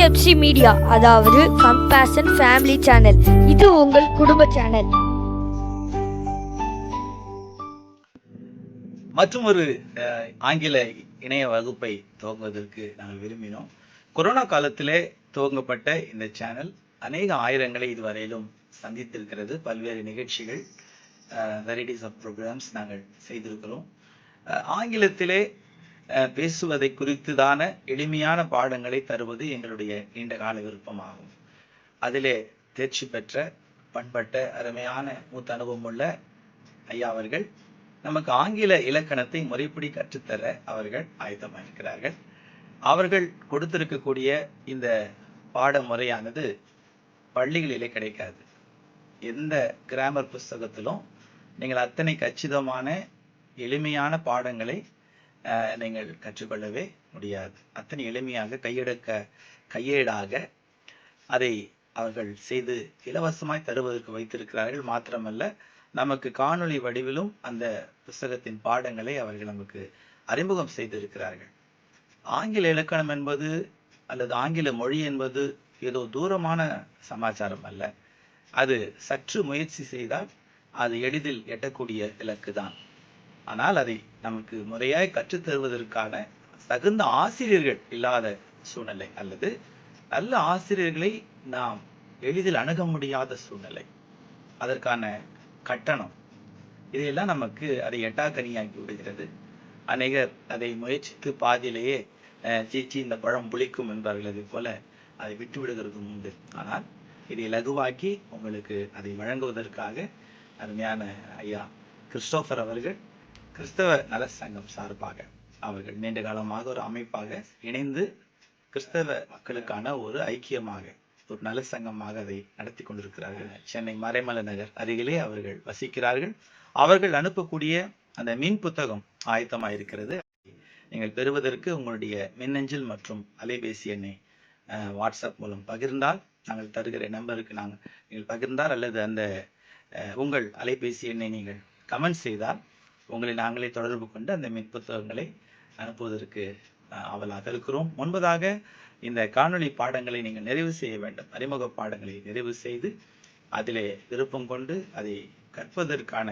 CFC media, அதாவது compassion family channel. இது உங்கள் குடும்ப சேனல். மற்றும் ஒரு ஆங்கில இணைய வகுப்பை துவங்குவதற்கு நாங்கள் விரும்பினோம். கொரோனா காலத்திலே துவங்கப்பட்ட இந்த சேனல் அநேக ஆயிரங்களை இதுவரையிலும் சந்தித்திருக்கிறது. பல்வேறு நிகழ்ச்சிகள், வெரைட்டிஸ் ஆஃப் ப்ரோக்ராம்ஸ் நாங்கள் செய்திருக்கிறோம். ஆங்கிலத்திலே பேசுவதை குறித்துதான எளிமையான பாடங்களை தருவது எங்களுடைய நீண்ட கால விருப்பமாகும். அதிலே தேர்ச்சி பெற்ற பண்பட்ட அருமையான மூத்த அனுபவம் உள்ள ஐயா அவர்கள் நமக்கு ஆங்கில இலக்கணத்தை முறைப்படி கற்றுத்தர அவர்கள் ஆயத்தமாக இருக்கிறார்கள். அவர்கள் கொடுத்திருக்கக்கூடிய இந்த பாடமுறையானது பள்ளிகளிலே கிடைக்காது. எந்த கிராமர் புஸ்தகத்திலும் நீங்கள் அத்தனை கச்சிதமான எளிமையான பாடங்களை நீங்கள் கற்றுக்கொள்ளவே முடியாது. அத்தனை எளிமையாக கையேடாக அதை அவர்கள் செய்து இலவசமாய் தருவதற்கு வைத்திருக்கிறார்கள். மாத்திரமல்ல, நமக்கு காணொளி வடிவிலும் அந்த புத்தகத்தின் பாடங்களை அவர்கள் நமக்கு அறிமுகம் செய்திருக்கிறார்கள். ஆங்கில இலக்கணம் என்பது அல்லது ஆங்கில மொழி என்பது ஏதோ தூரமான சமாச்சாரம் அல்ல. அது சற்று முயற்சி செய்தால் அது எளிதில் எட்டக்கூடிய இலக்கு தான். ஆனால் அதை நமக்கு முறையாய் கற்றுத்தருவதற்கான தகுந்த ஆசிரியர்கள் இல்லாத சூழ்நிலை, அல்லது நல்ல ஆசிரியர்களை நாம் எளிதில் அணுக முடியாத சூழ்நிலை, அதற்கான கட்டணம், இதையெல்லாம் நமக்கு அதை எட்டாக்கனியாக்கி விடுகிறது. அநேகர் அதை முயற்சித்து பாதியிலேயே சீச்சி இந்த பழம் புளிக்கும் என்பார்கள், அது போல அதை விட்டு விடுகிறதும் உண்டு. ஆனால் இதை லகுவாக்கி உங்களுக்கு அதை வழங்குவதற்காக அருமையான ஐயா கிறிஸ்டோபர் அவர்கள் கிறிஸ்தவ நல சங்கம் சார்பாக அவர்கள் நீண்ட காலமாக ஒரு அமைப்பாக இணைந்து கிறிஸ்தவ மக்களுக்கான ஒரு ஐக்கியமாக ஒரு நல சங்கமாக அதை நடத்தி கொண்டிருக்கிறார்கள். சென்னை மறைமலை நகர் அருகிலே அவர்கள் வசிக்கிறார்கள். அவர்கள் அனுப்பக்கூடிய அந்த மின் புத்தகம் ஆயத்தமாக இருக்கிறது. நீங்கள் பெறுவதற்கு உங்களுடைய மின்னஞ்சல் மற்றும் அலைபேசி எண்ணை வாட்ஸ்அப் மூலம் பகிர்ந்தால், நாங்கள் தருகிற நம்பருக்கு நீங்கள் பகிர்ந்தால், அல்லது அந்த உங்கள் அலைபேசி எண்ணை நீங்கள் கமெண்ட் செய்தால் உங்களை நாங்களே தொடர்பு கொண்டு அந்த மின் புத்தகங்களை அனுப்புவதற்கு ஆவலாக இருக்கிறோம். முன்பதாக இந்த காணொளி பாடங்களை நீங்கள் நிறைவு செய்ய வேண்டும். அறிமுக பாடங்களை நிறைவு செய்து அதிலே விருப்பம் கொண்டு அதை கற்பதற்கான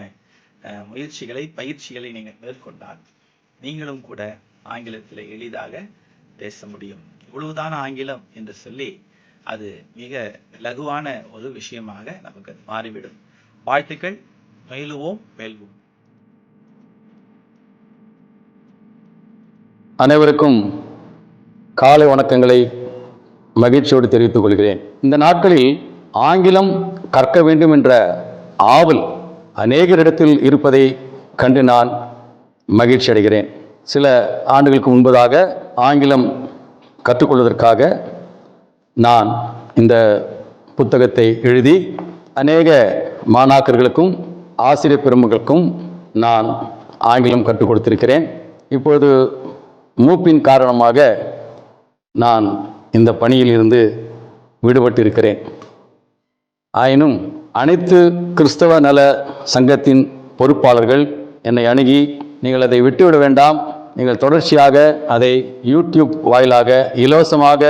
பயிற்சிகளை நீங்கள் மேற்கொண்டால் நீங்களும் கூட ஆங்கிலத்தில் எளிதாக பேச முடியும். இவ்வளவுதான ஆங்கிலம் என்று சொல்லி அது மிக லகுவான ஒரு விஷயமாக நமக்கு மாறிவிடும். வாழ்த்துக்கள். மேலுவோம் வெல்வோம். அனைவருக்கும் காலை வணக்கங்களை மகிழ்ச்சியோடு தெரிவித்துக் கொள்கிறேன். இந்த நாட்களில் ஆங்கிலம் கற்க வேண்டும் என்ற ஆவல் அநேகரிடத்தில் இருப்பதை கண்டு நான் மகிழ்ச்சி அடைகிறேன். சில ஆண்டுகளுக்கு முன்பதாக ஆங்கிலம் கற்றுக்கொள்வதற்காக நான் இந்த புத்தகத்தை எழுதி அநேக மாணாக்கர்களுக்கும் ஆசிரியர் பெருமக்களுக்கும் நான் ஆங்கிலம் கற்றுக் கொடுத்திருக்கிறேன். இப்பொழுது மூப்பின் காரணமாக நான் இந்த பணியில் இருந்து விடுபட்டிருக்கிறேன். ஆயினும் அனைத்து கிறிஸ்தவ நல சங்கத்தின் பொறுப்பாளர்கள் என்னை அணுகி, நீங்கள் அதை விட்டுவிட வேண்டாம், நீங்கள் தொடர்ச்சியாக அதை யூடியூப் வாயிலாக இலவசமாக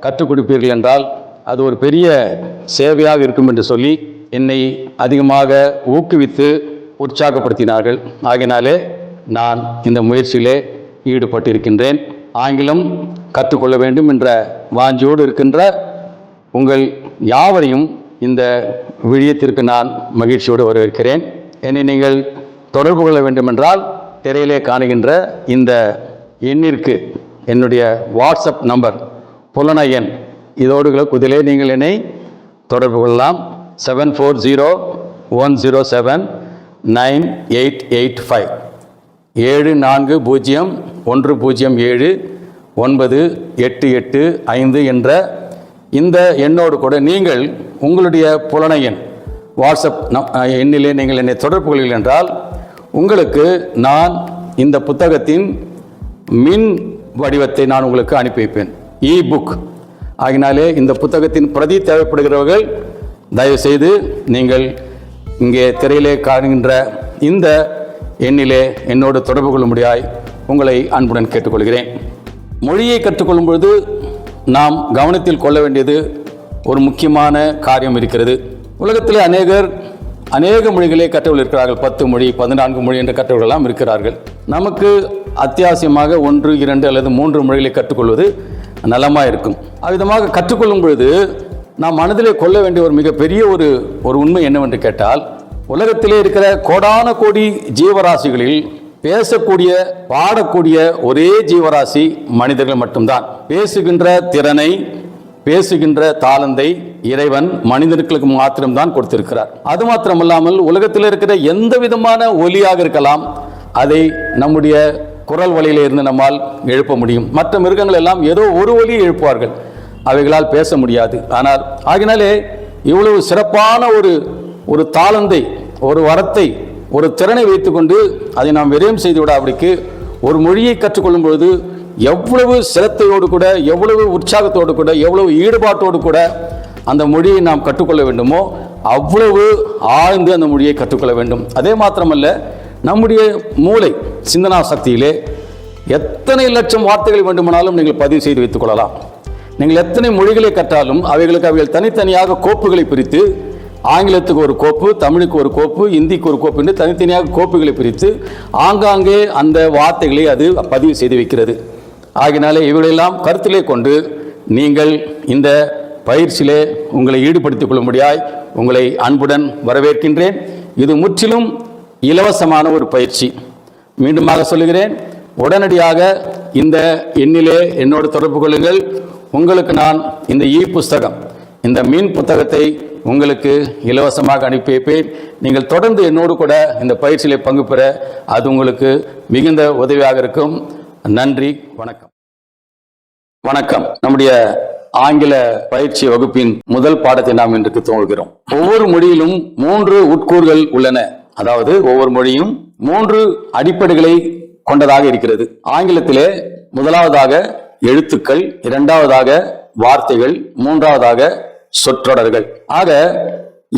கற்றுக் கொடுப்பீர்கள் என்றால் அது ஒரு பெரிய சேவையாக இருக்கும் என்று சொல்லி என்னை அதிகமாக ஊக்குவித்து உற்சாகப்படுத்தினார்கள். ஆகினாலே நான் இந்த முயற்சியிலே ஈடுபட்டிருக்கின்றேன். ஆங்கிலம் கற்றுக்கொள்ள வேண்டும் என்ற வாஞ்சியோடு இருக்கின்ற உங்கள் யாவரையும் இந்த விழியத்திற்கு நான் மகிழ்ச்சியோடு வரவேற்கிறேன். என்னை நீங்கள் தொடர்பு கொள்ள வேண்டுமென்றால் திரையிலே காணுகின்ற இந்த எண்ணிற்கு என்னுடைய வாட்ஸ்அப் நம்பர், புலன எண், இதோடு குதிலே நீங்கள் என்னை தொடர்பு கொள்ளலாம். 7401079885 7401079885 என்ற இந்த எண்ணோடு கூட நீங்கள் உங்களுடைய புலன எண் வாட்ஸ்அப் எண்ணிலே நீங்கள் என்னை தொடர்பு கொள்கிறீர்கள் என்றால் உங்களுக்கு நான் இந்த புத்தகத்தின் மின் வடிவத்தை நான் உங்களுக்கு அனுப்பி வைப்பேன், புக். ஆகினாலே இந்த புத்தகத்தின் பிரதி தேவைப்படுகிறவர்கள் தயவுசெய்து நீங்கள் இங்கே திரையிலே காணுகின்ற இந்த எண்ணிலே என்னோடு தொடர்பு கொள்ளும்படியாய் உங்களை அன்புடன் கேட்டுக்கொள்கிறேன். மொழியை கற்றுக்கொள்ளும் பொழுது நாம் கவனத்தில் கொள்ள வேண்டியது ஒரு முக்கியமான காரியம் இருக்கிறது. உலகத்திலே அநேக மொழிகளே கற்றவர்கள் இருக்கிறார்கள். 10 மொழி 14 மொழி என்ற கற்றவர்கள் எல்லாம் இருக்கிறார்கள். நமக்கு அத்தியாவசியமாக 1, 2 அல்லது 3 மொழிகளை கற்றுக்கொள்வது நலமாக இருக்கும். அவ்விதமாக கற்றுக்கொள்ளும் பொழுது நாம் மனதிலே கொள்ள வேண்டிய ஒரு மிகப்பெரிய ஒரு உண்மை என்னவென்று கேட்டால், உலகத்திலே இருக்கிற கோடான கோடி ஜீவராசிகளில் பேசக்கூடிய பாடக்கூடிய ஒரே ஜீவராசி மனிதர்கள் மட்டும்தான். பேசுகின்ற திறனை, பேசுகின்ற தாளந்தை இறைவன் மனிதர்களுக்கு மாத்திரம்தான் கொடுத்திருக்கிறார். அது மாத்திரமல்லாமல் உலகத்தில் இருக்கிற எந்த விதமான ஒலியாக இருக்கலாம், அதை நம்முடைய குரல் வழியில இருந்து நம்மால் எழுப்ப முடியும். மற்ற மிருகங்கள் எல்லாம் ஏதோ ஒரு ஒலியை எழுப்புவார்கள், அவைகளால் பேச முடியாது. ஆகினாலே இவ்வளவு சிறப்பான ஒரு தாளந்தை, ஒரு வரத்தை, ஒரு திறனை வைத்துக்கொண்டு அதை நாம் விரயம் செய்து விடாபடிக்கு ஒரு மொழியை கற்றுக்கொள்ளும் பொழுது எவ்வளவு சிரத்தையோடு கூட, எவ்வளவு உற்சாகத்தோடு கூட, எவ்வளவு ஈடுபாட்டோடு கூட அந்த மொழியை நாம் கற்றுக்கொள்ள வேண்டுமோ அவ்வளவு ஆழ்ந்து அந்த மொழியை கற்றுக்கொள்ள வேண்டும். அதே மாத்திரமல்ல, நம்முடைய மூளை சிந்தனா சக்தியிலே எத்தனை லட்சம் வார்த்தைகள் வேண்டுமானாலும் நீங்கள் பதிவு செய்து வைத்துக் கொள்ளலாம். நீங்கள் எத்தனை மொழிகளை கற்றாலும் அவைகள் தனித்தனியாக கோப்புகளை பிரித்து, ஆங்கிலத்துக்கு ஒரு கோப்பு, தமிழுக்கு ஒரு கோப்பு, இந்திக்கு ஒரு கோப்பு என்று தனித்தனியாக கோப்புகளை பிரித்து ஆங்காங்கே அந்த வார்த்தைகளை அது பதிவு செய்து வைக்கிறது. ஆகினாலே இவைகளெல்லாம் கருத்திலே கொண்டு நீங்கள் இந்த பயிற்சியிலே உங்களை ஈடுபடுத்திக் கொள்ளும்படியாய் உங்களை அன்புடன் வரவேற்கின்றேன். இது முற்றிலும் இலவசமான ஒரு பயிற்சி. மீண்டுமாக சொல்லுகிறேன், உடனடியாக இந்த எண்ணிலே என்னோடு தொடர்பு கொள்ளுங்கள். உங்களுக்கு நான் இந்த புத்தகம், இந்த மீன் புத்தகத்தை உங்களுக்கு இலவசமாக அனுப்பி வைப்பேன். நீங்கள் தொடர்ந்து என்னோடு கூட இந்த பயிற்சியிலே பங்கு பெற அது உங்களுக்கு மிகுந்த உதவியாக இருக்கும். நன்றி, வணக்கம். வணக்கம். நம்முடைய ஆங்கில பயிற்சி வகுப்பின் முதல் பாடத்தை நாம் இன்றைக்கு துவங்குகிறோம். ஒவ்வொரு மொழியிலும் 3 உட்கூறுகள் உள்ளன. அதாவது ஒவ்வொரு மொழியும் 3 அடிப்படைகளை கொண்டதாக இருக்கிறது. ஆங்கிலத்திலே முதலாவதாக எழுத்துக்கள், இரண்டாவதாக வார்த்தைகள், மூன்றாவதாக சொற்றொடர்கள். ஆக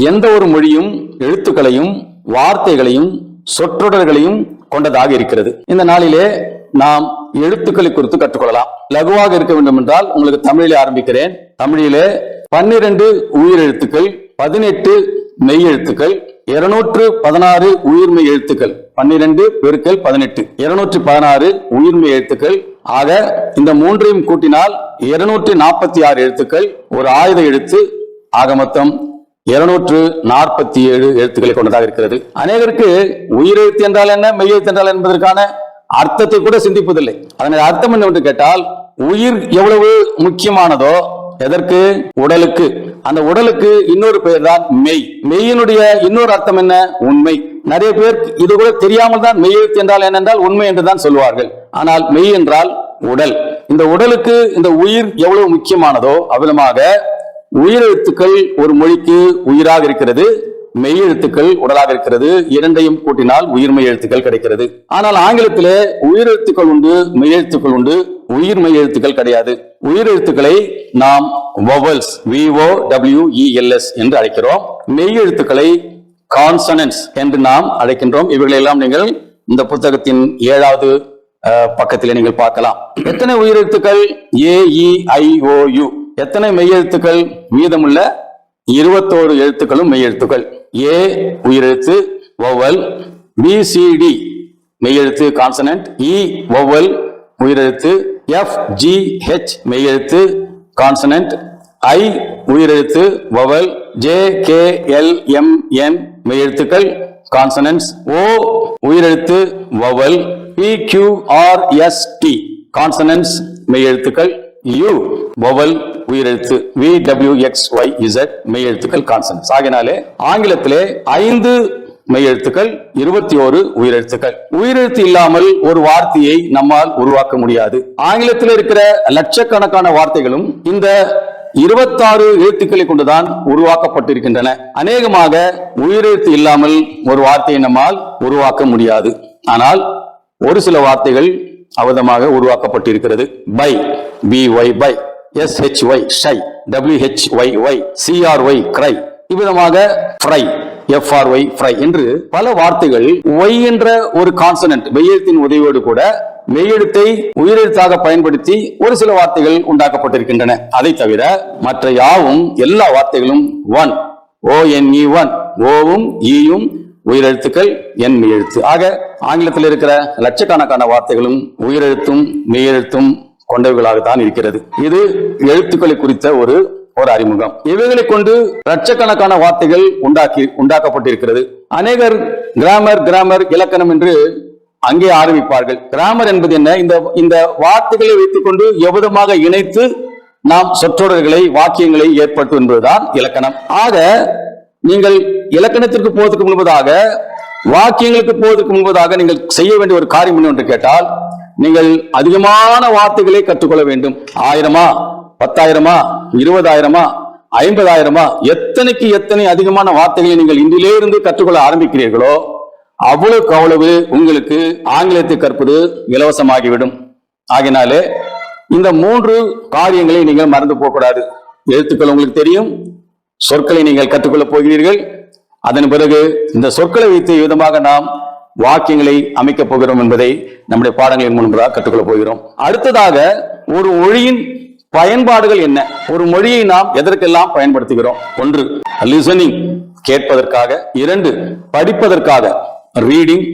எந்த ஒரு மொழியும் எழுத்துக்களையும் வார்த்தைகளையும் சொற்றொடர்களையும் கொண்டதாக இருக்கிறது. இந்த நாளிலே நாம் எழுத்துக்களை குறித்து கற்றுக்கொள்ளலாம். லகுவாக இருக்க வேண்டும் என்றால் உங்களுக்கு தமிழிலே ஆரம்பிக்கிறேன். தமிழிலே 12 உயிரெழுத்துக்கள், 18 மெய் எழுத்துக்கள், 216 உயிர்மெய் எழுத்துக்கள். 12 பெருக்கல் 18 216 உயிர்மெய் எழுத்துக்கள். ஆக இந்த மூன்றையும் கூட்டினால் 246 எழுத்துக்கள், ஒரு ஆயுத எழுத்து. ஆக மொத்தம் 247 எழுத்துக்களை கொண்டதாக இருக்கிறது. அநேகருக்கு உயிரெழுத்து என்றால் என்ன, மெய்யெழுத்து என்றால் என்பதற்கான அர்த்தத்தை கூட சிந்திப்பதில்லை. அதனுடைய அர்த்தம் என்னவென்று கேட்டால், உயிர் எவ்வளவு முக்கியமானதோ எதற்கு, உடலுக்கு, அந்த உடலுக்கு இன்னொரு பெயர் தான் மெய். மெய்யினுடைய இன்னொரு அர்த்தம் என்ன, உண்மை. நிறைய பேர் இது கூட தெரியாமல் தான் மெய்யெழுத்து என்றால் என்னென்றால் உண்மை என்றுதான் சொல்வார்கள். ஆனால் மெய் என்றால் உடல். இந்த உடலுக்கு இந்த உயிர் எவ்வளவு முக்கியமானதோ அவ்விதமாக உயிரெழுத்துக்கள் ஒரு மொழிக்கு உயிராக இருக்கிறது, மெய்யெழுத்துக்கள் உடலாக இருக்கிறது. இரண்டையும் கூட்டினால் உயிர்மெய் எழுத்துக்கள் கிடைக்கிறது. ஆனால் ஆங்கிலத்திலே உயிரெழுத்துக்கள் உண்டு, மெய்யெழுத்துக்கள் உண்டு, உயிர் மெய் எழுத்துக்கள் கிடையாது. உயிரெழுத்துக்களை நாம் vowels, VOWELS என்று அழைக்கிறோம். மெய்யெழுத்துக்களை கான்சனன்ட்ஸ் என்று நாம் அழைக்கின்றோம். இவைகளெல்லாம் நீங்கள் இந்த புத்தகத்தின் 7வது பக்கத்திலே நீங்கள் பார்க்கலாம். எத்தனை உயிரெழுத்துக்கள், AEIOU. எத்தனை மெய்யெழுத்துக்கள், மீதமுள்ள 21 எழுத்துக்களும் மெய்யெழுத்துக்கள். A உயிரெழுத்து vowel, BCD மெய்யெழுத்து கான்சனன்ட், E vowel உயிரெழுத்து, FGH மெய்யெழுத்து கான்சனன்ட், I உயிரெழுத்து vowel, JKLMN மெய்யெழுத்துக்கள் கான்சனன்ட்ஸ், O உயிரெழுத்து vowel, PQRST கான்சனன்ட்ஸ் மெய்யெழுத்துக்கள், U vowel உயிரெழுத்து, VWXYZ மெய்யெழுத்துக்கள் கான்சனன்ட்ஸ். ஆகினாலே ஆங்கிலத்திலே 5 மெய்யெழுத்துக்கள், 21 உயிரெழுத்துக்கள். உயிரெழுத்து இல்லாமல் ஒரு வார்த்தையை நம்மால் உருவாக்க முடியாது. ஆங்கிலத்தில் இருக்கிற லட்சக்கணக்கான வார்த்தைகளும் இந்த 26 எழுத்துக்களை கொண்டுதான் உருவாக்கப்பட்டிருக்கின்றன. அநேகமாக உயிரெழுத்து இல்லாமல் ஒரு வார்த்தையை நம்மால் உருவாக்க முடியாது. ஆனால் ஒரு சில வார்த்தைகள் அவதமாக உருவாக்கப்பட்டிருக்கிறது. By, BY by, SHY shy, WHYY CRY cry, இவ்விதமாக ஃப்ரை, FRY ஃப்ரை என்று பல வார்த்தைகள் ஒய் என்ற ஒரு கான்சனன்ட் மெய்யெழுத்தின் உதவியோடு கூட மெய்யெழுத்தை உயிரெழுத்தாக பயன்படுத்தி ஒரு சில வார்த்தைகள் உண்டாக்கப்பட்டிருக்கின்றன. அதை தவிர மற்ற யாவும் எல்லா வார்த்தைகளும் ஒன் ONE1 ஓவும் ஈயும் உயிரெழுத்துக்கள் என் மெய்யெழுத்து. ஆக ஆங்கிலத்தில் இருக்கிற லட்சக்கணக்கான வார்த்தைகளும் உயிரெழுத்தும் மெய்யெழுத்தும் கொண்டவைகளாகத்தான் இருக்கிறது. இது எழுத்துக்களை குறித்த ஒரு அறிமுகம். இவைகளை கொண்டு லட்சக்கணக்கான வார்த்தைகள் உண்டாக்கப்பட்டிருக்கிறது. அநேகர் கிராமர் இலக்கணம் என்று அங்கே ஆரம்பிப்பார்கள். கிராமர் என்பது என்ன? இந்த வார்த்தைகளை வைத்துக் கொண்டு எவ்விதமாக இணைத்து நாம் சொற்றொடர்களை வாக்கியங்களை ஏற்படுத்தும் என்பதுதான் இலக்கணம். ஆக நீங்கள் இலக்கணத்திற்கு போவதற்கு முன்பதாக வாக்கியங்களுக்கு போவதற்கு முன்பதாக நீங்கள் செய்ய வேண்டிய ஒரு காரியம் என்ன என்று கேட்டால், நீங்கள் அதிகமான வார்த்தைகளை கற்றுக்கொள்ள வேண்டும். 1000-ஆ 10,000-ஆ 20,000-ஆ 50,000-ஆ எத்தனைக்கு எத்தனை அதிகமான வார்த்தைகளை நீங்கள் இன்றிலே இருந்து கற்றுக்கொள்ள ஆரம்பிக்கிறீர்களோ அவ்வளவுக்கு அவ்வளவு உங்களுக்கு ஆங்கிலத்தை கற்பது இலவசமாகிவிடும். ஆகினாலே இந்த 3 காரியங்களை நீங்கள் மறந்து போகக்கூடாது. எழுத்துக்கள் உங்களுக்கு தெரியும், சொற்களை நீங்கள் கற்றுக்கொள்ளப் போகிறீர்கள். அதன் பிறகு இந்த சொற்களை வைத்து விதமாக நாம் வாக்கியங்களை அமைக்கப் போகிறோம் என்பதை நம்முடைய பாடங்களின் முன்பாக கற்றுக்கொள்ளப் போகிறோம். அடுத்ததாக ஒரு மொழியின் பயன்பாடுகள் என்ன? ஒரு மொழியை நாம் எதற்கெல்லாம் பயன்படுத்துகிறோம்? 1 லிசனிங் கேட்பதற்காக, 2 படிப்பதற்காக ரீடிங்,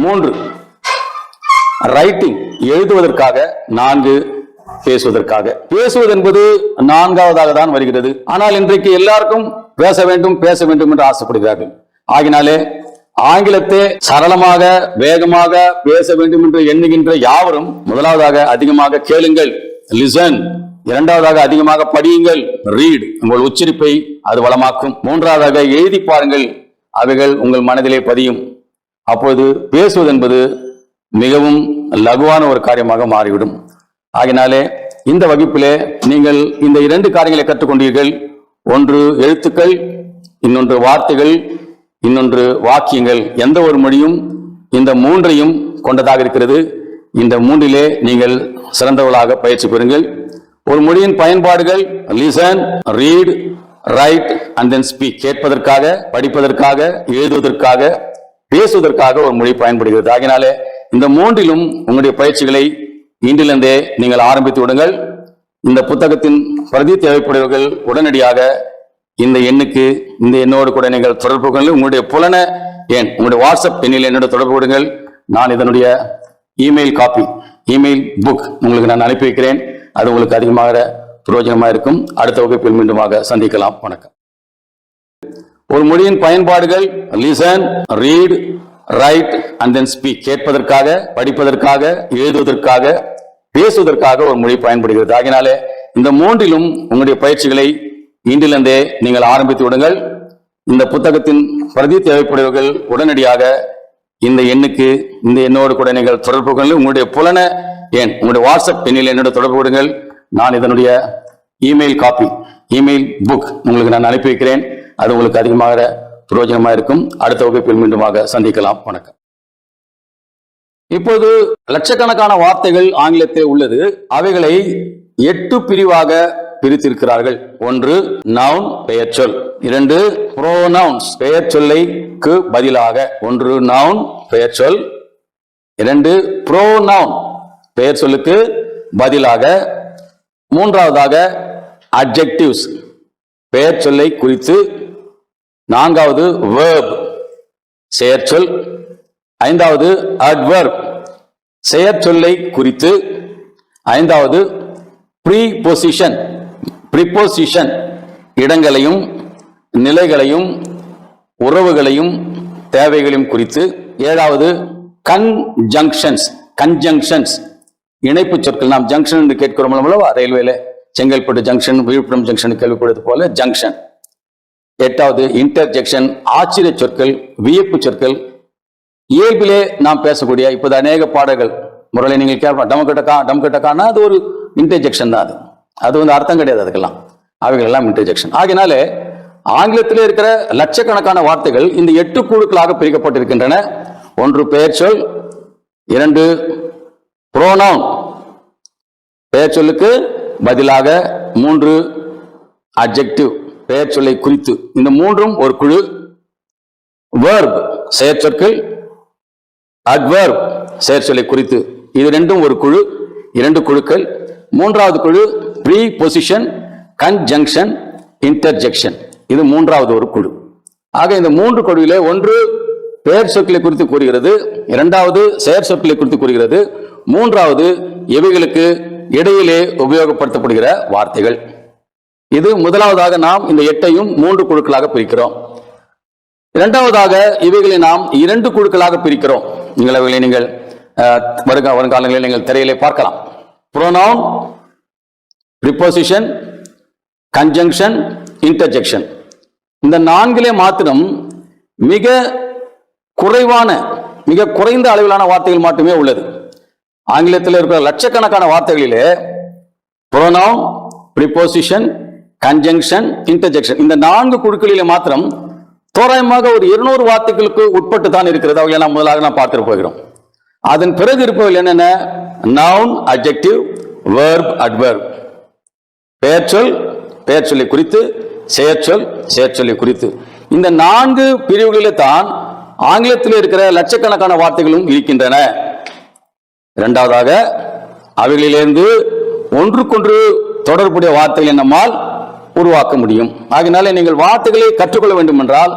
3 ரைட்டிங் எழுதுவதற்காக, 4 பேசுவதற்காக. பேசுவது என்பது 4வதாக தான் வருகிறது. ஆனால் இன்றைக்கு எல்லாருக்கும் பேச வேண்டும் என்று ஆசைப்படுகிறார்கள். ஆகினாலே ஆங்கிலத்தை சரளமாக வேகமாக பேச வேண்டும் என்று எண்ணுகின்ற யாவரும் முதலாவதாக அதிகமாக கேளுங்கள், லிசன். 2வதாக அதிகமாக படியுங்கள், ரீட். உங்கள் உச்சரிப்பை அது வளமாக்கும். 3வதாக எழுதி பாருங்கள், அவைகள் உங்கள் மனதிலே பதியும். அப்போது பேசுவது என்பது மிகவும் லகுவான ஒரு காரியமாக மாறிவிடும். ஆகினாலே இந்த வகுப்பிலே நீங்கள் இந்த 2 காரியங்களை கற்றுக்கொண்டீர்கள். 1 எழுத்துக்கள், இன்னொன்று வார்த்தைகள், இன்னொன்று வாக்கியங்கள். எந்த ஒரு மொழியும் இந்த 3ஐயும் கொண்டதாக இருக்கிறது. இந்த 3லே நீங்கள் சிறந்தவர்களாக பயிற்சி பெறுங்கள். ஒரு மொழியின் பயன்பாடுகள் listen, read, right and then speak. கேட்பதற்காக, படிப்பதற்காக, எழுதுவதற்காக, பேசுவதற்காக ஒரு மொழி பயன்படுகிறது. ஆகினாலே இந்த 3லும் உங்களுடைய பயிற்சிகளை இன்றிலிருந்தே நீங்கள் ஆரம்பித்து விடுங்கள். இந்த புத்தகத்தின் பிரதி தேவைப்படுபவர்கள் உடனடியாக இந்த எண்ணோடு கூட நீங்கள் தொடர்பு கொள்ளுங்கள். உங்களுடைய புலன எண், உங்களுடைய வாட்ஸ்அப் எண்ணில் என்னோட தொடர்பு கொள்ளுங்கள். நான் இதனுடைய இமெயில் காப்பி, இமெயில் புக் உங்களுக்கு நான் அனுப்பி வைக்கிறேன். அது உங்களுக்கு அதிகமாக பிரயோஜனமாக இருக்கும். அடுத்த வகுப்பில் மீண்டுமாக சந்திக்கலாம். வணக்கம். ஒரு மொழியின் பயன்பாடுகள் listen, read, right and then speak. கேட்பதற்காக, படிப்பதற்காக, எழுதுவதற்காக, பேசுவதற்காக ஒரு மொழி பயன்படுகிறது. ஆகினாலே இந்த 3லும் உங்களுடைய பயிற்சிகளை இன்றிலிருந்தே நீங்கள் ஆரம்பித்து விடுங்கள். இந்த புத்தகத்தின் பிரதி தேவைப்படுபவர்கள் உடனடியாக இந்த எண்ணோடு கூட நீங்கள் தொடர்பு கொள்ளுங்கள். உங்களுடைய புலன எண், உங்களுடைய வாட்ஸ்அப் எண்ணில் என்னோட தொடர்பு கொள்ளுங்கள். நான் இதனுடைய இமெயில் காப்பி, இமெயில் புக் உங்களுக்கு நான் அனுப்பி வைக்கிறேன். அது உங்களுக்கு அதிகமாக பிரயோஜனமாக இருக்கும். அடுத்த வகுப்பில் மீண்டுமாக சந்திக்கலாம். வணக்கம். இப்போது லட்சக்கணக்கான வார்த்தைகள் ஆங்கிலத்தில் உள்ளது. அவைகளை 8 பிரிவாக பிரித்திருக்கிறார்கள். 1 நவுன், பெயர் சொல். 2 ப்ரோனவுன்ஸ், பெயர் சொல்லைக்கு பதிலாக. 1 நவுன், பெயர் சொல். 2 ப்ரோனவுன், பெயர் சொல்லுக்கு பதிலாக. 3வதாக அட்ஜெக்டிவ்ஸ், பெயர் சொல்லை குறித்து. 4வது வேர்ப், செயற்சொல். 5வது அட்வர்ப், செயற்சொல்லை குறித்து. 5வது ப்ரீபொசிஷன், ப்ரிபோசிஷன், இடங்களையும் நிலைகளையும் உறவுகளையும் தேவைகளையும் குறித்து. 7வது கன்ஜங்ஷன்ஸ், கன்ஜங்ஷன்ஸ், இணைப்பு சொற்கள். நாம் ஜங்ஷன் என்று கேட்கிறோம் அல்லவா, ரயில்வேல செங்கல்பட்டு ஜங்ஷன், விழுப்புரம் ஜங்ஷன் கேள்விப்படுவது போல ஜங்ஷன். 8வது இன்டர்ஜெக்ஷன், ஆச்சரிய சொற்கள், வியப்பு சொற்கள். இயல்பிலே நாம் பேசக்கூடிய இப்போது அநேக பாடல்கள் முறையில் நீங்கள் கேட்கலாம், டம்கட்டக்கானா அது ஒரு இன்டர்ஜெக்ஷன் தான். அது அர்த்தம் கிடையாது அதுக்கெல்லாம். அவைகள் எல்லாம் இன்டர்ஜெக்ஷன். ஆகினாலே ஆங்கிலத்திலே இருக்கிற லட்சக்கணக்கான வார்த்தைகள் இந்த 8 குழுக்களாக பிரிக்கப்பட்டிருக்கின்றன. 1 பெயர் சொல், 2 ப்ரோனவுன், பெயர் சொல்லுக்கு பதிலாக. 3 அட்ஜெக்டிவ், பெயர் சொல்லை குறித்து. இந்த 3ம் ஒரு குழு. verb செயற்சொற்கள், adverb செயற்சொல்லை குறித்து. இது ரெண்டும் ஒரு குழு, இரண்டு குழுக்கள். மூன்றாவது குழு preposition, conjunction, interjection. இது மூன்றாவது ஒரு குழு. ஆக இந்த மூன்று குழுவிலே ஒன்று பெயர் சொற்களை குறித்து கூறுகிறது, இரண்டாவது செயற் சொற்களை குறித்து கூறுகிறது, மூன்றாவது இவைகளுக்கு இடையிலே உபயோகப்படுத்தப்படுகிற வார்த்தைகள். இது முதலாவதாக நாம் இந்த 8ஐயும் 3 குழுக்களாக பிரிக்கிறோம். இரண்டாவதாக இவைகளை நாம் 2 குழுக்களாக பிரிக்கிறோம். நீங்கள் வருங்காலங்களில் நீங்கள் திரையிலே பார்க்கலாம். pronoun, preposition, conjunction, interjection. இந்த 4 மாத்திரம் மிக குறைந்த அளவிலான வார்த்தைகள் மட்டுமே உள்ளது. ஆங்கிலத்தில் இருக்கிற லட்சக்கணக்கான வார்த்தைகளிலே pronoun, preposition, conjunction, interjection இந்த 4 குழுக்களிலே மாத்திரம் தோராயமாக ஒரு 200 வார்த்தைகளுக்கு உட்பட்டு தான் இருக்கிறது. அவைகளை நாம் முதலாக பார்த்துட்டு போகிறோம். அதன் பிறகு இருப்பவர்கள் என்னென்ன? noun, adjective, verb, adverb. பெயர் சொல்லை குறித்து, செயற்சொல்லை குறித்து. இந்த 4 பிரிவுகளிலே தான் ஆங்கிலத்தில் இருக்கிற லட்சக்கணக்கான வார்த்தைகளும் இருக்கின்றன. இரண்டாவதாக அவைகளிலிருந்து ஒன்றுக்கொன்று தொடர்புடைய வார்த்தைகளை நம்மால் உருவாக்க முடியும். ஆகினாலே நீங்கள் வார்த்தைகளை கற்றுக்கொள்ள வேண்டும் என்றால்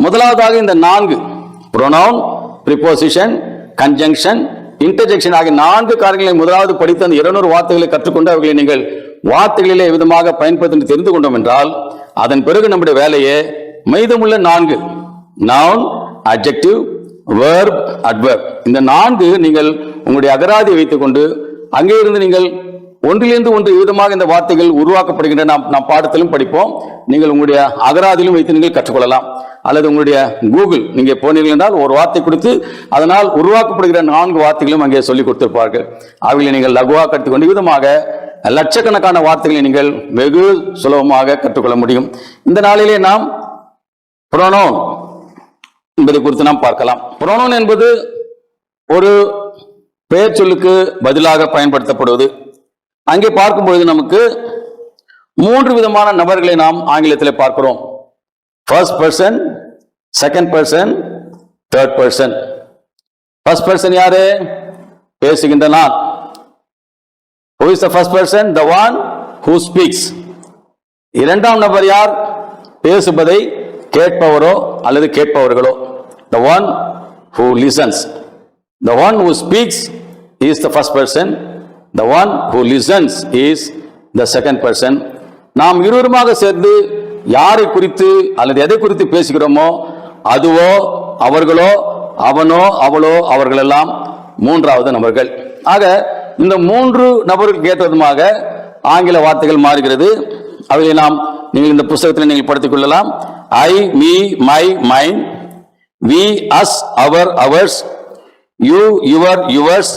முதலாவதாக இந்த 4 pronoun, preposition, conjunction, interjection ஆகிய 4 காரியங்களை முதலாவது படித்து அந்த 200 வார்த்தைகளை கற்றுக்கொண்டு அவைகளை நீங்கள் வார்த்தைகளிலே விதமாக பயன்படுத்தி தெரிந்து கொண்டோம் என்றால் அதன் பிறகு நம்முடைய வேலையே மீதமுள்ள 4 noun, adjective, verb, adverb இந்த 4 நீங்கள் உங்களுடைய அகராதியை வைத்துக் கொண்டு அங்கே இருந்து நீங்கள் ஒன்றிலிருந்து ஒன்று விதமாக இந்த வார்த்தைகள் உருவாக்கப்படுகின்றன. நாம் பாடத்திலும் படிப்போம். நீங்கள் உங்களுடைய அகராதியிலும் வைத்து நீங்கள் கற்றுக்கொள்ளலாம். அல்லது உங்களுடைய கூகுள் நீங்க போனீர்கள் என்றால் ஒரு வார்த்தை கொடுத்து அதனால் உருவாக்கப்படுகிற 4 வார்த்தைகளும் அங்கே சொல்லிக் கொடுத்திருப்பார்கள். அவைகளை நீங்கள் லகுவாக கற்றுக்கொண்டு விதமாக லட்சக்கணக்கான வார்த்தைகளை நீங்கள் வெகு சுலபமாக கற்றுக்கொள்ள முடியும். இந்த நாளிலே நாம் pronoun என்பதை குறித்து நாம் பார்க்கலாம். pronoun என்பது ஒரு பெயர் சொல்லுக்கு பதிலாக பயன்படுத்தப்படுவது. அங்கே பார்க்கும்பொழுது நமக்கு 3 விதமான நபர்களை நாம் ஆங்கிலத்தில் பார்க்கிறோம். First person, second person, third person. First person யாரு? பேசுகின்ற நான். Who is the first person? The one who speaks. இரண்டாம் நபர் யார்? பேசுவதை கேட்பவரோ அல்லது கேட்பவர்களோ. The one who listens. The one who speaks is the first person. The one who listens is the second person. நாம் இருவருமாக சேர்ந்து யாரை குறித்து அல்லது எதை குறித்து பேசுகிறோமோ அதுவோ அவர்களோ அவனோ அவளோ அவர்களெல்லாம் மூன்றாவது நபர்கள். ஆக இந்த 3 நபர்கள் கேட்டதுமாக ஆங்கில வார்த்தைகள் மாறுகிறது. அவைகளை நீங்கள் இந்த புத்தகத்தில் நீங்கள் படித்துக் கொள்ளலாம். I, me, my, mine, we, us, our, ours, you, your, yours,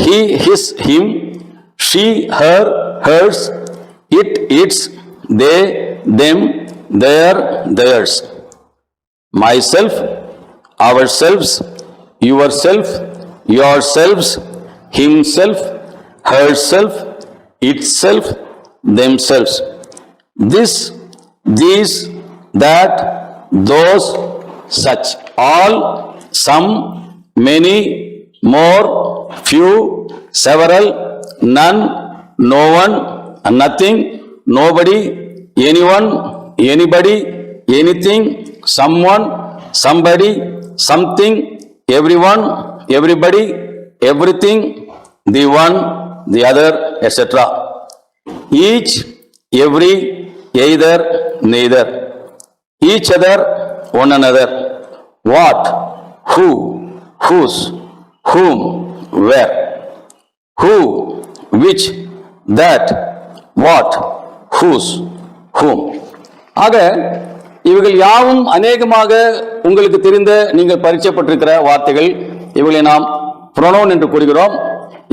he, his, him, she, her, hers, it, its, they, them, their, theirs, myself, ourselves, yourself, yourselves, himself, herself, itself, themselves, this, these, that, those, such, all, some, many, more, few, several, none, no one, nothing, nobody, anyone, anybody, anything, someone, somebody, something, everyone, everybody, everything, the one, the other, etc. Each, every, either, neither. Each other, one another. What, who, whose, whom, where, who, which, that, what, whose, whom. ஆக இவைகள் யாவும் அநேகமாக உங்களுக்கு தெரிந்த நீங்கள் பரிச்சயப்பட்டிருக்கிற வார்த்தைகள். இவைகளை நாம் pronoun என்று கூறுகிறோம்.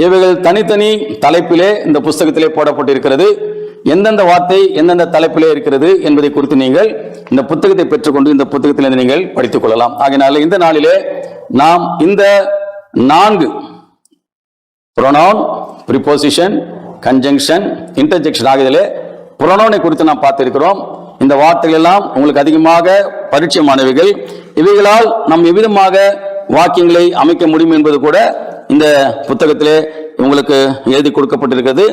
இவைகள் தனித்தனி தலைப்பிலே இந்த புத்தகத்திலே போடப்பட்டிருக்கிறது. எந்தெந்த வார்த்தை எந்தெந்த தலைப்பிலே இருக்கிறது என்பதை குறித்து நீங்கள் இந்த புத்தகத்தை பெற்றுக்கொண்டு இந்த புத்தகத்திலிருந்து நீங்கள் படித்துக் கொள்ளலாம். ஆகையினால இந்த நாளிலே நாம் இந்த 4 pronoun, preposition, conjunction, interjection ஆகியதிலே pronoun குறித்து நாம் பார்த்திருக்கிறோம். இந்த வார்த்தைகள் எல்லாம் உங்களுக்கு அதிகமாக பரிச்சயமானவைகள். இவைகளால் நாம் எவ்விதமாக வாக்கியங்களை அமைக்க முடியும் என்பது கூட இந்த புத்தகத்திலே உங்களுக்கு எழுதி கொடுக்கப்பட்டிருக்கிறது.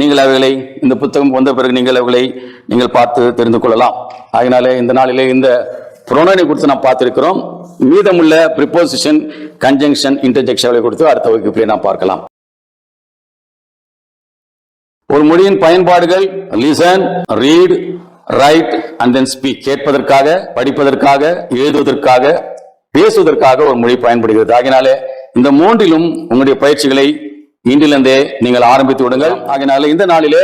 நீங்கள் அவைகளை இந்த புத்தகம் வந்த பிறகு நீங்கள் அவைகளை நீங்கள் பார்த்து தெரிந்து கொள்ளலாம். அதனாலே இந்த நாளிலே இந்த புரோனனை குறித்து நாம் பார்த்திருக்கிறோம். மீதமுள்ள ப்ரிப்போசிஷன், கன்ஜங்ஷன், இன்டர்ஜெக்ஷன்களை குறித்து அடுத்த வகுப்பிலே நாம் பார்க்கலாம். ஒரு மொழியின் பயன்பாடுகள் listen, read, right and then speak. கேட்பதற்காக, படிப்பதற்காக, எழுதுவதற்காக, பேசுவதற்காக ஒரு மொழி பயன்படுகிறது. ஆகினாலே இந்த மூன்றிலும் உங்களுடைய பயிற்சிகளை இன்றிலிருந்தே நீங்கள் ஆரம்பித்து விடுங்கள். ஆகினாலே இந்த நாளிலே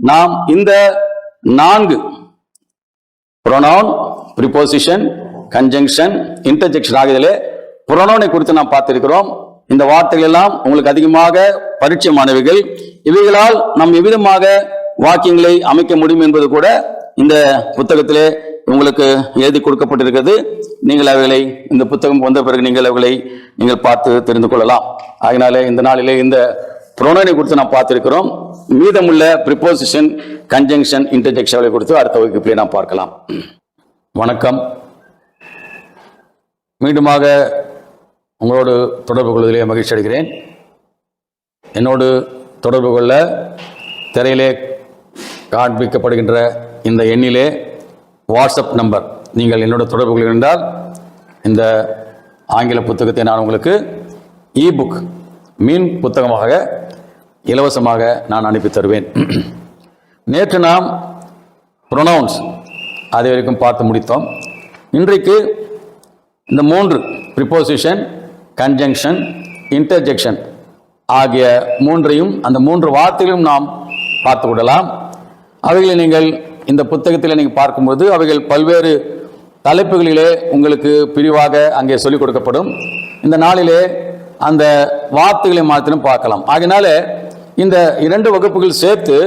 நாம் இந்த 4 ப்ரோனவுன், ப்ரிபோசிஷன், கன்ஜங்ஷன், இன்டர்ஜெக்ஷன் ஆகியதிலே ப்ரோனவுனை குறித்து நாம் பார்த்திருக்கிறோம். இந்த வார்த்தைகள் எல்லாம் உங்களுக்கு அதிகமாக பரிச்சயமானவைகள். இவைகளால் நாம் எவ்விதமாக வாக்கியங்களை அமைக்க முடியும் என்பது கூட இந்த புத்தகத்திலே உங்களுக்கு எழுதி கொடுக்கப்பட்டிருக்கிறது. நீங்கள் அவைகளை இந்த புத்தகம் வந்த பிறகு நீங்கள் அவைகளை நீங்கள் பார்த்து தெரிந்து கொள்ளலாம். அதனாலே இந்த நாளிலே இந்த ப்ரோனனை குறித்து நாம் பார்த்திருக்கிறோம். மீதமுள்ள ப்ரிப்போசிஷன், கன்ஜங்ஷன், இன்டர்ஜெக்ஷன்களை குறித்து அடுத்த வகுப்பிலே நாம் பார்க்கலாம். வணக்கம். மீண்டுமாக உங்களோடு தொடர்பு கொள்வதிலே மகிழ்ச்சி அடைகிறேன். என்னோடு தொடர்பு கொள்ள திரையிலே காண்பிக்கப்படுகின்ற இந்த எண்ணிலே வாட்ஸ்அப் நம்பர் நீங்கள் என்னோட தொடர்பு கொள்கின்றால் இந்த ஆங்கில புத்தகத்தை நான் உங்களுக்கு இபுக் மீன் புத்தகமாக இலவசமாக நான் அனுப்பி தருவேன். நேற்று நாம் ப்ரொனவுன்ஸ் அது வரைக்கும் பார்த்து முடித்தோம். இன்றைக்கு இந்த 3 ப்ரிப்போசிஷன், கன்ஜங்ஷன், இன்டர்ஜெக்ஷன் ஆகிய 3ஐயும் அந்த 3 வார்த்தைகளும் நாம் பார்த்து விடலாம். அவைகளை நீங்கள் இந்த புத்தகத்தில் நீங்கள் பார்க்கும்போது அவைகள் பல்வேறு தலைப்புகளிலே உங்களுக்கு பிரிவாக அங்கே சொல்லிக் கொடுக்கப்படும். இந்த நாளிலே அந்த வார்த்தைகளை மாத்திரம் பார்க்கலாம். ஆகினால இந்த 2 வகுப்புகள் சேர்த்து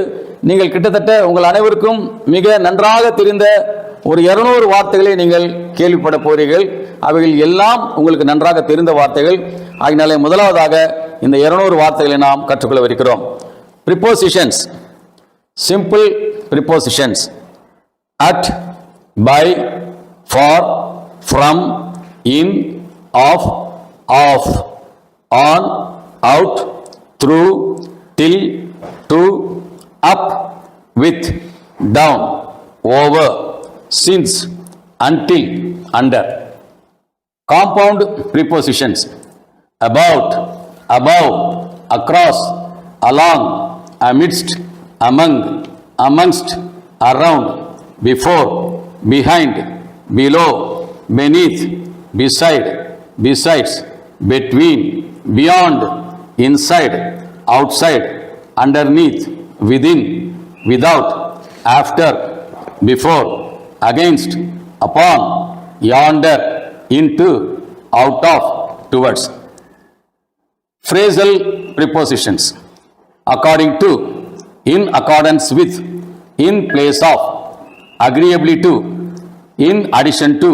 நீங்கள் கிட்டத்தட்ட உங்கள் அனைவருக்கும் மிக நன்றாக தெரிந்த ஒரு 200 வார்த்தைகளை நீங்கள் கேள்விப்பட போகிறீர்கள். அவைகள் எல்லாம் உங்களுக்கு நன்றாக தெரிந்த வார்த்தைகள். ஆகினாலே முதலாவதாக இந்த 200 வார்த்தைகளை நாம் கற்றுக்கொள்ளவிருக்கிறோம். Prepositions, simple prepositions. At, by, for, from, in, of, off, on, out, through, till, to, up, with, down, over, since, until, under. Compound prepositions: about, above, across, along, amidst, among, amongst, around, before, behind, below, beneath, beside, besides, between, beyond, inside, outside, underneath, within, without, after, before, against, upon, yonder, into, out of, towards. Phrasal prepositions: according to, in accordance with, in place of, agreeably to, in addition to,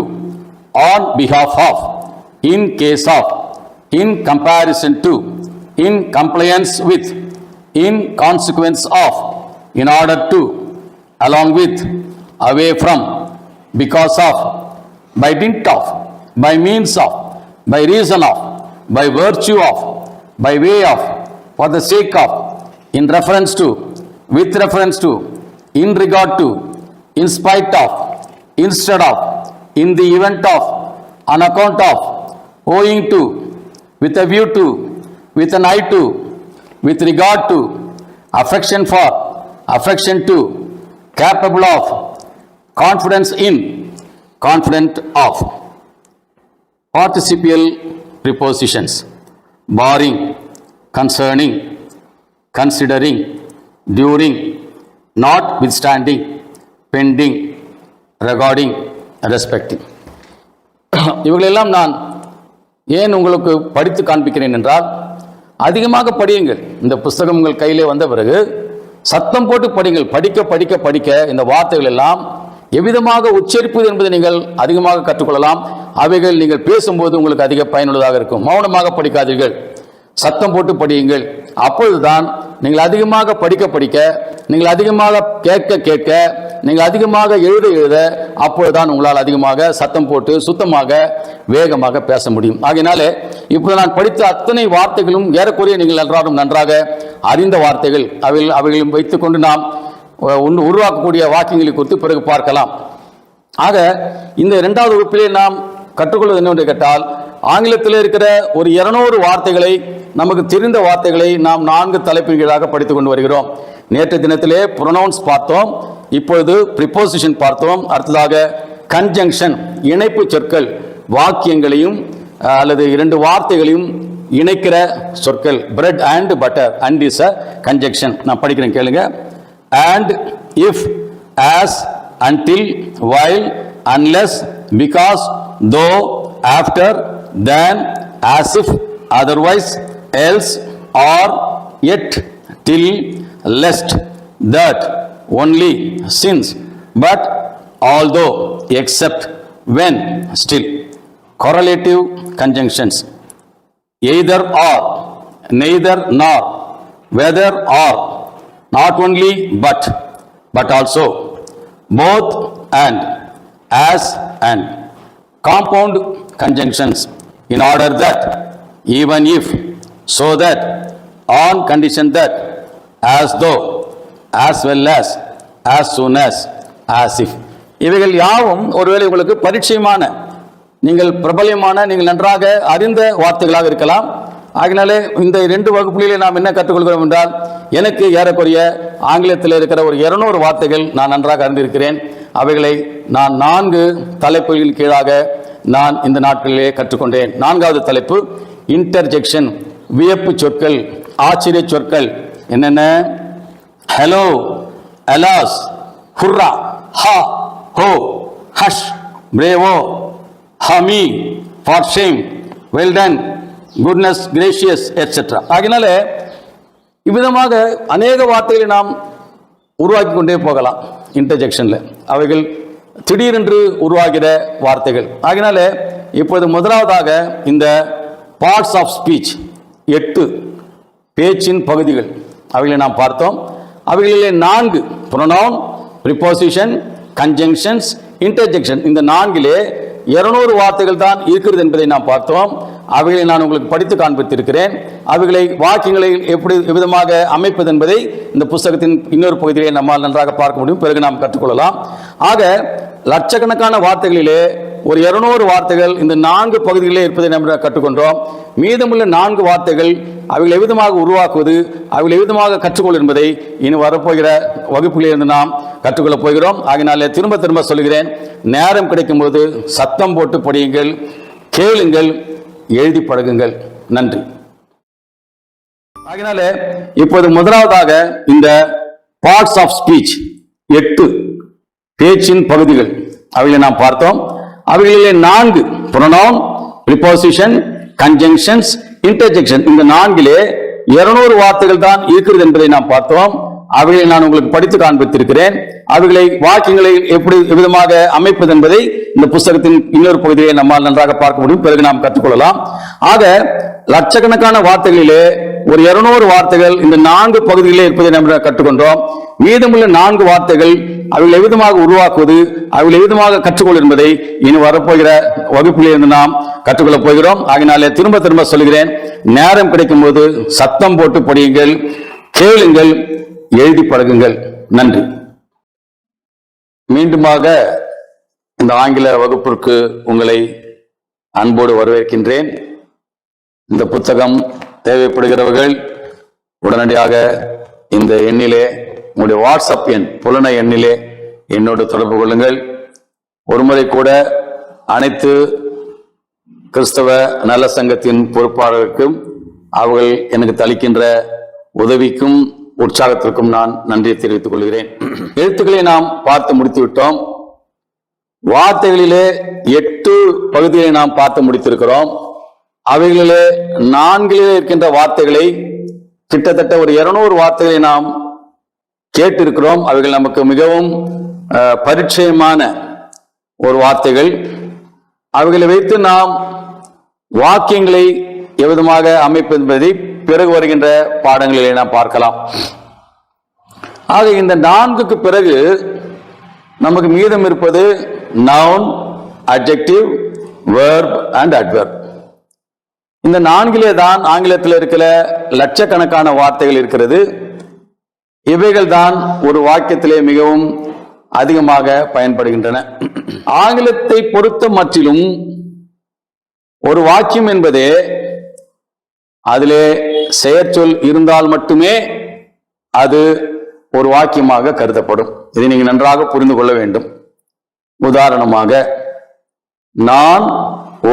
on behalf of, in case of, in comparison to, in compliance with, in consequence of, in order to, along with, away from, because of, by dint of, by means of, by reason of, by virtue of, by way of, for the sake of, in reference to, with reference to, in regard to, in spite of, instead of, in the event of, on account of, owing to, with a view to, with an eye to, with regard to, affection for, affection to, capable of, confidence in, confident of. Participial prepositions: barring, concerning, considering, during, notwithstanding, pending, regarding, respecting. இவைகளெல்லாம் நான் ஏன் உங்களுக்கு படித்து காண்பிக்கிறேன் என்றால், அதிகமாக படியுங்கள். இந்த புஸ்தகம் உங்கள் கையிலே வந்த பிறகு சத்தம் போட்டு படிங்கள். படிக்க படிக்க படிக்க இந்த வார்த்தைகள் எல்லாம் எவ்விதமாக உச்சரிப்பது என்பதை நீங்கள் அதிகமாக கற்றுக்கொள்ளலாம். அவைகள் நீங்கள் பேசும்போது உங்களுக்கு அதிக பயனுள்ளதாக இருக்கும். மௌனமாக படிக்காதீர்கள். சத்தம் போட்டு படியுங்கள். அப்பொழுதுதான் நீங்கள் அதிகமாக படிக்க நீங்கள் அதிகமாக கேட்க நீங்கள் அதிகமாக எழுத அப்பொழுதுதான் உங்களால் அதிகமாக சத்தம் போட்டு சுத்தமாக வேகமாக பேச முடியும். ஆகையினாலே இப்போது நான் படித்த அத்தனை வார்த்தைகளும் ஏறக்குறைய நீங்கள் எல்லாரும் நன்றாக அறிந்த வார்த்தைகள். அவைகளையும் வைத்துக்கொண்டு நாம் உருவாக்கக்கூடிய வாக்கியங்களை குறித்து பிறகு பார்க்கலாம். ஆக இந்த 2வது வகுப்பிலே நாம் கற்றுக்கொள்வது என்னவென்று கேட்டால், ஆங்கிலத்தில் இருக்கிற ஒரு 200 வார்த்தைகளை, நமக்கு தெரிந்த வார்த்தைகளை நாம் 4 தலைப்பின் கீழாக படித்துக் கொண்டு வருகிறோம். நேற்று தினத்திலே ப்ரொனவுன்ஸ் பார்த்தோம், இப்பொழுது ப்ரிப்போசிஷன் பார்த்தோம், அடுத்ததாக கன்ஜங்ஷன் இணைப்பு சொற்கள், வாக்கியங்களையும் அல்லது 2 வார்த்தைகளையும் இணைக்கிற சொற்கள். Bread and butter, and is a conjunction. நான் படிக்கிறேன் கேளுங்க. And, if, as, until, while, unless, because, though, after, then, as if, otherwise, else, or, yet, till, lest, that, only, since, but, although, except, when, still. Correlative conjunctions. Either or, neither nor, whether or, not only but also, both and, as and. Compound conjunctions, in order that, even if, so that, on condition that, as though, as well as soon as if. இவைகள் யாவும் ஒருவேளை உங்களுக்கு பரிச்சயமான, நீங்கள் பிரபலமான, நீங்கள் நன்றாக அறிந்த வார்த்தைகளாக இருக்கலாம். ஆகினாலே இந்த 2 வகுப்புகளிலே நாம் என்ன கற்றுக்கொள்கிறோம் என்றால், எனக்கு ஏறக்குறைய ஆங்கிலத்தில் இருக்கிற ஒரு 200 வார்த்தைகள் நான் நன்றாக அறிந்திருக்கிறேன். அவைகளை நான் 4 தலைப்புகளின் கீழாக நான் இந்த நாட்களிலே கற்றுக்கொண்டேன். 4வது தலைப்பு இன்டர்ஜெக்ஷன், வியப்பு சொற்கள், ஆச்சரிய சொற்கள். என்னென்ன? Hello, alas, hurrah, ha, ho, hush, bravo, ஹமி, for shame, well done, goodness, gracious, etcetera. ஆகினால இவ்விதமாக அநேக வார்த்தைகளை நாம் உருவாக்கி கொண்டே போகலாம் இன்டர்ஜெக்ஷனில். அவைகள் திடீரென்று உருவாகிற வார்த்தைகள். ஆகினால இப்போது முதலாவதாக இந்த பார்ட்ஸ் ஆஃப் ஸ்பீச், 8 பேச்சின் பகுதிகள், அவைகளை நாம் பார்த்தோம். அவைகளிலே 4 ப்ரொனவுன், ப்ரிப்போசிஷன், கன்ஜங்ஷன்ஸ், இன்டர்ஜெக்ஷன். இந்த 4லே 200 வார்த்தைகள் தான் இருக்கிறது என்பதை நாம் பார்த்தோம். அவைகளை நான் உங்களுக்கு படித்து காண்பித்திருக்கிறேன். அவைகளை வாக்கியங்களை எப்படி விதமாக அமைப்பது என்பதை இந்த புத்தகத்தின் இன்னொரு பகுதியிலே நம்மால் நன்றாக பார்க்க முடியும். பிறகு நாம் கற்றுக்கொள்ளலாம். ஆக லட்சக்கணக்கான வார்த்தைகளிலே ஒரு 200 வார்த்தைகள் இந்த 4 பகுதிகளிலே இருப்பதை நாம் கற்றுக்கொண்டோம். மீதமுள்ள 4 வார்த்தைகள் அவைகளை எவ்விதமாக உருவாக்குவது, அவைகளை எவ்விதமாக கற்றுக்கொள் என்பதை இனி வரப்போகிற வகுப்புகளிலிருந்து நாம் கற்றுக்கொள்ளப் போகிறோம். ஆகினாலே திரும்ப சொல்கிறேன், நேரம் கிடைக்கும் போது சத்தம் போட்டு படியுங்கள், கேளுங்கள், எழுதி பழகுங்கள். நன்றி. ஆகினால இப்போது முதலாவதாக இந்த பார்ட்ஸ் ஆஃப் ஸ்பீச், 8 பேச்சின் பகுதிகள், அவைகளை நாம் பார்த்தோம். அவைகளிலே 4 ப்ரொனவுன், ப்ரிப்போசிஷன், கன்ஜங்ஷன்ஸ், இன்டர்ஜெக்ஷன். இந்த 4லே 200 வார்த்தைகள் தான் இருக்கிறது என்பதை நாம் பார்த்தோம். அவைகளை நான் உங்களுக்கு படித்து காண்பித்திருக்கிறேன். அவைகளை வாக்கியங்களை எப்படி விதமாக அமைப்பது என்பதை இந்த புத்தகத்தின் இன்னொரு பகுதியை நம்மால் நன்றாக பார்க்க முடியும். பிறகு நாம் கற்றுக்கொள்ளலாம். ஆக லட்சக்கணக்கான வார்த்தைகளிலே ஒரு 200 வார்த்தைகள் இந்த 4 பகுதிகளிலே இருப்பதை நாம் கற்றுக்கொண்டோம். மீதமுள்ள 4 வார்த்தைகள் அவைகளை எவ்விதமாக உருவாக்குவது, அவைகளை எவ்விதமாக கற்றுக்கொள் என்பதை இனி வரப்போகிற வகுப்பிலே இருந்து நாம் கற்றுக்கொள்ளப் போகிறோம். ஆகினாலே திரும்ப சொல்கிறேன், நேரம் கிடைக்கும் போது சத்தம் போட்டு படியுங்கள், கேளுங்கள், எழுதி பழகுங்கள். நன்றி. மீண்டுமாக இந்த ஆங்கில வகுப்பிற்கு உங்களை அன்போடு வரவேற்கின்றேன். இந்த புத்தகம் தேவைப்படுகிறவர்கள் உடனடியாக இந்த எண்ணிலே, உங்களுடைய வாட்ஸ்அப் எண், புலனை எண்ணிலே என்னோடு தொடர்பு கொள்ளுங்கள். ஒருமுறை கூட அனைத்து கிறிஸ்தவ நல சங்கத்தின் பொறுப்பாளர்களுக்கும் அவர்கள் எனக்கு அளிக்கின்ற உதவிக்கும் உற்சாகத்திற்கும் நான் நன்றியை தெரிவித்துக் கொள்கிறேன். எழுத்துக்களை நாம் பார்த்து முடித்து விட்டோம். வார்த்தைகளிலே 8 பகுதிகளை நாம் பார்த்து முடித்திருக்கிறோம். அவைகளிலே 4 இருக்கின்ற வார்த்தைகளை கிட்டத்தட்ட ஒரு 200 வார்த்தைகளை நாம் கேட்டிருக்கிறோம். அவைகள் நமக்கு மிகவும் பரிச்சயமான ஒரு வார்த்தைகள். அவைகளை வைத்து நாம் வாக்கியங்களை எவ்விதமாக அமைப்பு என்பதை பிறகு வருகின்ற பாடங்களிலே நாம் பார்க்கலாம். ஆக இந்த 4க்கு பிறகு நமக்கு மீதம் இருப்பது noun, adjective, verb and adverb. இந்த 4 தான் ஆங்கிலத்தில் இருக்கிற லட்சக்கணக்கான வார்த்தைகள் இருக்கிறது. இவைகள் தான் ஒரு வாக்கியத்திலே மிகவும் அதிகமாக பயன்படுகின்றன. ஆங்கிலத்தை பொறுத்த மட்டிலும் ஒரு வாக்கியம் என்பதே அதிலே செயற்சொல் இருந்தால் மட்டுமே அது ஒரு வாக்கியமாக கருதப்படும். இதை நீங்கள் நன்றாக புரிந்து கொள்ள வேண்டும். உதாரணமாக, நான்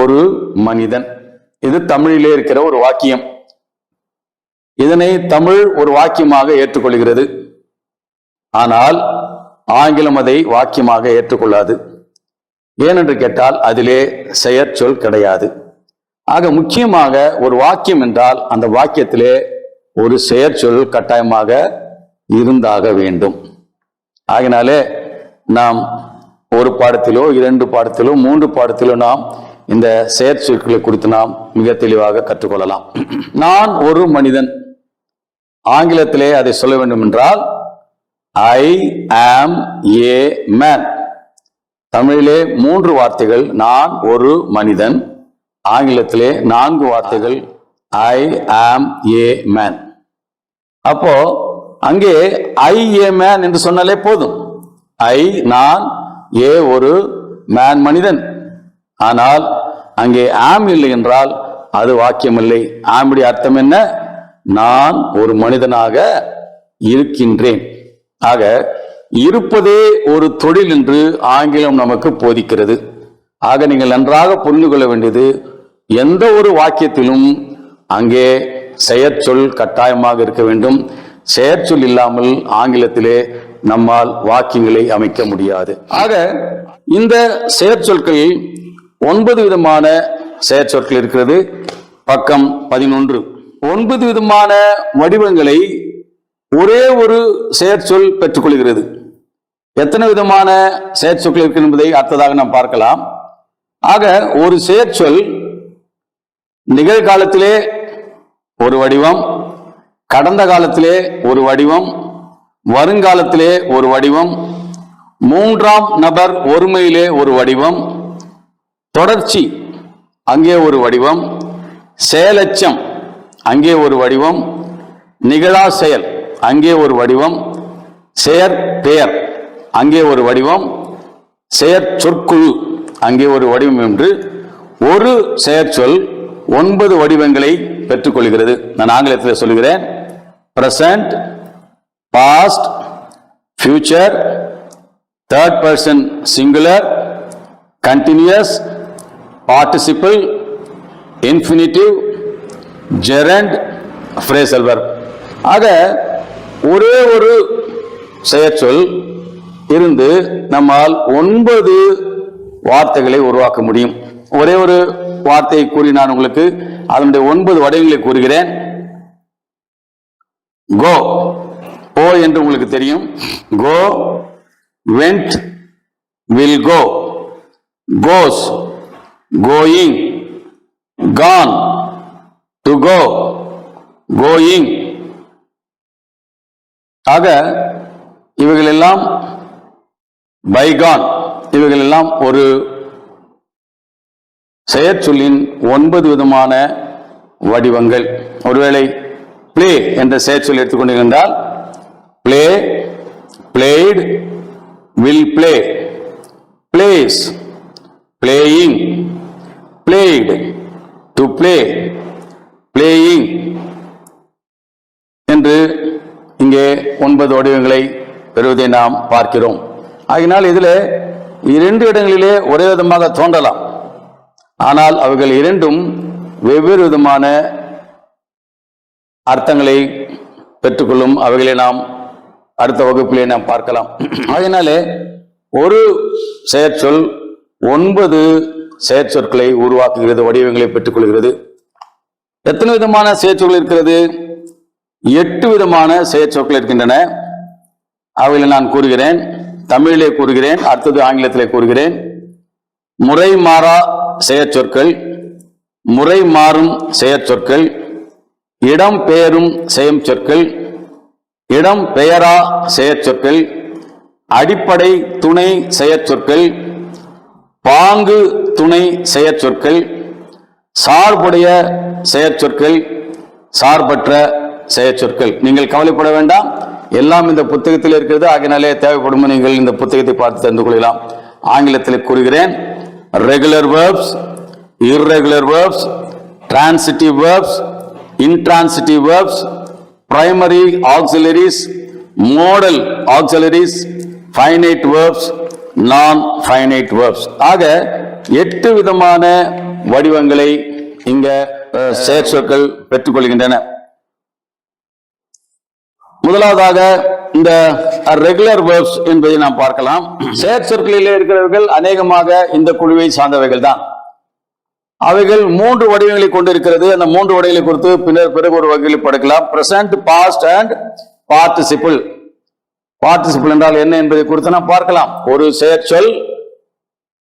ஒரு மனிதன், இது தமிழிலே இருக்கிற ஒரு வாக்கியம். இதனை தமிழ் ஒரு வாக்கியமாக ஏற்றுக்கொள்கிறது. ஆனால் ஆங்கிலம் அதை வாக்கியமாக ஏற்றுக்கொள்ளாது. ஏனென்று கேட்டால் அதிலே செயற்சொல் கிடையாது. ஆக முக்கியமாக ஒரு வாக்கியம் என்றால் அந்த வாக்கியத்திலே ஒரு செயற்சொல் கட்டாயமாக இருந்தாக வேண்டும். ஆகினாலே நாம் ஒரு பாடத்திலோ 2 பாடத்திலோ 3 பாடத்திலோ நாம் இந்த செயற்சொற்களை குறித்து நாம் மிக தெளிவாக கற்றுக்கொள்ளலாம். நான் ஒரு மனிதன், ஆங்கிலத்திலே அதை சொல்ல வேண்டும் என்றால் ஐ ஆம் ஏ மேன். தமிழிலே 3 வார்த்தைகள் நான் ஒரு மனிதன், ஆங்கிலத்திலே 4 வார்த்தைகள் ஐ ஆம் ஏ மேன். அப்போ அங்கே ஐ ஏ மேன் என்று சொன்னாலே போதும். ஐ நான், ஏ ஒரு, மேன் மனிதன். ஆனால் அங்கே ஆம் இல்லை என்றால் அது வாக்கியம் இல்லை. ஆமுடைய அர்த்தம் என்ன? நான் ஒரு மனிதனாக இருக்கின்றேன். ஆக இருப்பதே ஒரு தொழில் என்று ஆங்கிலம் நமக்கு போதிக்கிறது. ஆக நீங்கள் நன்றாக புரிந்து கொள்ள வேண்டியது, எந்த ஒரு வாக்கியத்திலும் அங்கே செயற்சொல் கட்டாயமாக இருக்க வேண்டும். செயற்சொல் இல்லாமல் ஆங்கிலத்திலே நம்மால் வாக்கியங்களை அமைக்க முடியாது. ஆக இந்த செயற்சொற்களில் 9 விதமான செயற்சொற்கள் இருக்கிறது. பக்கம் 11. 9 விதமான வடிவங்களை ஒரே ஒரு செயற்சொல் பெற்றுக்கொள்கிறது. எத்தனை விதமான செயற்சொற்கள் இருக்கிறது என்பதை அடுத்ததாக நாம் பார்க்கலாம். ஆக ஒரு செயற்சொல் நிகழ்காலத்திலே ஒரு வடிவம், கடந்த காலத்திலே ஒரு வடிவம், வருங்காலத்திலே ஒரு வடிவம், 3ஆம் நபர் ஒருமையிலே ஒரு வடிவம், தொடர்ச்சி அங்கே ஒரு வடிவம், செயலச்சம் அங்கே ஒரு வடிவம், நிகழா செயல் அங்கே ஒரு வடிவம், செயற்பெயர் அங்கே ஒரு வடிவம், செயற்சொற்குழு அங்கே ஒரு வடிவம் என்று ஒரு செயற்சொல் 9 வடிவங்களை பெற்றுக்கொள்கிறது. நான் ஆங்கிலத்தில் சொல்கிறேன். Present, past, future, third person singular, continuous, participle, infinitive, gerund, phrasal verb. ஆக ஒரே ஒரு செயற்சொல் இருந்து நம்மால் 9 வார்த்தைகளை உருவாக்க முடியும். ஒரே ஒரு வார்த்தையை கூறி நான் உங்களுக்கு அதனுடைய 9 வடிவங்களை கூறுகிறேன். கோ, ஓ என்று உங்களுக்கு தெரியும். Go, went, will go, goes, going, gone, to go, going. ஆக இவைகள் எல்லாம் பைகான், இவைகள் எல்லாம் ஒரு செயற்சொல்லின் 9 விதமான வடிவங்கள். ஒருவேளை பிளே என்ற செயற்சொல் எடுத்துக்கொண்டிருந்தால் play, played, will play, plays, playing, played, to play, playing என்று இங்கே 9 வடிவங்களை பெறுவதை நாம் பார்க்கிறோம். ஆகினால் இதில் 2 இடங்களிலே ஒரே விதமாக தோன்றலாம். ஆனால் அவைகள் 2ம் வெவ்வேறு விதமான அர்த்தங்களை பெற்றுக்கொள்ளும். அவைகளை நாம் அடுத்த வகுப்பிலே நாம் பார்க்கலாம். ஆகினாலே ஒரு செயற்சொல் 9 செயற்சொற்களை உருவாக்குகிறது, வடிவங்களை பெற்றுக்கொள்கிறது. எத்தனை விதமான செயற்சொற்கள் இருக்கிறது? 8 விதமான செயற்சொற்கள் இருக்கின்றன. அவைகளை நான் கூறுகிறேன். தமிழிலே கூறுகிறேன், அடுத்தது ஆங்கிலத்திலே கூறுகிறேன். முறை மாறா செயற்சொற்கள், முறை மாறும் செயற்சொற்கள், இடம் பெயரும் செயம் சொற்கள், இடம் பெயரா செயற்சொற்கள், அடிப்படை துணை செயற்சொற்கள், பாங்கு துணை செயற்சொற்கள், சார்புடைய செயற்சொற்கள், சார்பற்ற செயற்சொற்கள். நீங்கள் கவலைப்பட வேண்டாம், எல்லாம் இந்த புத்தகத்தில் இருக்கிறது. ஆகினாலே தேவைப்படும் நீங்கள் இந்த புத்தகத்தை பார்த்து தெரிந்து கொள்ளலாம். ஆங்கிலத்தில் கூறுகிறேன். Regular verbs, irregular verbs, transitive verbs, intransitive verbs, primary auxiliaries, modal auxiliaries, finite verbs, non-finite verbs. ஆக 8 விதமான வடிவங்களை இங்க செயற்சொற்கள் பெற்றுக்கொள்கின்றன. முதலாவதாக இந்த ரெகுலர் verbs என்பதை நாம் பார்க்கலாம். செயற்சொற்களிலே இருக்கிறவர்கள் அநேகமாக இந்த குழுவை சார்ந்தவைகள் தான். அவைகள் 3 வடிவங்களை கொண்டிருக்கிறது. அந்த 3 வடிவங்களை குறித்து பிறகு ஒரு வகையில் படிக்கலாம். Present, past and participle. Participle என்றால் என்ன என்பதை குறித்து நாம் பார்க்கலாம். ஒரு செயற்சொல்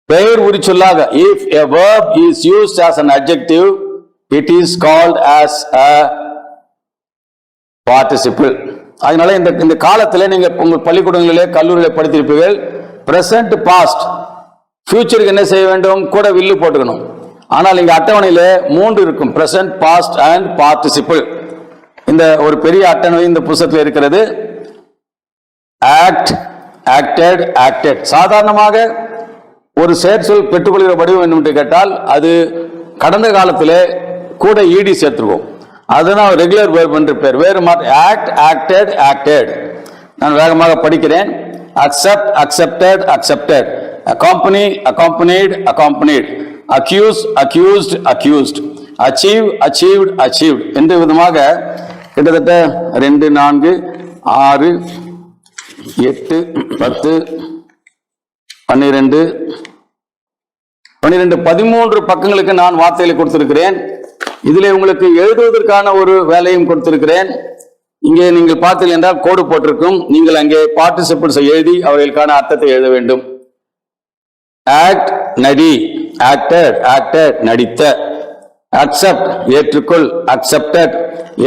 பெயர் உரிச்சொல்லாக, if a verb is used as an adjective, it is called as a participle. அதனால இந்த காலத்தில் நீங்க உங்க பள்ளிக்கூடங்களிலே கல்லூரியிலே படித்திருப்பீர்கள். பிரசன்ட், பாஸ்ட், ஃபியூச்சருக்கு என்ன செய்ய வேண்டும்? கூட வில்லு போட்டுக்கணும். ஆனால் இங்க அட்டவணையில 3 இருக்கும், பிரசன்ட், பாஸ்ட் அண்ட் பார்ட்டிசிபிள். இந்த ஒரு பெரிய அட்டவணை இந்த புத்தகத்தில் இருக்கிறது. Act, acted, acted. சாதாரணமாக ஒரு செயற்சொல் பெற்றுக்கொள்கிற வடிவம் என்று கேட்டால் அது கடந்த காலத்திலே கூட ஈடி சேர்த்துருவோம். அதுதான் ரெகுலர் verb என்று பேர். வேறு மாற்ற ஆக்ட், ஆக்டட், ஆக்டட். நான் வேகமாக படிக்கிறேன். Accept, accepted, accepted. Accompany, accompanied, accompanied. Accuse, accused, accused. Achieve, achieved, achieved. என்ற விதமாக கிட்டத்தட்ட 2, 4, 6, 8, 10, 12, 13 பக்கங்களுக்கு நான் வார்த்தைகளை கொடுத்திருக்கிறேன். இதிலே உங்களுக்கு எழுதுவதற்கான ஒரு வேலையும் கொடுத்திருக்கிறேன். இங்கே நீங்கள் பார்த்தீர்கள் என்றால் கோடு போட்டிருக்கும். நீங்கள் அங்கே பார்ட்டிசிபிள்ஸ் எழுதி அவர்களுக்கான அர்த்தத்தை எழுத வேண்டும். ஆக்ட், நடி. ஆக்டட், ஆக்டட், நடித்த. அக்செப்ட், ஏற்றுக்கொள். அக்செப்டட்,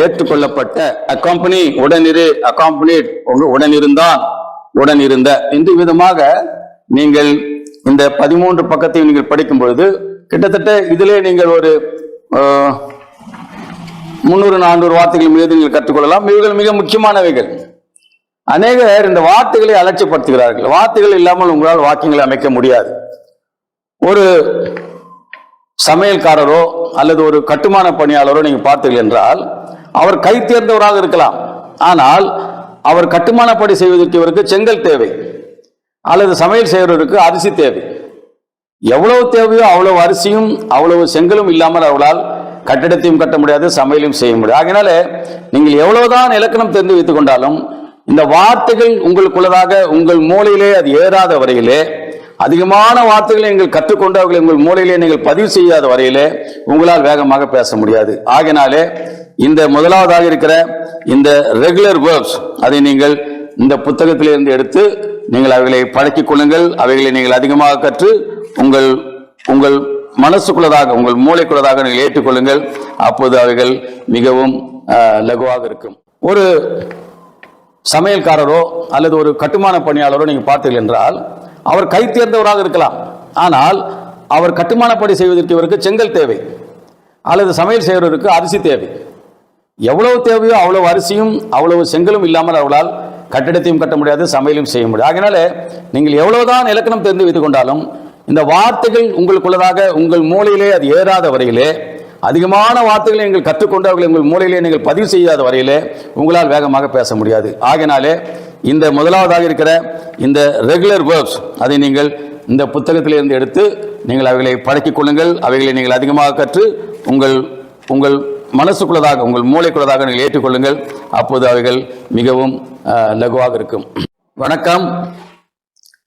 ஏற்றுக்கொள்ளப்பட்ட. அக்காம்பனி, உடனிரு. அக்காம்பனிட், உடனிருந்தான், உடனிருந்த. இந்த விதமாக நீங்கள் இந்த 13 பக்கத்தையும் நீங்கள் படிக்கும் பொழுது கிட்டத்தட்ட இதிலே நீங்கள் ஒரு 300-400 வார்த்தைகள் மீது நீங்கள் கற்றுக்கொள்ளலாம். இவைகள் மிக முக்கியமானவைகள். அநேகர் இந்த வார்த்தைகளை அலட்சியப்படுத்துகிறார்கள். வார்த்தைகள் இல்லாமல் உங்களால் வாக்கியங்களை அமைக்க முடியாது. ஒரு சமையல்காரரோ அல்லது ஒரு கட்டுமான பணியாளரோ நீங்க பார்த்தீர்கள் என்றால் அவர் கை தேர்ந்தவராக இருக்கலாம். ஆனால் அவர் கட்டுமான பணி செய்வதற்கு இவருக்கு செங்கல் தேவை, அல்லது சமையல் செய்வதற்கு அரிசி தேவை. எவ்வளவு தேவையோ அவ்வளவு அரிசியும் அவ்வளவு செங்கலும் இல்லாமல் அவர்களால் கட்டிடத்தையும் கட்ட முடியாது, சமையலும் செய்ய முடியாது. ஆகினால நீங்கள் எவ்வளவுதான் இலக்கணம் தெரிந்து வைத்துக் கொண்டாலும் இந்த வார்த்தைகள் உங்களுக்குள்ளதாக உங்கள் மூளையிலே அது ஏறாத வரையிலே, அதிகமான வார்த்தைகளை நீங்கள் கற்றுக்கொண்டு அவர்களை உங்கள் மூளையிலே நீங்கள் பதிவு செய்யாத வரையிலே உங்களால் வேகமாக பேச முடியாது. ஆகினாலே இந்த முதலாவதாக இருக்கிற இந்த ரெகுலர் verbs அதை நீங்கள் இந்த புத்தகத்திலிருந்து எடுத்து நீங்கள் அவைகளை பழக்கிக் கொள்ளுங்கள். அவைகளை நீங்கள் அதிகமாக கற்று உங்கள் உங்கள் மனசுக்குள்ளதாக உங்கள் மூளைக்குள்ளதாக நீங்கள் ஏற்றுக்கொள்ளுங்கள். அப்போது அவைகள் மிகவும் லகுவாக இருக்கும். ஒரு சமையல்காரரோ அல்லது ஒரு கட்டுமான பணியாளரோ நீங்க பார்த்தீர்கள் என்றால் அவர் கை தேர்ந்தவராக இருக்கலாம். ஆனால் அவர் கட்டுமான பணி செய்வதற்கு இவருக்கு செங்கல் தேவை, அல்லது சமையல் செய்வதற்கு அரிசி தேவை. எவ்வளவு தேவையோ அவ்வளவு அரிசியும் அவ்வளவு செங்கலும் இல்லாமல் அவர்களால் கட்டிடத்தையும் கட்ட முடியாது, சமையலும் செய்ய முடியாது. ஆகினால நீங்கள் எவ்வளவுதான் இலக்கணம் தெரிந்து வைத்துக் கொண்டாலும் இந்த வார்த்தைகள் உங்களுக்குள்ளதாக உங்கள் மூளையிலே அது ஏறாத வரையிலே, அதிகமான வார்த்தைகளை நீங்கள் கற்றுக்கொண்டு அவர்களை உங்கள் மூளையிலே நீங்கள் பதிவு செய்யாத வரையிலே உங்களால் வேகமாக பேச முடியாது. ஆகினாலே இந்த முதலாவதாக இருக்கிற இந்த ரெகுலர் verbs அதை நீங்கள் இந்த புத்தகத்திலிருந்து எடுத்து நீங்கள் அவைகளை பழக்கிக் கொள்ளுங்கள். அவைகளை நீங்கள் அதிகமாக கற்று உங்கள் உங்கள் மனசுக்குள்ளதாக உங்கள் மூளைக்குள்ளதாக நீங்கள் ஏற்றுக்கொள்ளுங்கள். அப்போது அவைகள் மிகவும் லகுவாக இருக்கும். வணக்கம்.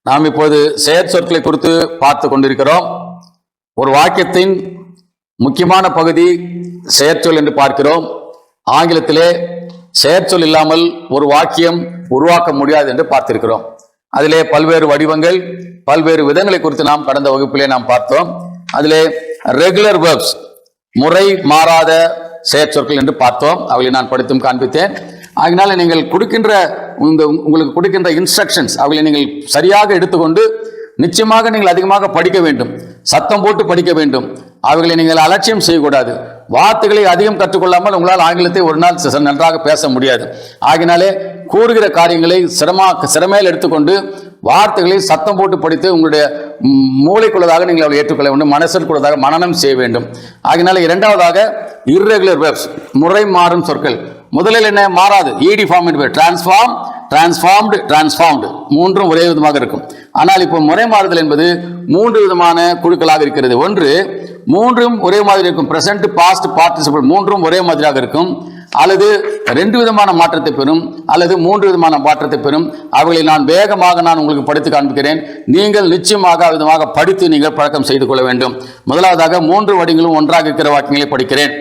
நாம் இப்போது செயற்சொற்களை குறித்து பார்த்து கொண்டிருக்கிறோம். ஒரு வாக்கியத்தின் முக்கியமான பகுதி செயற்சொல் என்று பார்க்கிறோம். ஆங்கிலத்திலே செயற்சொல் இல்லாமல் ஒரு வாக்கியம் உருவாக்க முடியாது என்று பார்த்திருக்கிறோம். அதிலே பல்வேறு வடிவங்கள், பல்வேறு விதங்களை குறித்து நாம் கடந்த வகுப்பிலே நாம் பார்த்தோம். அதிலே ரெகுலர் verbs முறை மாறாத செயற்சொற்கள் என்று பார்த்தோம். அவைகளை நான் படித்தும் காண்பித்தேன். அதனால நீங்கள் உங்களுக்கு கொடுக்கின்ற இன்ஸ்ட்ரக்ஷன்ஸ் அவைகளை நீங்கள் சரியாக எடுத்துக்கொண்டு நிச்சயமாக நீங்கள் அதிகமாக படிக்க வேண்டும், சத்தம் போட்டு படிக்க வேண்டும். அவைகளை நீங்கள் அலட்சியம் செய்யக்கூடாது. வார்த்தைகளை அதிகம் கற்றுக்கொள்ளாமல் உங்களால் ஆங்கிலத்தை ஒரு நாள் நன்றாக பேச முடியாது. ஆகினாலே கூறுகிற காரியங்களை சிரமையில் எடுத்துக்கொண்டு வார்த்தைகளை சத்தம் போட்டு படித்து உங்களுடைய மூளைக்குள்ளதாக நீங்கள் அவளை ஏற்றுக்கொள்ள வேண்டும், மனசிற்குள்ளதாக மனனம் செய்ய வேண்டும். ஆகினால இரண்டாவதாக இர்ரெகுலர் வெர்ப்ஸ், முறை மாறும் சொற்கள். முதலில் என்ன மாறாது, ED form, transform, transformed, transformed, மூன்றும் ஒரே விதமாக இருக்கும். ஆனால் இப்போ முறை மாறுதல் என்பது 3 விதமான குழுக்களாக இருக்கிறது. ஒன்று, மூன்றும் ஒரே மாதிரி இருக்கும், பிரசன்ட், பாஸ்ட், பார்ட்டிசிபிள் மூன்றும் ஒரே மாதிரியாக இருக்கும். அல்லது 2 விதமான மாற்றத்தை பெறும், அல்லது 3 விதமான மாற்றத்தை பெறும். அவைகளை நான் வேகமாக உங்களுக்கு படித்து காண்பிக்கிறேன். நீங்கள் நிச்சயமாக விதமாக படித்து நீங்கள் பழக்கம் செய்து கொள்ள வேண்டும். முதலாவதாக 3 வடிகளும் ஒன்றாக இருக்கிற வாக்கியங்களை படிக்கிறேன்.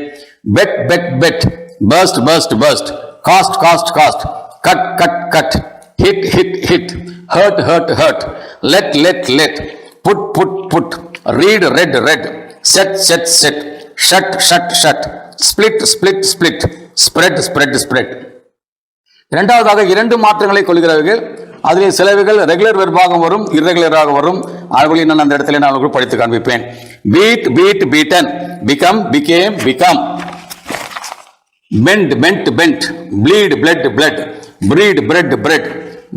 Bet, bet, bet, burst, burst, burst, cast, cast, cast, cut, cut, cut, hit, hit, hit, hurt, hurt, hurt, let, let, let, put, put, put, read, read, read, set, set, set, shut, shut, shut, split, split, split, spread, spread, spread. இரண்டாவதாக 2 மாற்றங்களை கொள்கிறவர்கள். அதில் சிலவைகள் regular வெர்பாக வரும், இர்ரெகுலராக வரும். அவர்களை நான் அந்த இடத்துல நான் உங்களுக்கு படித்து காண்பிப்பேன். Beat, beat, beaten, become, became, become, bend, bent, bent, bleed, bled, bled, breed, bread, bread,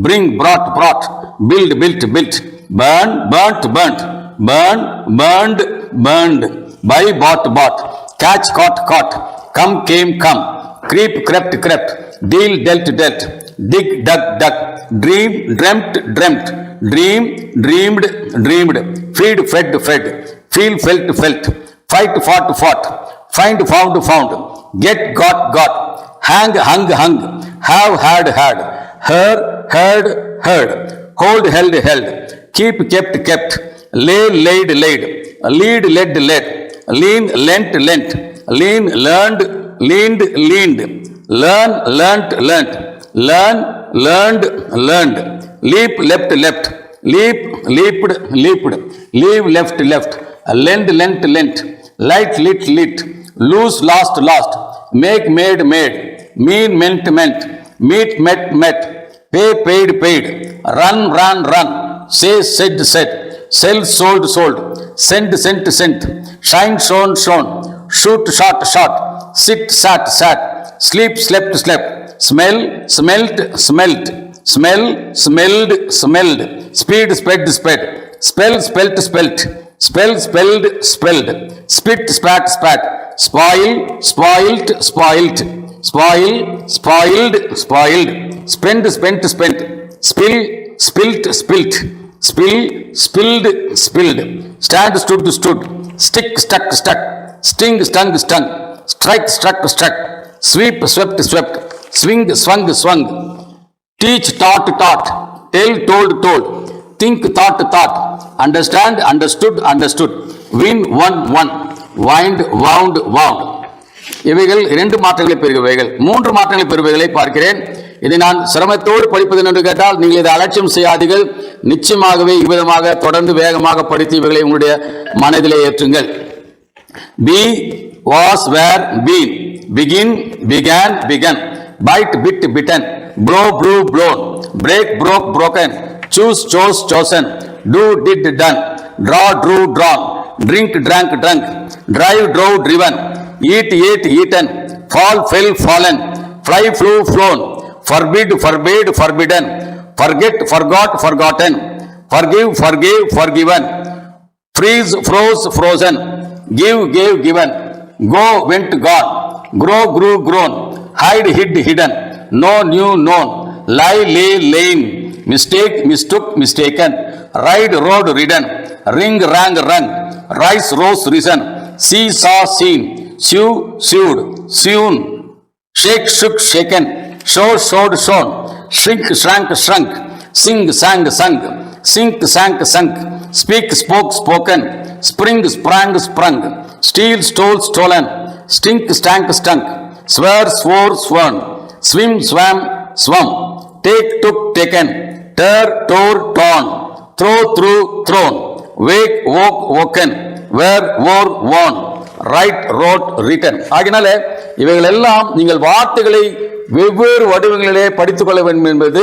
bring, brought, brought, build, built, built, burn, burnt, burnt, burn, burned, burned, buy, bought, bought, catch, caught, caught, come, came, come, creep, crept, crept, deal, dealt, dealt, dig, dug, dug, dream, dreamt, dreamt, dream, dreamed, dreamed, feed, fed, fed, feel, felt, felt, fight, fought, fought, find, found, found, get, got, got, hang, hung, hung, have, had, had, heard, heard, heard, hold, held, held, keep, kept, kept, lay, laid, laid, lead, led, led, lean, lent, lent, lean, learned, leaned, leaned, learn, learnt, learnt, learn, learned, learned, leap, leapt, leapt, leap, leaped, leaped, leave, left, left, lend, lent, lent, light, lit, lit, lose, lost, lost, make, made, made, mean, meant, meant, meet, met, met, pay, paid, paid, run, ran, run, say, said, said, sell, sold, sold, send, sent, sent, shine, shone, shone, shoot, shot, shot, sit, sat, sat, sleep, slept, slept, smell, smelt, smelt, smell, smelled, smelled, speed, sped, sped, spell, spelt, spelt, spell, spelled, spelled, spit, spat, spat, spoil, spoilt, spoilt, spoil, spoiled, spoiled, spend, spent, spent, spill, spilt, spilt, spill, spilled, spilled, stand, stood, stood, stick, stuck, stuck, sting, stung, stung, strike, struck, struck, sweep, swept, swept, swing, swung, swung, teach, taught, taught, tell, told, told, think, thought, thought, understand, understood, understood, win, won, won, wind, wound, wound. இவைகள் 2 மாற்றங்களை பெறுகிறவைகள். 3 மாற்றங்களை பெறுவைகளை பார்க்கிறேன். இதை நான் சிரமத்தோடு படிப்பது என்று கேட்டால் நீங்கள் இதை அலட்சியம் செய்யாதீர்கள். நிச்சயமாகவே இவ்விதமாக தொடர்ந்து வேகமாக படித்து இவைகளை உங்களுடைய மனதிலே ஏற்றுங்கள். be, was, were, been, begin, began, begun, bite, bit, bitten, blow, blew, blown, break, broke, broken, choose, chose, chosen, do, did, done, draw, drew, drawn, drink, drank, drunk, drive, drove, driven, eat, ate, eaten, fall, fell, fallen, fly, flew, flown, forbid, forbade, forbidden, forget, forgot, forgotten, forgive, forgave, forgiven, freeze, froze, frozen, give, gave, given, go, went, gone, grow, grew, grown, hide, hid, hidden, know, knew, known, lie, lay, lain, mistake, mistook, mistaken, ride, rode, ridden, ring, rang, rung, rise, rose, risen, see, saw, seen, sue, sued, sewn, shake, shook, shaken, show, showed, shown, shrink, shrank, shrunk, sing, sang, sung, sink, sank, sunk, speak, spoke, spoken, spring, sprang, sprung, steal, stole, stolen, stink, stank, stunk, swear, swore, sworn, swim, swam, swum, take, took, taken, tear, tore, torn, throw, threw, thrown, wake, woke, woken, wear, wore, worn, write, wrote, written. ஆகினால இவைகள் எல்லாம் நீங்கள் வார்த்தைகளை வெவ்வேறு வடிவங்களிலே படித்துக் கொள்ள வேண்டும் என்பது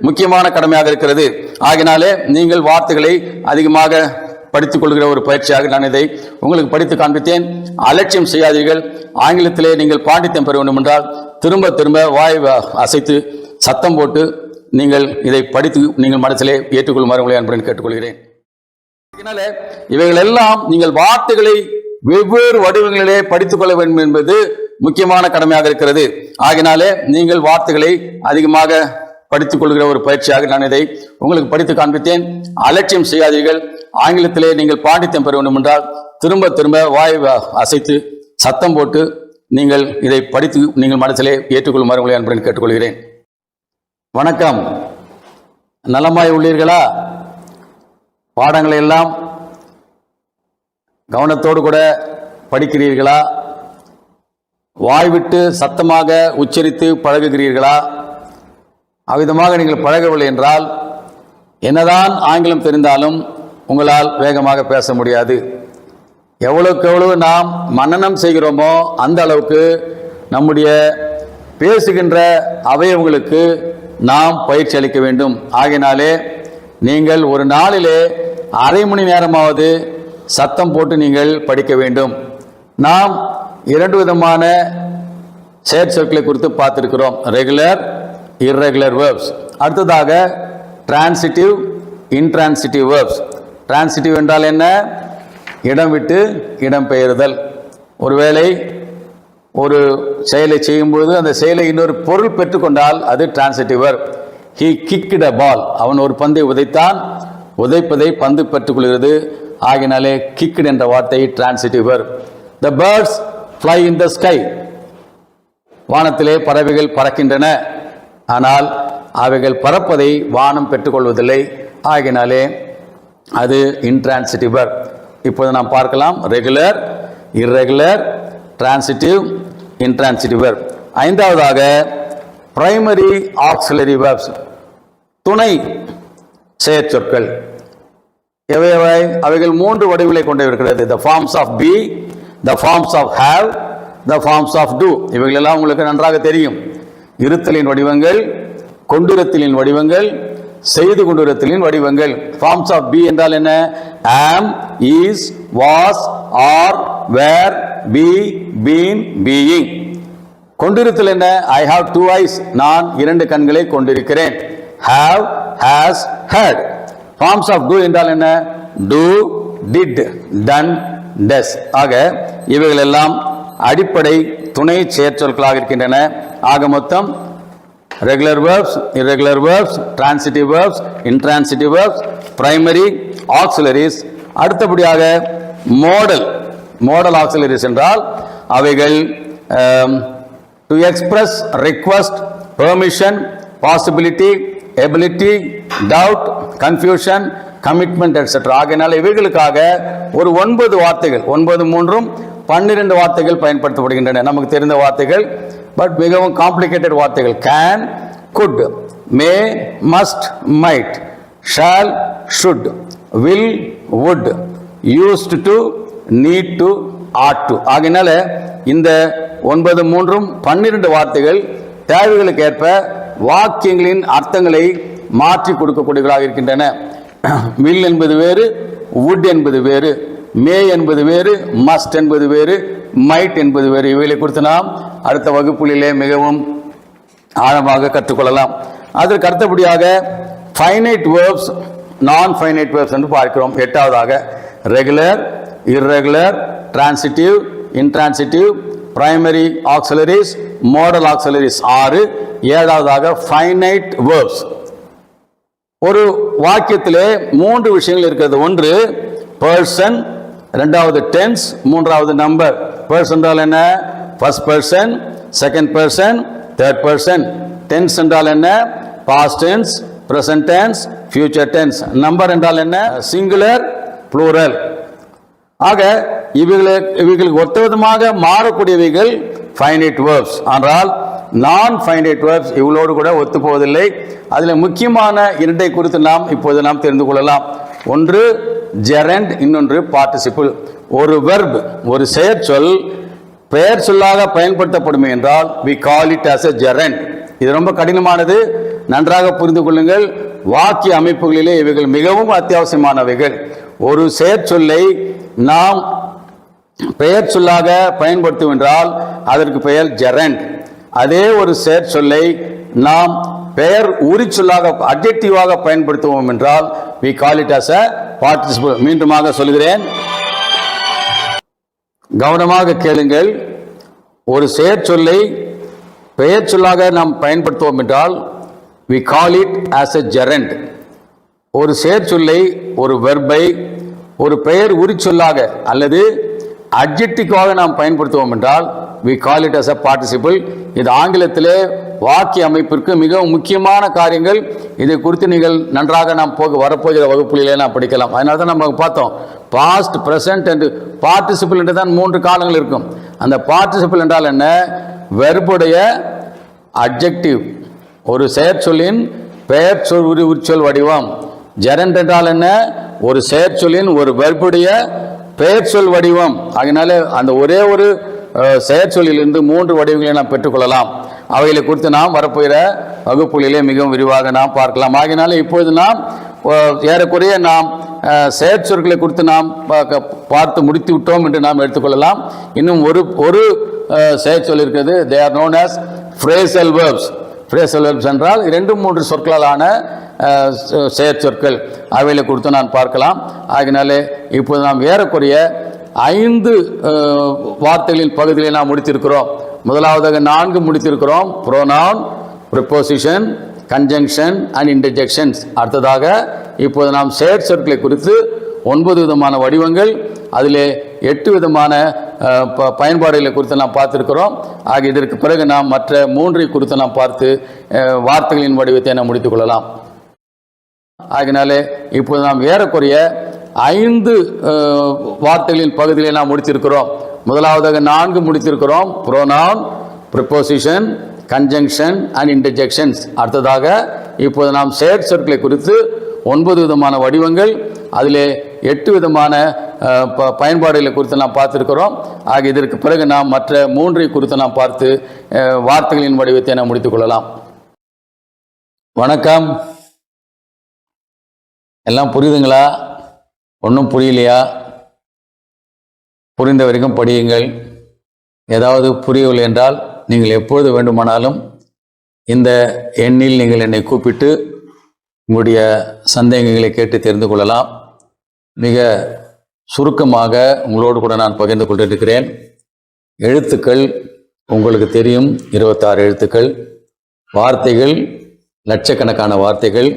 முக்கியமான கடமையாக இருக்கிறது. ஆகினாலே நீங்கள் வார்த்தைகளை அதிகமாக படித்துக் கொள்கிற ஒரு பயிற்சியாக நான் இதை உங்களுக்கு படித்து காண்பித்தேன். அலட்சியம் செய்யாதீர்கள். ஆங்கிலத்திலே நீங்கள் பாண்டித்யம் பெற வேண்டும் என்றால் திரும்ப திரும்ப வாய் அசைத்து சத்தம் போட்டு நீங்கள் இதை படித்து நீங்கள் மனசிலே ஏற்றுக்கொள்ளுமாறு உங்களை அன்புடன் கேட்டுக்கொள்கிறேன். இவைகள் எல்லாம் நீங்கள் வார்த்தைகளை வெவ்வேறு வடிவங்களிலே படித்துக் கொள்ள வேண்டும் என்பது முக்கியமான கடமையாக இருக்கிறது. ஆகினாலே நீங்கள் வார்த்தைகளை அதிகமாக படித்துக் கொள்கிற ஒரு பயிற்சியாக நான் இதை உங்களுக்கு படித்து காண்பித்தேன். அலட்சியம் செய்யாதீர்கள். ஆங்கிலத்திலே நீங்கள் பாண்டித்யம் பெற வேண்டும் என்றால் திரும்ப திரும்ப வாய் அசைத்து சத்தம் போட்டு நீங்கள் இதை படித்து நீங்கள் மனசிலே ஏற்றுக்கொள்ளுமாறு உங்களை அன்புடன் கேட்டுக்கொள்கிறேன். வணக்கம். நலமாய் உள்ளீர்களா? பாடங்களை எல்லாம் கவனத்தோடு கூட படிக்கிறீர்களா? வாய்விட்டு சத்தமாக உச்சரித்து பழகுகிறீர்களா? அவ்விதமாக நீங்கள் பழகவில்லை என்றால் என்னதான் ஆங்கிலம் தெரிந்தாலும் உங்களால் வேகமாக பேச முடியாது. எவ்வளவுக்கு எவ்வளவு நாம் மனனம் செய்கிறோமோ அந்த அளவுக்கு நம்முடைய பேசுகின்ற அவயவங்களுக்கு நாம் பயிற்சி அளிக்க வேண்டும். ஆகினாலே நீங்கள் ஒரு நாளிலே அரை மணி நேரமாவது சத்தம் போட்டு நீங்கள் படிக்க வேண்டும். நாம் 2 விதமான செயற்சொற்களை குறித்து பார்த்திருக்கிறோம். Regular, irregular verbs. அடுத்ததாக டிரான்சிட்டிவ், இன்ட்ரான்சிட்டிவ் வேர்ப்ஸ். டிரான்சிட்டிவ் என்றால் என்ன? இடம் விட்டு இடம் பெயர்தல். ஒருவேளை ஒரு செயலை செய்யும்போது அந்த செயலை இன்னொரு பொருள் பெற்றுக்கொண்டால் அது டிரான்சிட்டிவ் வேர்ப். ஹி கிக்ட் அ பால். அவன் ஒரு பந்தை உதைத்தான். உதைப்பதை பந்து பெற்றுக்கொள்கிறது. ஆகினாலே கிக்ட் என்ற வார்த்தை transitive verb. The birds fly in the sky. வானத்திலே பறவைகள் பறக்கின்றன. ஆனால் அவைகள் பறப்பதை வானம் பெற்றுக்கொள்வதில்லை. ஆகினாலே அது இன்ட்ரான்சிட்டிவ் வேர்ப். இப்போது நாம் பார்க்கலாம் regular, irregular, transitive, intransitive verb. 5வதாக பிரைமரி ஆக்சிலரி வேர்ப்ஸ். துணை செயற்சொற்கள். எவை? அவைகள் 3 வடிவுகளை கொண்டு இருக்கிறது. the forms of be, the forms of have, the forms of do. இவைகள் எல்லாம் உங்களுக்கு நன்றாக தெரியும். இருத்தலின் வடிவங்கள், கொண்டிருத்தலின் வடிவங்கள், செய்து கொண்டிருத்தலின் வடிவங்கள். forms of be என்றால் என்ன? am, is, was, are, were, be, been, being. கொண்டிருத்தல் என்ன? I have 2 eyes. நான் 2 கண்களை கொண்டிருக்கிறேன். have, has, had. forms of do என்றால் என்ன? do, did, done, does. ஆக இவைகள் எல்லாம் அடிப்படை துணை செயற்சொற்களாக இருக்கின்றன. ஆக மொத்தம் regular verbs, irregular verbs, transitive verbs, intransitive verbs, primary auxiliaries. அடுத்தபடியாக modal auxiliaries என்றால் அவைகள் to express request, permission, possibility, ability, doubt, confusion, commitment, etc. ஆகையினால் இவைகளுக்காக ஒரு 9 வார்த்தைகள், 9 3ம் 12 வார்த்தைகள் பயன்படுத்தப்படுகின்றன. நமக்கு தெரிந்த வார்த்தைகள், பட் மிகவும் காம்ப்ளிகேட்டட் வார்த்தைகள். can, could, may, must, might, shall, should, will, would, used to, need to, ought to. ஆகையினால இந்த 9 3ம் 12 வார்த்தைகள் தேவைகளுக்கு ஏற்ப வாக்கியங்களின் அர்த்தங்களை மாற்றி கொடுக்கக்கூடியவர்களாக இருக்கின்றன. will என்பது வேறு, would என்பது வேறு, may என்பது வேறு, must என்பது வேறு, might என்பது வேறு. இவைகளை குறித்து நாம் அடுத்த வகுப்புகளிலே மிகவும் ஆழமாக கற்றுக்கொள்ளலாம். அதற்கு அடுத்தபடியாக finite verbs, non finite verbs என்று பார்க்கிறோம். 8வதாக regular, irregular, transitive, intransitive, primary auxiliaries, modal auxiliaries 6. 7வதாக ஃபைனைட் வேர்ப்ஸ். ஒரு வாக்கியத்திலே 3 விஷயங்கள் இருக்கிறது. ஒன்று பர்சன், 2வது டென்ஸ், 3வது நம்பர். பர்சன் என்றால் என்ன? First person, second person, third person. Tense என்றால் என்ன? Past tense, present tense, future tense. Number என்றால் என்ன? Singular, plural. ஆக இவைகளுக்கு ஒத்தவிதமாக மாறக்கூடியவைகள் ஃபைனைட் வேர்ப்ஸ். ஆனால் நான் ஃபைனைட் வேர்ப்ஸ் இவளோடு கூட ஒத்து போவதில்லை. அதில் முக்கியமான 2 குறித்து நாம் இப்போது தெரிந்து கொள்ளலாம். ஒன்று ஜெரண்ட், இன்னொன்று பார்ட்டிசிபிள். ஒரு வெர்ப், ஒரு செயற்சொல் பெயர் சொல்லாக பயன்படுத்தப்படும் என்றால் we call it as a gerund. இது ரொம்ப கடினமானது, நன்றாக புரிந்து கொள்ளுங்கள். வாக்கிய அமைப்புகளிலே இவைகள் மிகவும் அத்தியாவசியமானவைகள். ஒரு செயற்சொல்லை நாம் பெயர் சொல்லாக பயன்படுத்தும் என்றால் அதற்கு பெயர் ஜெரண்ட். அதே ஒரு செயற்சொல்லை நாம் பெயர் உரிச்சொல்லாக அட்ஜெக்டிவாக பயன்படுத்துவோம் என்றால் we call it as a participle. மீண்டுமாக சொல்கிறேன், கவனமாக கேளுங்கள். ஒரு செயற்சொல்லை பெயர் சொல்லாக நாம் பயன்படுத்துவோம் என்றால் we call it as a gerund. ஒரு செயற்சொல்லை, ஒரு வெர்பை ஒரு பெயர் உரிச்சொல்லாக அல்லது அட்ஜெக்டிவாக நாம் பயன்படுத்துவோம் என்றால் we call it as a participle. இது ஆங்கிலத்திலே வாக்கிய அமைப்பிற்கு மிகவும் முக்கியமான காரியங்கள். இதை குறித்து நீங்கள் நன்றாக நாம் வரப்போகிற வகுப்புகளிலே நாம் படிக்கலாம். அதனால தான் நம்ம பார்த்தோம் பாஸ்ட், பிரசன்ட் அண்ட் பார்ட்டிசிபிள் என்று தான் 3 காலங்கள் இருக்கும். அந்த பார்ட்டிசிபிள் என்றால் என்ன? வெர்புடைய அட்ஜெக்டிவ், ஒரு செயற்சொல்லின் பெயர் சொல் உரிச்சொல் வடிவம். ஜெரண்ட் என்றால் என்ன? ஒரு செயற்சொல்லின் ஒரு வெர்புடைய பெயர் சொல் வடிவம். அதனால அந்த ஒரே ஒரு செயற்சொல்லிலிருந்து 3 வடிவங்களை நாம் பெற்றுக்கொள்ளலாம். அவைகளை குறித்து நாம் வரப்போகிற வகுப்புகளிலே மிகவும் விரிவாக நாம் பார்க்கலாம். ஆகினால இப்பொழுது நாம் ஏறக்குறைய நாம் செயற்சொற்களை குறித்து நாம் பார்த்து முடித்து விட்டோம் என்று நாம் எடுத்துக்கொள்ளலாம். இன்னும் ஒரு செயற்சொல் இருக்கிறது. they are known as phrasal verbs. phrasal verbs என்றால் 2-3 சொற்களாலான செயற்சொற்கள். அவைகளை குறித்து நான் பார்க்கலாம். ஆகினாலே இப்போது நாம் ஏறக்குறைய 5 வார்த்தைகளின் பகுதிகளை நாம் முடித்திருக்கிறோம். முதலாவதாக 4 முடித்திருக்கிறோம். Pronoun, preposition, conjunction and interjections. அடுத்ததாக இப்போது நாம் செயற்சொற்களை குறித்து 9 விதமான வடிவங்கள், அதிலே 8 விதமான பயன்பாடுகளை குறித்து நாம் பார்த்திருக்கிறோம். ஆக இதற்கு பிறகு நாம் மற்ற 3 குறித்து நாம் பார்த்து வார்த்தைகளின் வடிவத்தை நாம் முடித்துக் கொள்ளலாம். ஆகினாலே இப்போது நாம் ஏறக்குறைய 5 வார்த்தைகளின் பகுதிகளை நாம் முடித்திருக்கிறோம். முதலாவதாக 4 முடித்திருக்கிறோம். Pronoun, preposition, conjunction and interjections. அடுத்ததாக இப்போது நாம் செயற்சொற்களை குறித்து 9 விதமான வடிவங்கள், அதிலே 8 விதமான பயன்பாடுகளை குறித்து நாம் பார்த்திருக்கிறோம். ஆக இதற்கு பிறகு நாம் மற்ற 3 குறித்து நாம் பார்த்து வார்த்தைகளின் வடிவத்தை நாம் முடித்துக் கொள்ளலாம். வணக்கம். எல்லாம் புரியுதுங்களா? ஒன்றும் புரியலையா? புரிந்த வரைக்கும் படியுங்கள். ஏதாவது புரியவில்லை என்றால் நீங்கள் எப்பொழுது வேண்டுமானாலும் இந்த எண்ணில் நீங்கள் என்னை கூப்பிட்டு உங்களுடைய சந்தேகங்களை கேட்டு தெரிந்து கொள்ளலாம். மிக சுருக்கமாக உங்களோடு கூட நான் பகிர்ந்து கொண்டிருக்கிறேன். எழுத்துக்கள் உங்களுக்கு தெரியும், 26 எழுத்துக்கள். வார்த்தைகள் லட்சக்கணக்கான வார்த்தைகள்.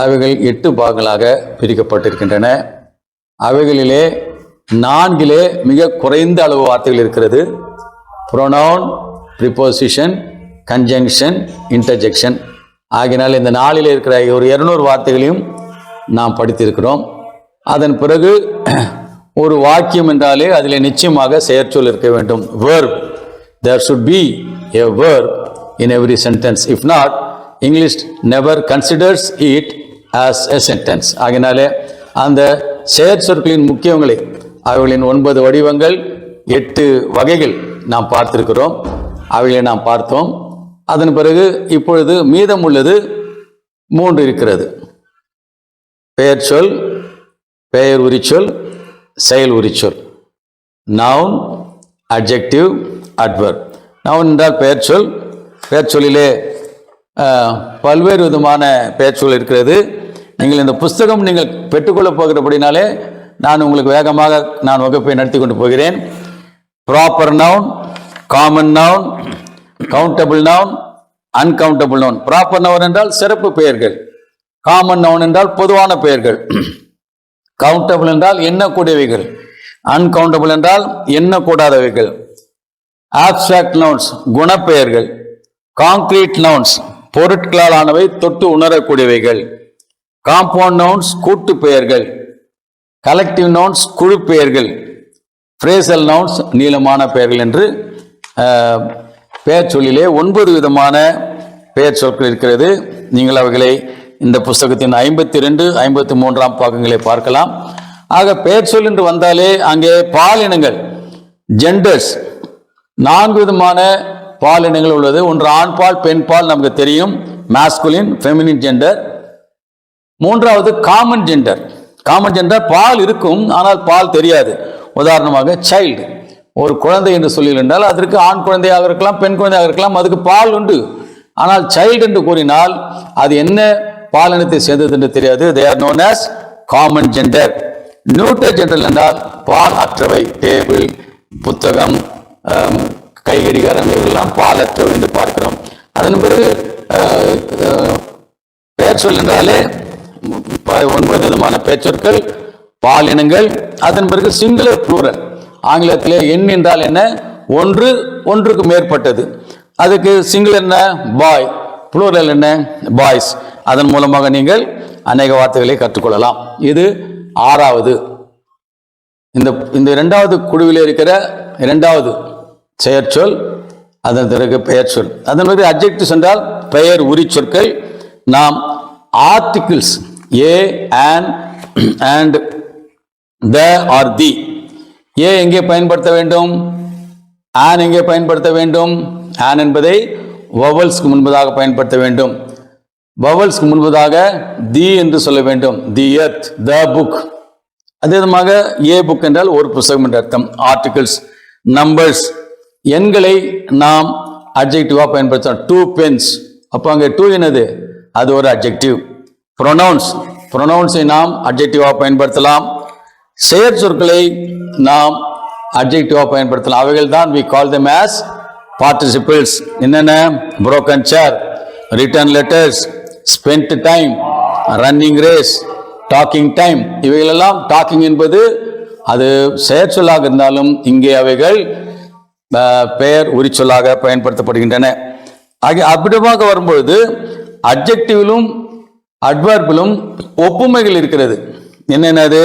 அவைகள் 8 பாகங்களாக பிரிக்கப்பட்டிருக்கின்றன. அவைகளிலே 4 மிக குறைந்த அளவு வார்த்தைகள் இருக்கிறது. Pronoun, preposition, conjunction, interjection. ஆகினால் இந்த 4 இருக்கிற ஒரு 200 வார்த்தைகளையும் நாம் படித்திருக்கிறோம். அதன் பிறகு ஒரு வாக்கியம் என்றாலே அதில் நிச்சயமாக செயற்சொல் இருக்க வேண்டும். verb, there should be a verb in every sentence. If not, English never considers it as a sentence. ஆகினாலே அந்த செயற்சொற்களின் முக்கியங்களை, அவைகளின் 9 வடிவங்கள், 8 வகைகள் நாம் பார்த்திருக்கிறோம். அவைகளை நாம் பார்த்தோம். அதன் பிறகு இப்பொழுது மீதம் உள்ளது 3 இருக்கிறது. பெயர் சொல், பெயர் உரிச்சொல், செயல் உரிச்சொல். Noun, adjective, adverb. நவுன் என்றால் பெயர் சொல். பெயர் சொல்லிலே பல்வேறு விதமான பெயர் சொல் இருக்கிறது. நீங்கள் இந்த புஸ்தகம் நீங்கள் பெற்றுக்கொள்ளப் போகிறபடினாலே நான் உங்களுக்கு வேகமாக நான் வகுப்பை நடத்தி கொண்டு போகிறேன். Proper noun, common noun, countable noun, uncountable noun. Proper noun என்றால் சிறப்பு பெயர்கள். காமன் நவுன் என்றால் பொதுவான பெயர்கள். கவுண்டபிள் என்றால் எண்ணக்கூடியவைகள். அன்கவுண்டபிள் என்றால் எண்ணக்கூடாதவைகள். ஆப்ஸ்ட்ராக்ட் நவுன்ஸ் குணப்பெயர்கள். கான்கிரீட் நவுன்ஸ் பொருட்களால் ஆனவை, தொட்டு உணரக்கூடியவைகள். காம்பவுண்ட் நவுன்ஸ் கூட்டு பெயர்கள். கலெக்டிவ் நவுன்ஸ் குழு பெயர்கள். ஃப்ரேசல் நவுன்ஸ் நீளமான பெயர்கள் என்று பெயர் சொல்லிலே 9 விதமான பெயர் சொற்கள் இருக்கிறது. நீங்கள் அவைகளை இந்த புஸ்தகத்தின் 52, 53 பாகங்களை பார்க்கலாம். ஆக பெயர் சொல் என்று வந்தாலே அங்கே பாலினங்கள், ஜெண்டர்ஸ், 4 விதமான பாலினங்கள் உள்ளது. ஒன்று ஆண் பால், பெண் பால், நமக்கு தெரியும், மாஸ்குலின், ஃபெமினின் ஜெண்டர். 3வது காமன் ஜெண்டர். காமன் ஜெண்டர் பால் இருக்கும், ஆனால் பால் தெரியாது. உதாரணமாக சைல்டு, ஒரு குழந்தை என்று சொல்லியிருந்தால் அதற்கு ஆண் குழந்தையாக இருக்கலாம், பெண் குழந்தையாக இருக்கலாம், அதுக்கு பால் உண்டு. ஆனால் சைல்டு என்று கூறினால் அது என்ன பாலினத்தை சேர்ந்தது என்று தெரியாது. They are known as common gender. நியூட்டர் gender என்றால் பால் அற்றவை. டேபிள், புத்தகம், கைகடிகாரம் இவெல்லாம் பால் அற்றவை என்று பார்க்கிறோம். அதன் பிறகு பெயர் சொல் என்றாலே 9 விதமான பெயர்ச்சொற்கள், பாலினங்கள். அதன் பிறகு சிங்குலர், ப்ளூரல். ஆங்கிலத்திலே எண் என்றால் என்ன? ஒன்று, ஒன்றுக்கு மேற்பட்டது. அதுக்கு சிங்குலர் என்ன? பாய், ப்ளூரல் என்ன? பாய்ஸ். அதன் மூலமாக நீங்கள் அநேக வார்த்தைகளை கற்றுக்கொள்ளலாம். இது 6வது. இந்த 2வது குழுவில் இருக்கிற 2வது செயற்சொல், அதன் பிறகு பெயர் சொல். அதன் பிறகு அட்ஜெக்டிவ்ஸ் என்றால் பெயர் உரி சொற்கள். நாம் articles a, an, and, the or the. A எங்கே பயன்படுத்த வேண்டும்? ஆன் எங்கே பயன்படுத்த வேண்டும்? ஆன் என்பதை வவல்ஸ்க்கு முன்பதாக பயன்படுத்த வேண்டும். வவல்ஸ்க்கு முன்பதாக தி என்று சொல்ல வேண்டும். The earth, the book. அதே விதமாக ஏ புக் என்றால் ஒரு புத்தகம் என்ற அர்த்தம். ஆர்டிகிள்ஸ், நம்பர்ஸ், எண்களை நாம் அட்ஜெக்டிவா பயன்படுத்தலாம். 2 பென்ஸ். அப்போ அங்கே 2 என்னது? அது ஒரு அட்ஜெக்டிவ். ப்ரொனவுன்ஸ், ப்ரொனவுன்ஸை நாம் அட்ஜெக்டிவா பயன்படுத்தலாம். செயற் சொற்களை நாம் அட்ஜெக்டிவா பயன்படுத்தலாம். அவைகள் தான் we call them as participles. என்னென்ன? broken chair, written letters, spent time, running race, talking time. இவைகளெல்லாம் டாக்கிங் என்பது அது செயற் சொல்லாக இருந்தாலும் இங்கே அவைகள் பெயர் உரிச்சொல்லாக பயன்படுத்தப்படுகின்றன. அப்படிமாக வரும்பொழுது அட்ஜெக்டிவிலும் அட்வர்பிலும் ஒப்புமைகள் இருக்கிறது. என்னென்னது?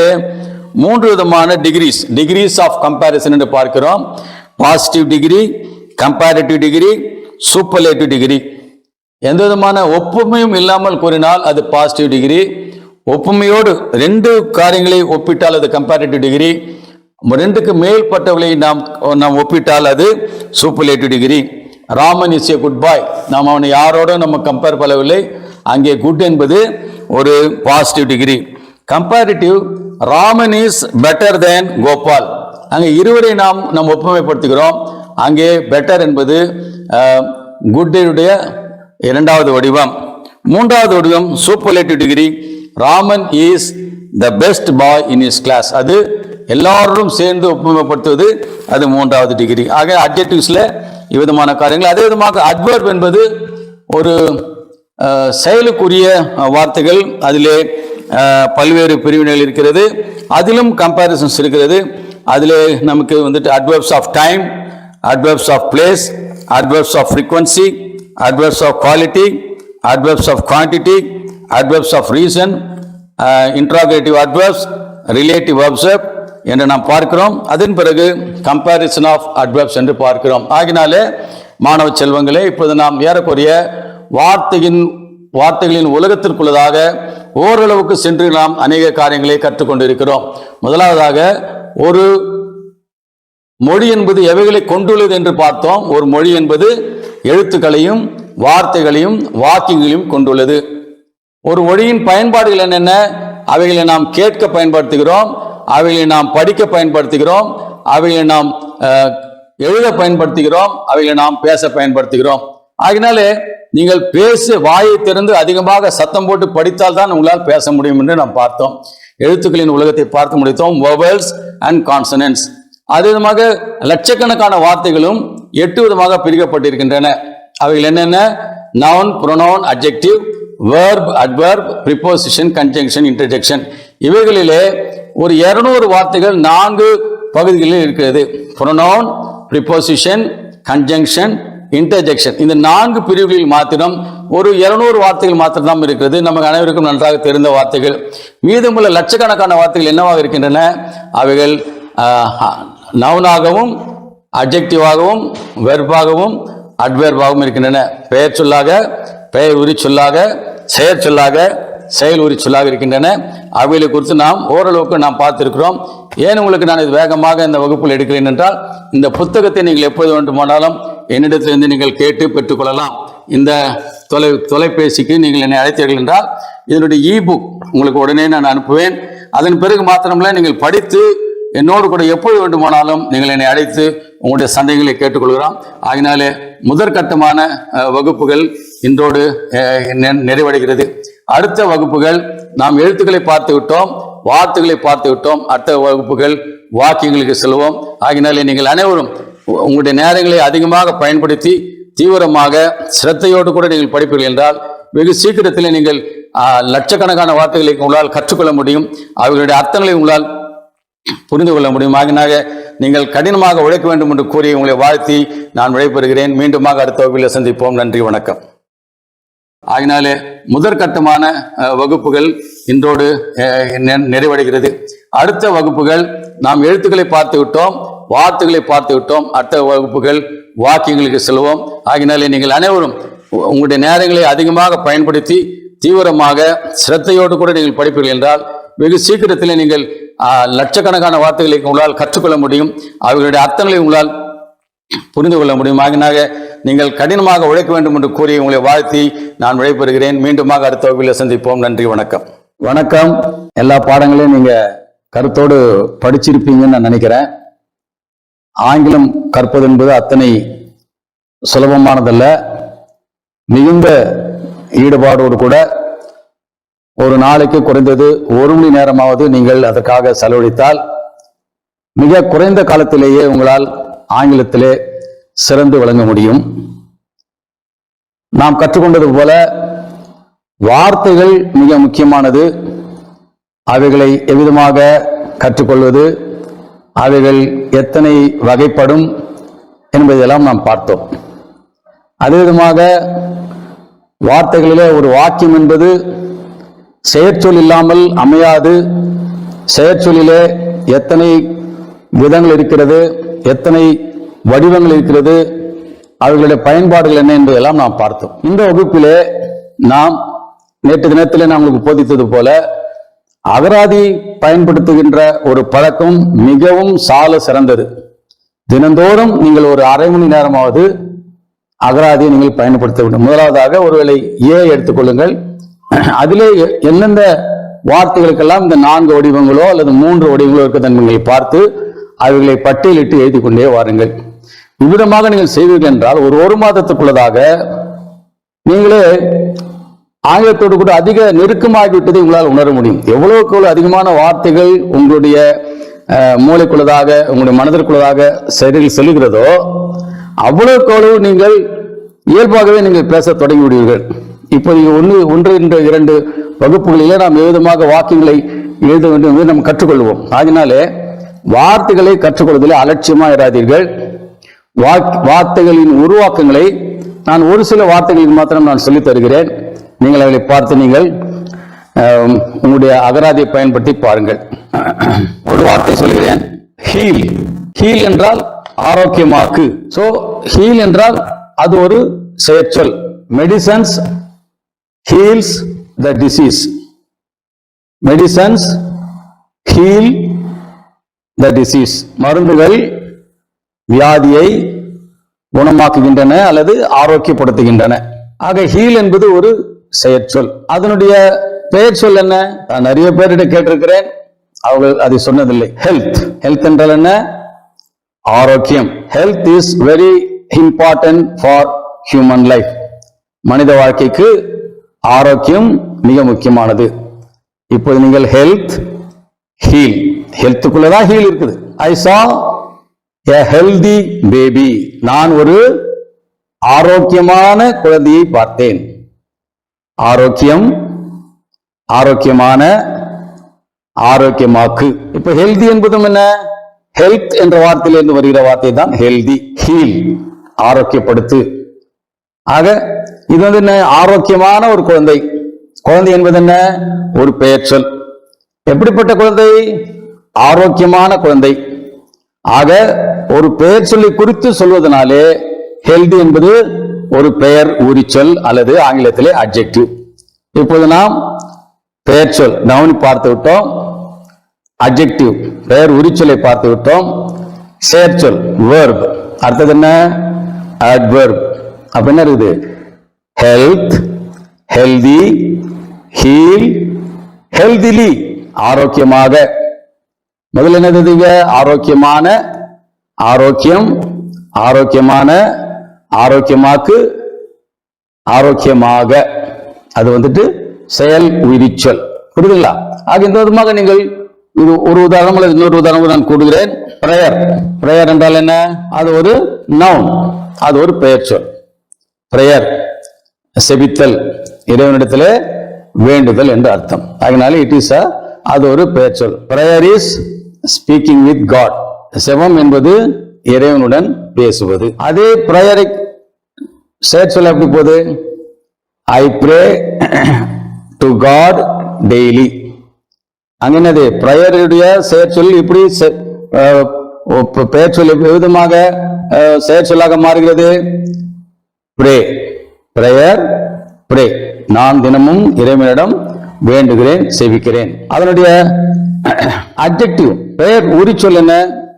3 விதமான டிகிரிஸ் ஆஃப் கம்பேரிசன் என்று பார்க்கிறோம். Positive degree, comparative degree, superlative degree. எந்த விதமான ஒப்புமையும் இல்லாமல் கூறினால் அது பாசிட்டிவ் டிகிரி. ஒப்புமையோடு 2 காரியங்களை ஒப்பிட்டால் அது கம்பேரிட்டிவ் டிகிரி. 2க்கு மேற்பட்டவர்களை நாம் ஒப்பிட்டால் அது superlative degree. Raman is a good boy. நாம் அவனை யாரோட நம்ம கம்பேர் பண்ணவில்லை. அங்கே குட் என்பது ஒரு positive degree. Comparative, Raman is better than Gopal. அங்கே இருவரை நாம் ஒப்புமைப்படுத்துகிறோம். அங்கே பெட்டர் என்பது குட்டினுடைய 2வது வடிவம். 3வது வடிவம் superlative degree. Raman is the best boy in his class. அது எல்லாரும் சேர்ந்து ஒப்புமைப்படுத்துவது, அது 3வது டிகிரி. ஆக அட்ஜெக்டிவ்ஸ்ல இவ்விதமான காரியங்கள். அதே விதமாக அட்வர்ப் என்பது ஒரு செயலுக்குரிய வார்த்தைகள். அதிலே பல்வேறு பிரிவினைகள் இருக்கிறது. அதிலும் கம்பேரிசன்ஸ் இருக்கிறது. அதிலே நமக்கு வந்துட்டு adverbs of time, adverbs of place, adverbs of frequency, adverbs of quality, adverbs of quantity, adverbs of reason, interrogative adverbs, relative adverb என்று நாம் பார்க்கிறோம். அதன் பிறகு கம்பேரிசன் ஆஃப் அட்வர்ப்ஸ் என்று பார்க்கிறோம். ஆகினாலே மாணவ செல்வங்களே, இப்போது நாம் ஏறக்குறைய வார்த்தைகளின் உலகத்திற்குள்ளதாக ஓரளவுக்கு சென்று நாம் அநேக காரியங்களை கற்றுக்கொண்டிருக்கிறோம். முதலாவதாக, ஒரு மொழி என்பது எவைகளை கொண்டுள்ளது என்று பார்த்தோம். ஒரு மொழி என்பது எழுத்துக்களையும் வார்த்தைகளையும் வாக்கியங்களையும் கொண்டுள்ளது. ஒரு மொழியின் பயன்பாடுகள் என்னென்ன? அவைகளை நாம் கேட்க பயன்படுத்துகிறோம், அவைகளை நாம் படிக்க பயன்படுத்துகிறோம், அவைகளை நாம் எழுத பயன்படுத்துகிறோம், அவைகளை நாம் பேச பயன்படுத்துகிறோம். ஆகினாலே நீங்கள் வாயை திறந்து அதிகமாக சத்தம் போட்டு படித்தால் தான் உங்களால் பேச முடியும் என்று நாம் பார்த்தோம். எழுத்துக்களின் உலகத்தை பார்த்து முடித்தோம். vowels and consonants. அதே விதமாக லட்சக்கணக்கான வார்த்தைகளும் 8 விதமாக பிரிக்கப்பட்டிருக்கின்றன. அவைகள் என்னென்ன? Noun, pronoun, adjective, verb, adverb, preposition, conjunction, interjection. இவைகளிலே ஒரு 200 வார்த்தைகள் 4 பகுதிகளில் இருக்கிறது. Pronoun, preposition, conjunction, interjection. இந்த 4 பிரிவுகளில் மாத்திரம் ஒரு 200 வார்த்தைகள் மாத்திரம் தான் இருக்கிறது. நமக்கு அனைவருக்கும் நன்றாக தெரிந்த வார்த்தைகள். மீதமுள்ள லட்சக்கணக்கான வார்த்தைகள் என்னவாக இருக்கின்றன? அவைகள் நவுனாகவும் அட்ஜெக்டிவாகவும் வெர்பாகவும் அட்வெர்பாகவும் இருக்கின்றன. பெயர் சொல்லாக, பெயர் உரி சொல்லாக, செயற் சொல்லாக, செயல் உரி சொல்லாக இருக்கின்றன. அவைகளை குறித்து நாம் ஓரளவுக்கு நாம் பார்த்திருக்கிறோம். ஏன் உங்களுக்கு நான் இது வேகமாக இந்த வகுப்பில் எடுக்கிறேன் என்றால், இந்த புத்தகத்தை நீங்கள் எப்போது வேண்டுமானாலும் என்னிடத்திலிருந்து நீங்கள் கேட்டு பெற்றுக்கொள்ளலாம். இந்த தொலைபேசிக்கு நீங்கள் என்னை அழைத்தீர்கள் என்றால் இதனுடைய இபுக் உங்களுக்கு உடனே நான் அனுப்புவேன். அதன் பிறகு மாத்திரமல்ல, நீங்கள் படித்து என்னோடு கூட எப்போது வேண்டுமானாலும் நீங்கள் என்னை அழைத்து உங்களுடைய சந்தேகங்களை கேட்டுக்கொள்கிறோம். ஆகினாலே முதற்கட்டமான வகுப்புகள் இன்றோடு நிறைவடைகிறது. அடுத்த வகுப்புகள் நாம் எழுத்துக்களை பார்த்து விட்டோம், வார்த்தைகளை பார்த்து விட்டோம். அடுத்த வகுப்புகள் வாக்கியங்களுக்கு செல்வோம். ஆகினாலே நீங்கள் அனைவரும் உங்களுடைய நேரங்களை அதிகமாக பயன்படுத்தி தீவிரமாக சிரத்தையோடு கூட நீங்கள் படிப்பீர்கள் என்றால் வெகு சீக்கிரத்தில் நீங்கள் லட்சக்கணக்கான வார்த்தைகளை உங்களால் கற்றுக்கொள்ள முடியும். அவர்களுடைய அர்த்தங்களை உங்களால் புரிந்து கொள்ள முடியும். ஆகினாக நீங்கள் கடினமாக உழைக்க வேண்டும் என்று கூறி உங்களை வாழ்த்தி நான் விடைபெறுகிறேன். மீண்டுமாக அடுத்த வகுப்பில் சந்திப்போம். நன்றி, வணக்கம். ஆகினாலே முதற்கட்டமான வகுப்புகள் இன்றோடு நிறைவடைகிறது. அடுத்த வகுப்புகள் நாம் எழுத்துக்களை பார்த்து விட்டோம், வார்த்தைகளை பார்த்து விட்டோம். அடுத்த வகுப்புகள் வாக்கியங்களுக்கு செல்வோம். ஆகினாலே நீங்கள் அனைவரும் உங்களுடைய நேரங்களை அதிகமாக பயன்படுத்தி தீவிரமாக சிரத்தையோடு கூட நீங்கள் படிப்பீர்கள் என்றால் வெகு சீக்கிரத்தில் நீங்கள் லட்சக்கணக்கான வார்த்தைகளை உங்களால் கற்றுக்கொள்ள முடியும். அவர்களுடைய அர்த்தங்களை உங்களால் புரிந்து கொள்ள முடியும். ஆகினாக நீங்கள் கடினமாக உழைக்க வேண்டும் என்று கூறி உங்களை வாழ்த்தி நான் விடைபெறுகிறேன். மீண்டுமாக அடுத்த வகுப்பில் சந்திப்போம். நன்றி, வணக்கம். வணக்கம். எல்லா பாடங்களையும் நீங்க கருத்தோடு படிச்சிருப்பீங்கன்னு நான் நினைக்கிறேன். ஆங்கிலம் கற்பது என்பது அத்தனை சுலபமானதல்ல. மிகுந்த ஈடுபாடோடு கூட ஒரு நாளைக்கு குறைந்தது 1 மணி நேரமாவது நீங்கள் அதற்காக செலவழித்தால் மிக குறைந்த காலத்திலேயே உங்களால் ஆங்கிலத்திலே சிறந்து விளங்க முடியும். நாம் கற்றுக்கொண்டது போல வார்த்தைகள் மிக முக்கியமானது. அவைகளை எவ்விதமாக கற்றுக்கொள்வது, அவைகள் எத்தனை வகைப்படும் என்பதெல்லாம் நாம் பார்த்தோம். அதே விதமாக வார்த்தைகளிலே ஒரு வாக்கியம் என்பது செயற்சொல் இல்லாமல் அமையாது. செயற்சொல்லிலே எத்தனை விதங்கள் இருக்கிறது, எத்தனை வடிவங்கள் இருக்கிறது, அவர்களுடைய பயன்பாடுகள் என்ன என்பதெல்லாம் நாம் பார்த்தோம். இந்த வகுப்பிலே நாம் நேற்று தினத்திலே நான் உங்களுக்கு போதித்தது போல அகராதி பயன்படுத்துகின்ற ஒரு பழக்கம் மிகவும் சால சிறந்தது. தினந்தோறும் நீங்கள் ஒரு அரை மணி நேரமாவது அகராதியை நீங்கள் பயன்படுத்த வேண்டும். முதலாவதாக ஒருவேளை எடுத்துக்கொள்ளுங்கள். அதிலே எந்தெந்த வார்த்தைகளுக்கெல்லாம் இந்த 4 வடிவங்களோ அல்லது 3 வடிவங்களோ இருக்கிற தன்மைகளை பார்த்து அவைகளை பட்டியலிட்டு எழுதி கொண்டே வாருங்கள். இவ்விதமாக நீங்கள் செய்வீர்கள் என்றால் ஒரு மாதத்துக்குள்ளதாக நீங்களே ஆங்கிலத்தோடு கூட அதிக நெருக்கமாகிவிட்டதை உங்களால் உணர முடியும். எவ்வளவுக்கு எவ்வளவு அதிகமான வார்த்தைகள் உங்களுடைய மூளைக்குள்ளதாக, உங்களுடைய மனதிற்குள்ளதாக செயலில் செல்கிறதோ அவ்வளவுக்கு அவ்வளவு நீங்கள் இயல்பாகவே நீங்கள் பேச தொடங்கி விடுவீர்கள். இப்போது 1-2 வகுப்புகளிலே நாம் எவ்விதமாக வாக்கியங்களை எழுத வேண்டும் என்று நாம் கற்றுக்கொள்வோம். அதனாலே வார்த்தைகளை கற்றுக்கொள்வதில் அலட்சியமா இராதீர்கள். வார்த்தைகளின் உருவாக்கங்களை நான் ஒரு சில வார்த்தைகளுக்கு மாத்திரம் நான் சொல்லித் தருகிறேன். நீங்கள் அவளை பார்த்து நீங்கள் உங்களுடைய அகராதியை பயன்படுத்தி பாருங்கள். ஒரு வார்த்தை சொல்கிறேன், ஹீல். ஹீல் என்றால் ஆரோக்கியமாக்கு. சோ ஹீல் என்றால் அது ஒரு செயற்சொல். Medicines heals the disease. Medicines heal the disease. மருந்துகள் வியாதியை குணமாக்குகின்றன அல்லது ஆரோக்கியப்படுத்துகின்றன. ஆக ஹீல் என்பது ஒரு செயற்சொல். அதனுடைய பெயர் சொல் என்ன? நான் நிறைய பேரிட கேட்டிருக்கிறேன், அவர்கள் அதை சொன்னதில்லை. ஹெல்த். ஹெல்த் என்றால் என்ன? ஆரோக்கியம். Health is very important for human life. மனித வாழ்க்கைக்கு ஆரோக்கியம் மிக முக்கியமானது. இப்போது நீங்கள் ஹெல்த், ஹீல், ஹெல்த்துக்குள்ளதான் ஹீல் இருக்குது. ஐ saw a healthy baby. நான் ஒரு ஆரோக்கியமான குழந்தையை பார்த்தேன். ஆரோக்கியம், ஆரோக்கியமான, ஆரோக்கியமாக்கு. இப்ப ஹெல்தி என்பதும் என்ன? ஹெல்த் என்ற வார்த்தையிலிருந்து வருகிற வார்த்தை தான் ஹெல்தி. ஹீல், ஆரோக்கியப்படுத்து. ஆக இது என்ன? ஆரோக்கியமான ஒரு குழந்தை. குழந்தை என்பது என்ன? ஒரு பெயர் சொல். எப்படிப்பட்ட குழந்தை? ஆரோக்கியமான குழந்தை. ஆக ஒரு பெயர் சொல்லி குறித்து சொல்வதனாலே ஹெல்தி என்பது ஒரு பெயர் உரிச்சொல் அல்லது ஆங்கிலத்திலே அட்ஜெக்டிவ். இப்போது நாம் பெயர் சொல் நவுன் பார்த்து விட்டோம். அட்ஜெக்டிவ் பெயர் உரிச்சொல்லை பார்த்து விட்டோம். செயற்சொல் வெர்ப் அடுத்தது என்ன? அட்வெர்ப். அப்ப என்ன இருக்குது? ஹெல்த், ஹெல்தி, ஹீல், ஹெல்திலி ஆரோக்கியமாக. முதல்ல என்னதுங்க? ஆரோக்கியமான, ஆரோக்கியம், ஆரோக்கியமான, ஆரோக்கியமாக்கு, ஆரோக்கியமாக. அது வந்துட்டு செயல் உயிரிச்சொல். புரியுதுங்களா? ஆக இந்த விதமாக நீங்கள் இது ஒரு உதாரணம் அல்லது இன்னொரு உதாரணம் நான் கூறுகிறேன். பிரேயர். பிரேயர் என்றால் என்ன? அது ஒரு நவுன், அது ஒரு பெயர் சொல். பிரேயர் செபித்தல், இறைவனிடத்திலே வேண்டுதல் என்று அர்த்தம். அதனால இட் இஸ் அது ஒரு பெயர் சொல். Prayer is speaking with God. செபம் என்பது இறைவனுடன் பேசுவது. அதே பிரேயரை செயற் சொல்ல எப்படி போகுது? I pray to God daily. அங்க என்னது? பிரேயருடைய செயற் சொல் இப்படி பெயர் சொல் விதமாக செயற் சொல்லாக மாறுகிறது. Pray, prayer, pray. நான் தினமும் இறைவனிடம் வேண்டுகிறேன், செபிக்கிறேன். அதனுடைய அட்ஜெக்டிவ் பெயர் உரிச்சொல் என்ன?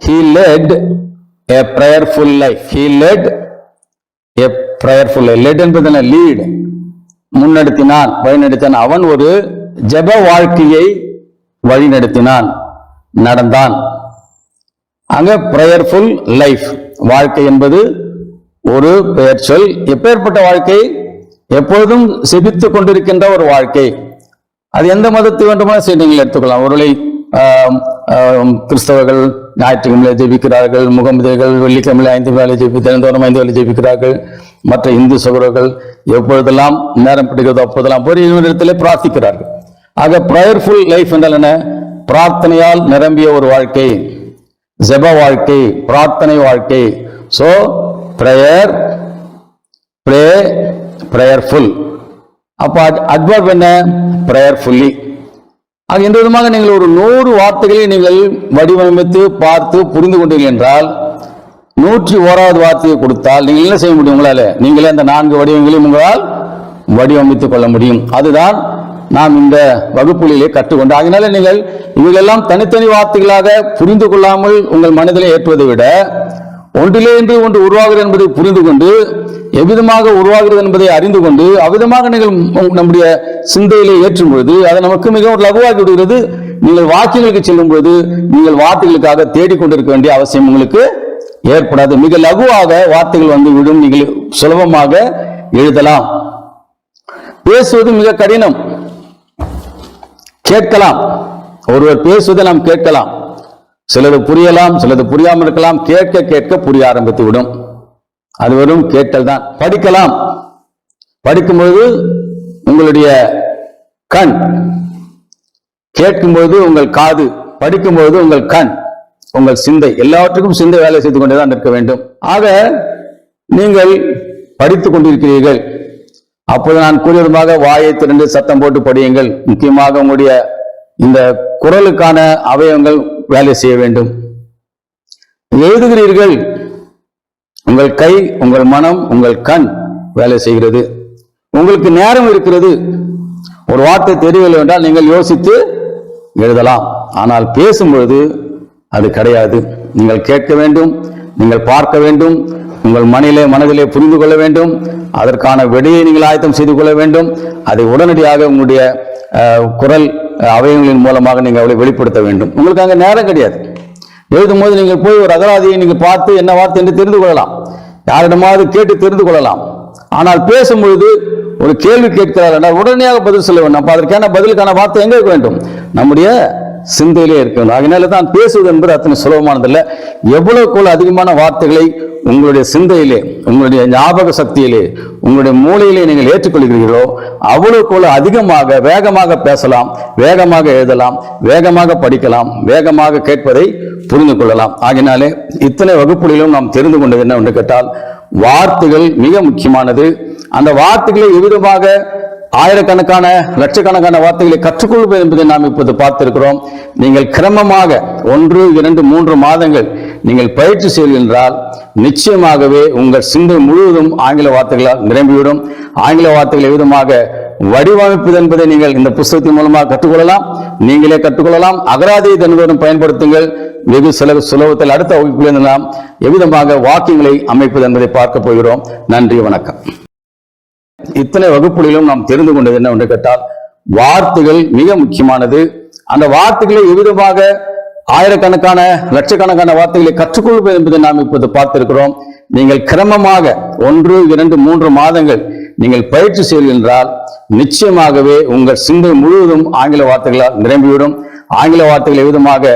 He led a prayerful life. He led a prayerful life. led என்பது என்ன? லீட், முன்னெடுத்தினான், வழிநடத்தினான். அவன் ஒரு ஜெப வாழ்க்கையை வழிநடத்தினான், நடந்தான். அங்க பிரேயர்ஃபுல் லைஃப், வாழ்க்கை என்பது ஒரு பெயர் சொல். எப்பேற்பட்ட வாழ்க்கை? எப்பொழுதும் செபித்துக் கொண்டிருக்கின்ற ஒரு வாழ்க்கை. அது எந்த மதத்தை வேண்டுமா நீங்கள் எடுத்துக்கலாம். ஒருவேளை கிறிஸ்தவர்கள் ஞாயிற்றுக்கிழமை ஜெபிக்கிறார்கள், முகமதியர்கள் வெள்ளிக்கிழமை 5 வேலை தினந்தோறும் 5 வேலை ஜெபிக்கிறார்கள். மற்ற இந்து சகோதரர்கள் எப்பொழுதெல்லாம் நேரம் பிடிக்கிறதோ அப்போதெல்லாம் போய் இடத்திலே பிரார்த்திக்கிறார்கள். ஆக பிரேயர்ஃபுல் லைஃப் என்றால் என்ன? பிரார்த்தனையால் நிரம்பிய ஒரு வாழ்க்கை, ஜெப வாழ்க்கை, பிரார்த்தனை வாழ்க்கை. So prayer, pray, prayerful. அப்ப அட்வர்ப் என்ன? பிரேயர்ஃபுல்லி. ஆக இந்த விதமாக நீங்கள் ஒரு 100 வார்த்தைகளை நீங்கள் வடிவமைத்து பார்த்து புரிந்து கொண்டீர்கள் என்றால் 101வது வார்த்தையை கொடுத்தால் நீங்கள் என்ன செய்ய முடியும்? உங்களால நீங்களே அந்த 4 வடிவங்களையும் உங்களால் வடிவமைத்துக் கொள்ள முடியும். அதுதான் நாம் இந்த வகுப்புகளிலே கற்றுக்கொண்டு. அதனால நீங்கள் இவைகளெல்லாம் தனித்தனி வார்த்தைகளாக புரிந்து கொள்ளாமல் உங்கள் மனதிலே ஏற்றுவதை விட ஒன்றிலே என்று ஒன்று உருவாகிறது என்பதை புரிந்து கொண்டு எவ்விதமாக உருவாகிறது என்பதை அறிந்து கொண்டு அவ்விதமாக நீங்கள் நம்முடைய சிந்தையிலே ஏற்றும் பொழுது அது நமக்கு மிகவும் லகுவாகி விடுகிறது. நீங்கள் வாக்கியங்களுக்கு செல்லும் பொழுது நீங்கள் வார்த்தைகளுக்காக தேடிக்கொண்டிருக்க வேண்டிய அவசியம் உங்களுக்கு ஏற்படாது. மிக லகுவாக வார்த்தைகள் வந்து விடும். நீங்கள் சுலபமாக எழுதலாம். பேசுவது மிக கடினம். கேட்கலாம், ஒருவர் பேசுவதை நாம் கேட்கலாம். சிலது புரியலாம், சிலது புரியாமல் இருக்கலாம். கேட்க கேட்க புரிய ஆரம்பித்து விடும். அது வெறும் கேட்டல் தான். படிக்கலாம், படிக்கும்போது உங்களுடைய கண், கேட்கும்போது உங்கள் காது, படிக்கும்போது உங்கள் கண், உங்கள் சிந்தை, எல்லாவற்றுக்கும் சிந்தை வேலை செய்து கொண்டுதான் இருக்க வேண்டும். ஆக நீங்கள் படித்துக் கொண்டிருக்கிறீர்கள். அப்போது நான் கூறியதுமாக வாயை திறந்து சத்தம் போட்டு படியுங்கள். முக்கியமாக உங்களுடைய இந்த குரலுக்கான அவயவங்கள் வேலை செய்ய வேண்டும். எழுதுகிறீர்கள், உங்கள் கை, உங்கள் மனம், உங்கள் கண் வேலை செய்கிறது. உங்களுக்கு நேரம் இருக்கிறது. ஒரு வார்த்தை தெரியவில்லை என்றால் நீங்கள் யோசித்து எழுதலாம். ஆனால் பேசும்பொழுது அது கிடையாது. நீங்கள் கேட்க வேண்டும், நீங்கள் பார்க்க வேண்டும், உங்கள் மனதிலே புரிந்து கொள்ள வேண்டும். அதற்கான விடையை நீங்கள் ஆயத்தம் செய்து கொள்ள வேண்டும். அதை உடனடியாக உங்களுடைய குரல் அவயவங்களின் மூலமாக நீங்கள் அவளை வெளிப்படுத்த வேண்டும். உங்களுக்கு அங்கே நேரம் கிடையாது. எழுதும் போது நீங்கள் போய் ஒரு அகராதியை நீங்கள் பார்த்து என்ன வார்த்தை என்று தெரிந்து கொள்ளலாம், யாரிடமாவது கேட்டு தெரிந்து கொள்ளலாம். ஆனால் பேசும்பொழுது ஒரு கேள்வி கேட்கிறார் என்றால் உடனடியாக பதில் சொல்ல வேண்டும். அப்ப அதற்கான பதிலுக்கான வார்த்தை எங்கே இருக்க வேண்டும்? நம்முடைய சிந்தையிலே இருக்க வேண்டும். அதனால தான் பேசுவது என்பது அத்தனை சுலபமானதில்லை. எவ்வளவுக்கு அதிகமான வார்த்தைகளை உங்களுடைய சிந்தையிலே, உங்களுடைய ஞாபக சக்தியிலே, உங்களுடைய மூளையிலே நீங்கள் ஏற்றுக்கொள்கிறீர்களோ அவ்வளவுக்கு அதிகமாக வேகமாக பேசலாம், வேகமாக எழுதலாம், வேகமாக படிக்கலாம், வேகமாக கேட்பதை புரிந்து கொள்ளலாம். ஆகினாலே இத்தனை வகுப்புகளிலும் நாம் தெரிந்து கொண்டது என்ன என்று கேட்டால், வார்த்தைகள் மிக முக்கியமானது. அந்த வார்த்தைகளை எவ்விதமாக ஆயிரக்கணக்கான லட்சக்கணக்கான வார்த்தைகளை கற்றுக்கொள்வது என்பதை நாம் இப்போது பார்த்திருக்கிறோம். நீங்கள் கிரமமாக 1, 2, 3 மாதங்கள் நீங்கள் பயிற்சி செய்கின்றால் நிச்சயமாகவே உங்கள் சிந்தை முழுவதும் ஆங்கில வார்த்தைகளால் நிரம்பிவிடும். ஆங்கில வார்த்தைகள் எவ்விதமாக வடிவமைப்பது என்பதை நீங்கள் இந்த புத்தகத்தின் மூலமாக கற்றுக்கொள்ளலாம். நீங்களே கற்றுக்கொள்ளலாம். அகராதியை தினந்தோறும் பயன்படுத்துங்கள். வெகு சுலபத்தில் அடுத்த வகுப்பில் நாம் எவ்விதமாக வாக்கியங்களை அமைப்பது என்பதை பார்க்க போகிறோம். நன்றி, வணக்கம். இத்தனை வகுப்புகளிலும் நாம் தெரிந்து கொண்டது என்னவென்று கேட்டால், வார்த்தைகள் மிக முக்கியமானது. அந்த வார்த்தைகளை எவ்விதமாக ஆயிரக்கணக்கான லட்சக்கணக்கான வார்த்தைகளை கற்றுக்கொள்வது என்பதை நாம் இப்போது பார்த்திருக்கிறோம். நீங்கள் கிரமமாக 1, 2, 3 மாதங்கள் நீங்கள் பயிற்சி செய்வீர்கள் நிச்சயமாகவே உங்கள் சிந்தை முழுவதும் ஆங்கில வார்த்தைகளால் நிரம்பிவிடும். ஆங்கில வார்த்தைகள் எவ்விதமாக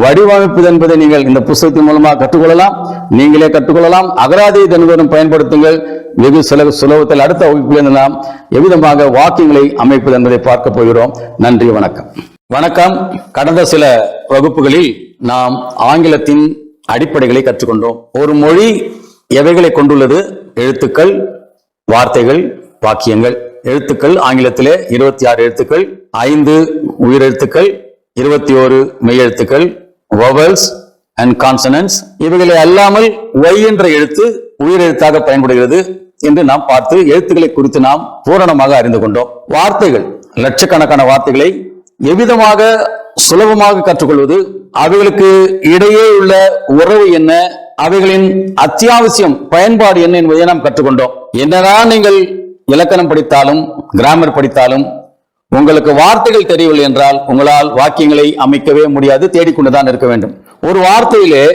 வடிவமைப்பது என்பதை நீங்கள் இந்த புத்தகத்தின் மூலமாக கற்றுக்கொள்ளலாம். நீங்களே கற்றுக்கொள்ளலாம். அகராதியை தினந்தோறும் பயன்படுத்துங்கள். வெகு சுலபத்தில் அடுத்த வகுப்பில் நாம் எவ்விதமாக வாக்கியங்களை அமைப்பது என்பதை பார்க்க போகிறோம். நன்றி, வணக்கம். வணக்கம். கடந்த சில வகுப்புகளில் நாம் ஆங்கிலத்தின் அடிப்படைகளை கற்றுக்கொண்டோம். ஒரு மொழி எவைகளை கொண்டுள்ளது? எழுத்துக்கள், வார்த்தைகள், வாக்கியங்கள். எழுத்துக்கள் ஆங்கிலத்திலே 26 எழுத்துக்கள், 5 உயிரெழுத்துக்கள், 21 மெய்யெழுத்துக்கள், vowels and consonants. இவைகளை அல்லாமல் Y என்ற எழுத்து உயிரெழுத்தாக பயன்படுகிறது என்று நாம் பார்த்து எழுத்துக்களை குறித்து நாம் பூரணமாக அறிந்து கொண்டோம். வார்த்தைகள், லட்சக்கணக்கான வார்த்தைகளை எவ்விதமாக சுலபமாக கற்றுக்கொள்வது, அவைகளுக்கு இடையே உள்ள உறவு என்ன, அவைகளின் அத்தியாவசியம் பயன்பாடு என்ன என்பதை நாம் கற்றுக்கொண்டோம். என்னதான் நீங்கள் இலக்கணம் படித்தாலும் கிராமர் படித்தாலும் உங்களுக்கு வார்த்தைகள் தெரியவில்லை என்றால் உங்களால் வாக்கியங்களை அமைக்கவே முடியாது. தேடிக்கொண்டுதான் இருக்க வேண்டும். ஒரு வார்த்தையிலே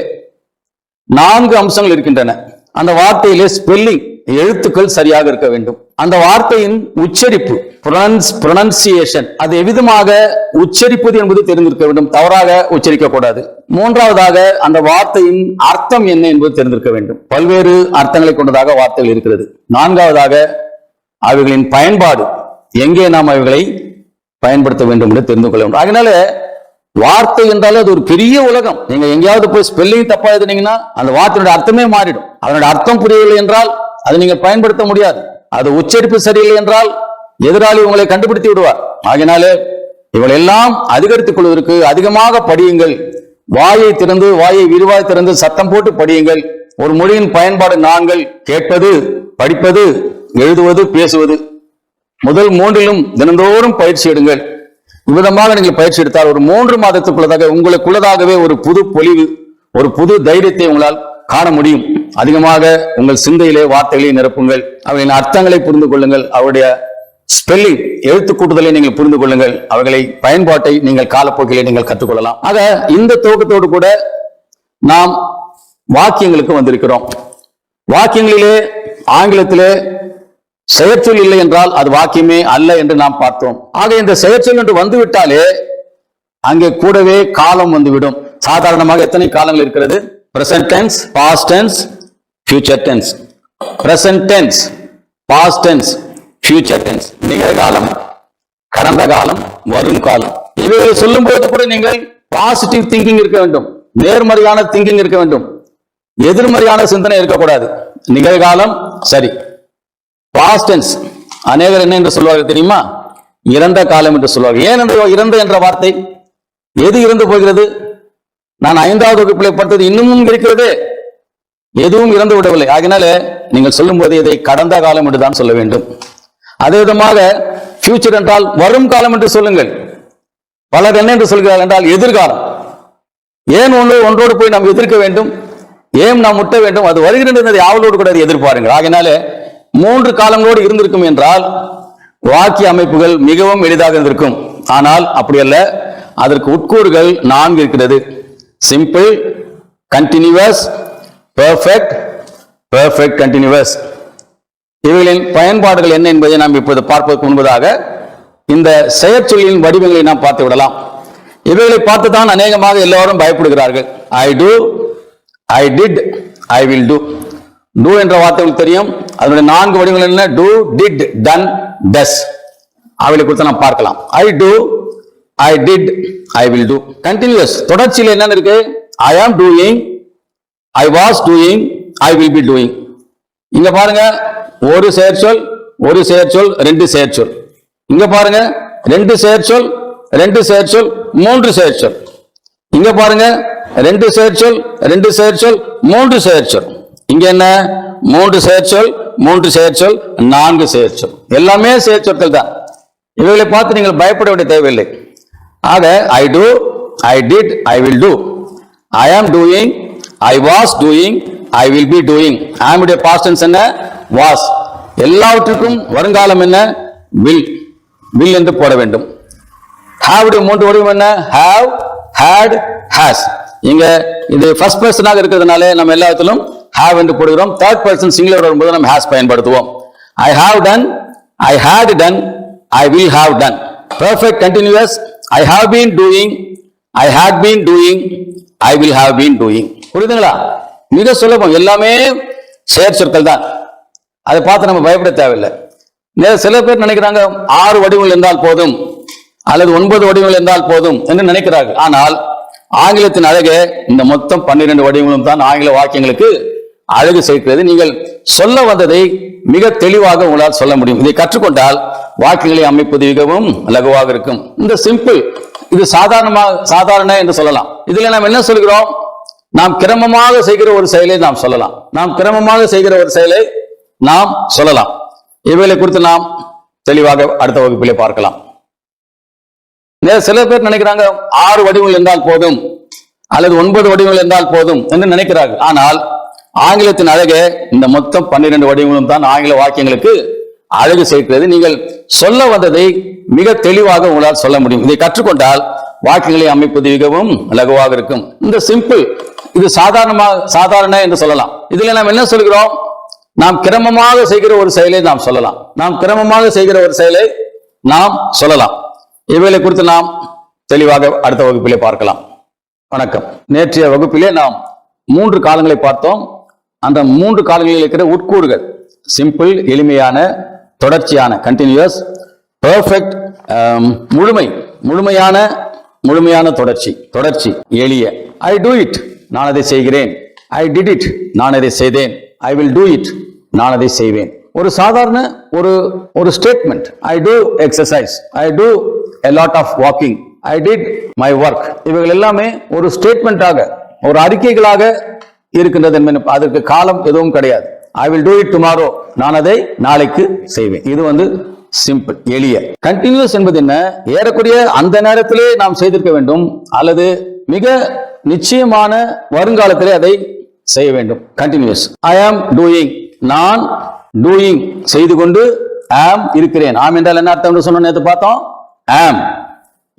4 அம்சங்கள் இருக்கின்றன. அந்த வார்த்தையிலே ஸ்பெல்லிங், எழுத்துக்கள் சரியாக இருக்க வேண்டும். அந்த வார்த்தையின் உச்சரிப்பு, புரொனன்சியேஷன், அது எவ்விதமாக உச்சரிப்பது என்பது தெரிந்திருக்க வேண்டும். தவறாக உச்சரிக்க கூடாது. 3வதாக அந்த வார்த்தையின் அர்த்தம் என்ன என்பது தெரிந்திருக்க வேண்டும். பல்வேறு அர்த்தங்களை கொண்டதாக வார்த்தைகள் இருக்கிறது. 4வதாக அவைகளின் பயன்பாடு, எங்கே நாம் அவைகளை பயன்படுத்த வேண்டும் என்று தெரிந்து கொள்ள வேண்டும். அதனால வார்த்தை என்றாலும் அது ஒரு பெரிய உலகம். நீங்க எங்கேயாவது போய் ஸ்பெல்லிங் தப்பா எழுதுனீங்கன்னா அந்த வார்த்தையுடைய அர்த்தமே மாறிடும். அதனுடைய அர்த்தம் புரியவில்லை என்றால் அதை நீங்க பயன்படுத்த முடியாது. அது உச்சரிப்பு சரியில்லை என்றால் எதிராளி உங்களை கண்டுபிடித்து விடுவார். ஆகினாலே இவளெல்லாம் அதிகரித்துக் கொள்வதற்கு அதிகமாக படியுங்கள். வாயை திறந்து, வாயை விரிவாய் திறந்து சத்தம் போட்டு படியுங்கள். ஒரு மொழியின் பயன்பாடு 4: கேட்பது, படிப்பது, எழுதுவது, பேசுவது. முதல் 3லும் தினந்தோறும் பயிற்சி எடுங்கள். இவ்விதமாக நீங்கள் பயிற்சி எடுத்தால் ஒரு 3 மாதத்துக்குள்ளதாக உங்களுக்குள்ளதாகவே ஒரு புது பொலிவு, ஒரு புது தைரியத்தை உங்களால் காண முடியும். அதிகமாக உங்கள் சிந்தையிலே வார்த்தைகளை நிரப்புங்கள். அவைகளின் அர்த்தங்களை புரிந்து கொள்ளுங்கள். அவருடைய ஸ்பெல்லிங், எழுத்து கூட்டுதலை நீங்கள் புரிந்து கொள்ளுங்கள். அவைகளை பயன்பாட்டை நீங்கள் காலப்போக்கிலே நீங்கள் கற்றுக்கொள்ளலாம். ஆக இந்த துவக்கத்தோடு கூட நாம் வாக்கியங்களுக்கு வந்திருக்கிறோம். வாக்கியங்களிலே ஆங்கிலத்திலே செயற்சொல் இல்லை என்றால் அது வாக்கியமே அல்ல என்று நாம் பார்த்தோம். ஆக இந்த செயற்சொல் என்று வந்துவிட்டாலே அங்கே கூடவே காலம் வந்துவிடும். சாதாரணமாக எத்தனை காலங்கள் இருக்கிறது? Present tense, past tense, future tense. Present tense, past tense, future tense. நிகழ்காலம், கடந்த காலம், வரும் காலம். இவைகளை சொல்லும் போது கூட நீங்கள் பாசிட்டிவ் திங்கிங் இருக்க வேண்டும். நேர்மறையான திங்கிங் இருக்க வேண்டும். எதிர்மறையான சிந்தனை இருக்கக்கூடாது. நிகழ்காலம் சரி. பாஸ்ட் டென்ஸ் அநேகர் என்ன என்று சொல்வார்கள் தெரியுமா? இறந்த காலம் என்று சொல்வார்கள். ஏன் இறந்த என்ற வார்த்தை? எது இறந்து போகிறது? நான் 5வது வகுப்பிலே பார்த்தது இன்னமும் இருக்கிறது. எதுவும் இறந்து விடவில்லை. ஆகினால நீங்கள் சொல்லும் போது இதை கடந்த காலம் என்று தான் சொல்ல வேண்டும். அதே விதமாக ஃபியூச்சர் என்றால் வரும் காலம் என்று சொல்லுங்கள். பலர் என்ன என்று சொல்கிறார்கள் என்றால் எதிர்காலம். ஏன் ஒன்றோடு போய் நாம் எதிர்க்க வேண்டும்? ஏன் நாம் முட்ட வேண்டும்? அது வருகின்றது ஆவலோடு கூட எதிர்பாருங்கள். ஆகினால 3 காலங்களோடு இருந்திருக்கும் என்றால் வாக்கிய அமைப்புகள் மிகவும் எளிதாக இருந்திருக்கும். ஆனால் அப்படி அல்ல. அதற்கு உட்கூறுகள் 4 இருக்கிறது. Simple, continuous, perfect, perfect continuous. இவைகளின் பயன்பாடுகள் என்ன என்பதை நாம் இப்போது பார்ப்பதற்கு முன்பதாக இந்த செயற்சொல்லின் வடிவங்களை நாம் பார்த்து விடலாம். இவைகளை பார்த்து தான் அநேகமாக எல்லோரும் பயப்படுகிறார்கள். I do, I did, I will do. Do என்ற வார்த்தை உங்களுக்கு தெரியும். அதனுடைய 4 வடிவங்கள் என்ன? Do, did, done, does. அவைகளை குறித்து நாம் பார்க்கலாம். I do, I did, I will do. Continuous, தொடர்ச்சியில் என்ன இருக்கு? I am doing, I was doing, I will be doing. இங்க பாருங்க, ஒரு செயற்சொல், ஒரு செயற்சொல், 2 செயற்சொல். இங்க பாருங்க, 2 செயற்சொல், 2 செயற்சொல், 3 செயற்சொல். இங்க பாருங்க, 2 செயற்சொல், 2 செயற்சொல், 3 செயற்சொல். இங்க என்ன? 3 செயற்சொல், 3 செயற்சொல், 4 செயற்சொல். எல்லாமே செயற்சொற்கள் தான். இவைகளை பார்த்து நீங்கள் பயப்பட வேண்டிய தேவையில்லை. ஆக I do, I did, I will do, I am doing, I was doing, I will be doing. Am உடைய பாஸ்ட் டென்ஸ் என்ன? வாஸ். எல்லாவற்றுக்கும் வருங்காலம் என்ன? வில். வில் என்று போட வேண்டும். ஹாவ் உடைய 3 வடிவம் என்ன? Have, had, has. இங்க இது ஃபர்ஸ்ட் பர்சனாக இருக்கிறதுனால நம்ம எல்லாத்திலும் ஹாவ் என்று போடுகிறோம். தேர்ட் பர்சன் சிங்குலர் வரும்போது நம்ம ஹாஸ் பயன்படுத்துவோம். I have done, I had done, I will have done. Perfect continuous. I have been doing, I had been doing, I will have been doing. புரியுதுங்களா? மிக சுலபம். எல்லாமே செயற் சொற்கள் தான். அதை பார்த்து நம்ம பயப்பட தேவையில்லை. சில பேர் நினைக்கிறாங்க 6 வடிவங்கள் இருந்தால் போதும் அல்லது 9 வடிவங்கள் இருந்தால் போதும் என்று நினைக்கிறார்கள். ஆனால் ஆங்கிலத்தின் அழகே இந்த மொத்தம் 12 வடிவங்களும் தான் ஆங்கில வாக்கியங்களுக்கு அழகு சேர்க்கிறது. நீங்கள் சொல்ல வந்ததை மிக தெளிவாக உங்களால் சொல்ல முடியும். இதை கற்றுக்கொண்டால் வாக்கியங்களை அமைப்பது மிகவும் லகுவாக இருக்கும். இந்த சிம்பிள், இது சாதாரண என்று சொல்லலாம். இதுல நாம் என்ன சொல்கிறோம்? நாம் கிரமமாக செய்கிற ஒரு செயலை நாம் சொல்லலாம். நாம் கிரமமாக செய்கிற ஒரு செயலை நாம் சொல்லலாம். இவைகளை குறித்து நாம் தெளிவாக அடுத்த வகுப்பிலே பார்க்கலாம். சில பேர் நினைக்கிறாங்க 6 வடிவங்கள் இருந்தால் போதும் அல்லது 9 வடிவங்கள் இருந்தால் போதும் என்று நினைக்கிறார்கள். ஆனால் ஆங்கிலத்தின் அழகே இந்த மொத்தம் 12 வடிவங்களும் தான் ஆங்கில வாக்கியங்களுக்கு அழகு சேர்க்கிறது. நீங்கள் சொல்ல வந்ததை மிக தெளிவாக உங்களால் சொல்ல முடியும். இதை கற்றுக்கொண்டால் வாக்கியங்களை அமைப்பது மிகவும் லகுவாக இருக்கும். இந்த சிம்பிள், இது சாதாரண என்று சொல்லலாம். இதுல நாம் என்ன சொல்கிறோம்? நாம் கிரமமாக செய்கிற ஒரு செயலை நாம் சொல்லலாம். நாம் கிரமமாக செய்கிற ஒரு செயலை நாம் சொல்லலாம். இவைகளை குறித்து நாம் தெளிவாக அடுத்த வகுப்பிலே பார்க்கலாம். வணக்கம். நேற்றைய வகுப்பிலே நாம் 3 காலங்களை பார்த்தோம். அந்த 3 காலங்களில் இருக்கிற உட்கூறுகள் சிம்பிள், எளிமையான, தொடர்ச்சியான கண்டினியூஸ், பெர்ஃபெக்ட் முழுமையான தொடர்ச்சி எளிய. ஐ டூ இட், நான் அதை செய்கிறேன். ஐ டிட் இட், நான் அதை செய்தேன். ஐ வில் டூ இட், நான் அதை செய்வேன். ஒரு சாதாரண ஒரு statement. I do exercise, I do a lot of walking, I did my work. இவைகள் எல்லாமே ஒரு ஸ்டேட்மெண்டாக, ஒரு அறிக்கைகளாக இருக்கின்றது என்பது. அதற்கு காலம் எதுவும் கிடையாது. I will do it tomorrow, நான் அதை நாளைக்கு செய்வேன். இது சிம்பிள், எளிய. கண்டினியூஸ் என்பது என்ன? ஏறக்குறைய அந்த நேரத்திலே நாம் செய்திருக்க வேண்டும் அல்லது மிக நிச்சயமான வருங்காலத்திலே அதை செய்ய வேண்டும். கண்டினியூஸ். I am doing, நான் doing செய்து கொண்டு am இருக்கிறேன். ஆம் என்றால் என்ன அர்த்தம் என்று சொன்னோம், நேற்று பார்த்தோம். am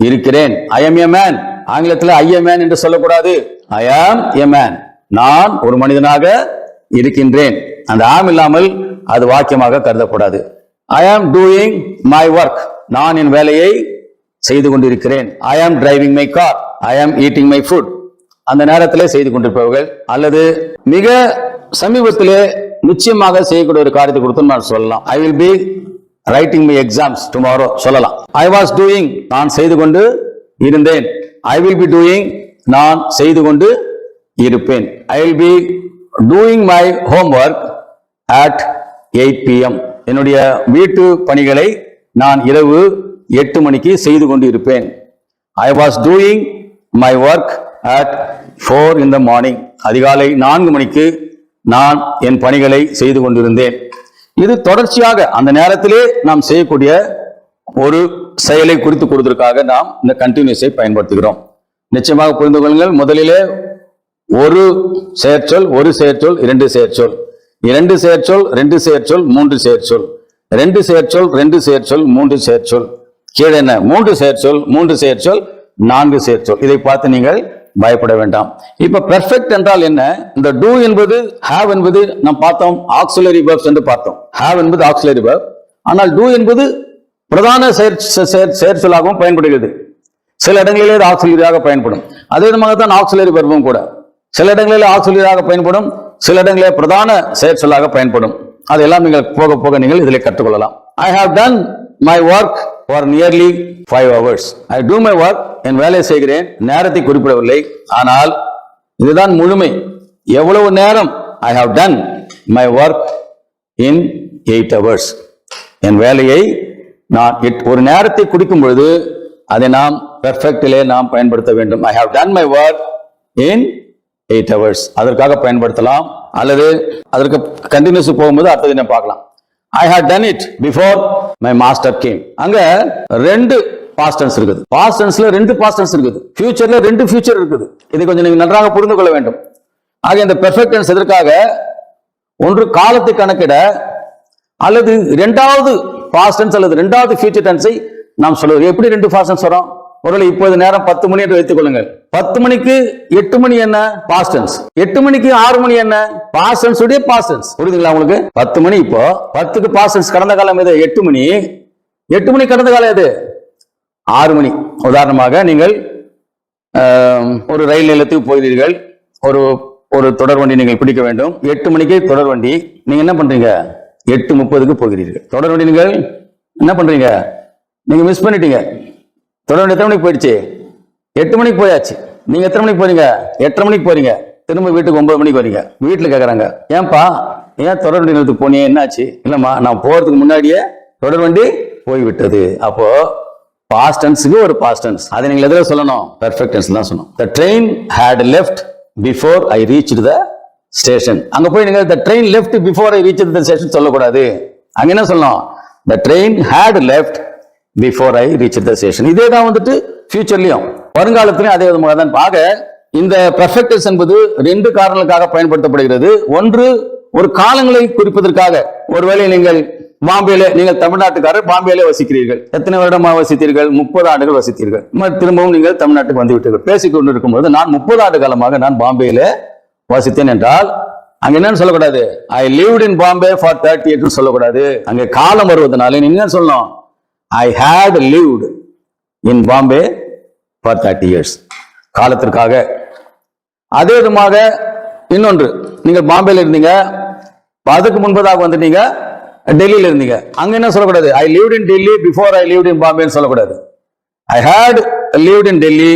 இருக்கிறேன். I am a man, ஆங்கிலத்தில் I am a man என்று சொல்லக்கூடாது. I am a man, நான் ஒரு மனிதனாக இருக்கின்றேன். அந்த am இல்லாமல் அது வாக்கியமாக கருதக்கூடாது. I am doing my work, நான் என் வேலையை செய்து கொண்டிருக்கிறேன். I am driving my car, I am eating my food. அந்த நேரத்திலே செய்து கொண்டிருப்பவர்கள் அல்லது மிக சமீபத்திலே நிச்சயமாக செய்யக்கூடிய ஒரு காரியத்தை கொடுத்து நான் சொல்லலாம். I will be writing my exams tomorrow சொல்லலாம். I was doing, நான் செய்து கொண்டு இருந்தேன். I will be doing, நான் செய்து கொண்டு இருப்பேன். I will be doing my homework at 8 PM. என்னுடைய வீட்டு பணிகளை நான் இரவு 8 மணிக்கு செய்து கொண்டு இருப்பேன். I was doing my work at 4 in the morning. அதிகாலை 4 மணிக்கு நான் என் பணிகளை செய்து கொண்டிருந்தேன். இது தொடர்ச்சியாக அந்த நேரத்திலே நாம் செய்யக்கூடிய ஒரு செயலை குறித்து கொடுப்பதற்காக நாம் இந்த கண்டினியூஸை பயன்படுத்துகிறோம். நிச்சயமாக புரிந்து கொள்ளுங்கள். முதலிலே ஒரு செயற்சொல், ஒரு செயற்சொல், 2 செயற்சொல், 2 செயற்சொல், 2 செயற்சொல், 3 செயற்சொல், 2 செயற்சொல், 2 செயற்சொல், 3 செயற்சொல். கீழே என்ன? 3 செயற்சொல், 3 செயற்சொல், 4 செயற்சொல். இதை பார்த்து நீங்கள் பயப்பட வேண்டாம். இப்ப பெர்ஃபெக்ட் என்றால் என்ன? இந்த டூ என்பது, ஹேவ் என்பது நாம் பார்த்தோம் ஆக்சிலரி வெர்ப்ஸ் என்று பார்த்தோம். ஹேவ் என்பது ஆக்சிலரி வெர்ப். ஆனால் டூ என்பது பிரதான செயற்சொல்லாகவும் பயன்படுகிறது. சில இடங்களிலே ஆக்சிலரியாக பயன்படும். அதே விதமாகத்தான் ஆக்சிலரி வெர்பும் கூட சில இடங்களில் ஆக்சிலரியாக பயன்படும், சில இடங்களிலே பிரதான செயற்சொல்லாக பயன்படும். அதெல்லாம் நீங்கள் போக போக நீங்கள் இதில் கற்றுக்கொள்ளலாம். I have done my work for nearly 5 hours. I do my work, என் வேலை செய்கிறேன். நேரத்தை குறிப்பிடவில்லை, ஆனால் இதுதான் முழுமை. எவ்வளவு நேரம்? I have done my work in 8 hours. என் வேலையை நான் ஒரு நேரத்தை குறிக்கும் பொழுது அதை நாம் பெர்ஃபெக்டிலே நாம் பயன்படுத்த வேண்டும். I have done my work in 8 hours. அதற்காக பயன்படுத்தலாம். அல்லது அதற்கு கண்டினியூஸ் போகும்போது அடுத்த தினம் பார்க்கலாம். I had done it before my master game. அங்க ரெண்டு பாஸ்ட் டென்ஸ் இருக்குது. பாஸ்ட் டென்ஸ்ல ரெண்டு பாஸ்ட் டென்ஸ் இருக்குது. ஃபியூச்சர்ல ரெண்டு ஃபியூச்சர் இருக்குது. இதை கொஞ்சம் நீங்க நன்றாக புரிந்து கொள்ள வேண்டும். ஆக இந்த பெர்ஃபெக்ட் டென்ஸ் எதற்காக? ஒன்று காலத்தை கணக்கிட, அல்லது இரண்டாவது பாஸ்ட் டென்ஸ் அல்லது இரண்டாவது ஃபியூச்சர் டென்ஸை நாம் சொல்லுவோம். எப்படி ரெண்டு பாஸ்ட் டென்ஸ் வரும்? ஒருவேளை இப்போது நேரம் 10 மணி என்று வைத்துக் கொள்ளுங்கள். 10 மணிக்கு 8 மணி என்ன? Past tense. 8 மணிக்கு 6 மணி என்ன? பாஸ்ட் டென்ஸ் உடைய பாஸ்ட் டென்ஸ். புரியுதுங்களா உங்களுக்கு? 10 மணி இப்போ 10க்கு பாஸ்ட் டென்ஸ் கடந்த காலம் எது? 8 மணி. 8 மணி கடந்த காலம் எது? 6 மணி. உதாரணமாக நீங்கள் ஒரு ரயில் நிலையத்துக்கு போகிறீர்கள். ஒரு தொடர் வண்டி நீங்கள் பிடிக்க வேண்டும். 8 மணிக்கு தொடர் வண்டி. நீங்க என்ன பண்றீங்க? 8:30க்கு போகிறீர்கள். தொடர் வண்டி நீங்கள் என்ன பண்றீங்க? நீங்க மிஸ் பண்ணிட்டீங்க. தொடர் வண்டி எத்தனை மணிக்கு போயிடுச்சு? 8 மணிக்கு போயாச்சு. நீங்க எத்தனை மணிக்கு போறீங்க? 8:30 மணிக்கு போறீங்க. திரும்ப வீட்டுக்கு 9 மணிக்கு வரீங்க. வீட்டுல கேக்குறாங்க, ஏன்பா ஏன் தொடர் வண்டி நிலையத்துக்கு போனீங்க, என்னாச்சு? இல்லம்மா, நான் போறதுக்கு முன்னாடியே தொடர் வண்டி போய்விட்டது. அப்போ பாஸ்ட் டென்ஸ்க்கு ஒரு பாஸ்ட் டென்ஸ். அதை நீங்கள் எதுல சொல்லணும்? பெர்ஃபெக்ட் டென்ஸ் தான் சொல்லணும். The train had left before I reached the station. அங்க போய் நீங்க the train left before I reached the station சொல்லக்கூடாது. அங்க என்ன சொல்லணும்? The train had left before I reached the station. இதே தான் வந்துட்டு ஃபியூச்சர்லயும் வருங்காலத்திலும் அதே விதமாக தான். ஆக இந்த பெர்ஃபெக்ட் டென்ஸ் என்பது ரெண்டு காரணங்களுக்காக பயன்படுத்தப்படுகிறது. ஒன்று, ஒரு காலங்களை குறிப்பதற்காக. ஒருவேளை நீங்கள் பாம்பேல, நீங்கள் தமிழ்நாட்டுக்காரர், பாம்பேல வசிக்கிறீர்கள். எத்தனை வருடமாக வசித்தீர்கள்? 30 ஆண்டுகள் வசித்தீர்கள். திரும்பவும் நீங்கள் தமிழ்நாட்டுக்கு வந்து விட்டீர்கள். பேசிக்கொண்டு இருக்கும்போது நான் 30 ஆண்டு காலமாக நான் பாம்பேல வசித்தேன் என்றால் அங்க என்னன்னு சொல்லக்கூடாது? I lived in Bombay for 30 years சொல்லக்கூடாது. அங்க காலம் வருவதனால நீங்க என்ன சொல்லணும்? I had lived in Bombay for 30 years. காலத்திற்காக. அதே விதமாக இன்னொன்று, நீங்கள் பாம்பேல இருந்தீங்க, அதுக்கு முன்பதாக வந்துட்டீங்க டெல்லியில இருந்தீங்க. அங்க என்ன சொல்லக்கூடாது? I lived in Delhi before I lived in பாம்பேன்னு சொல்லக்கூடாது. I had lived in Delhi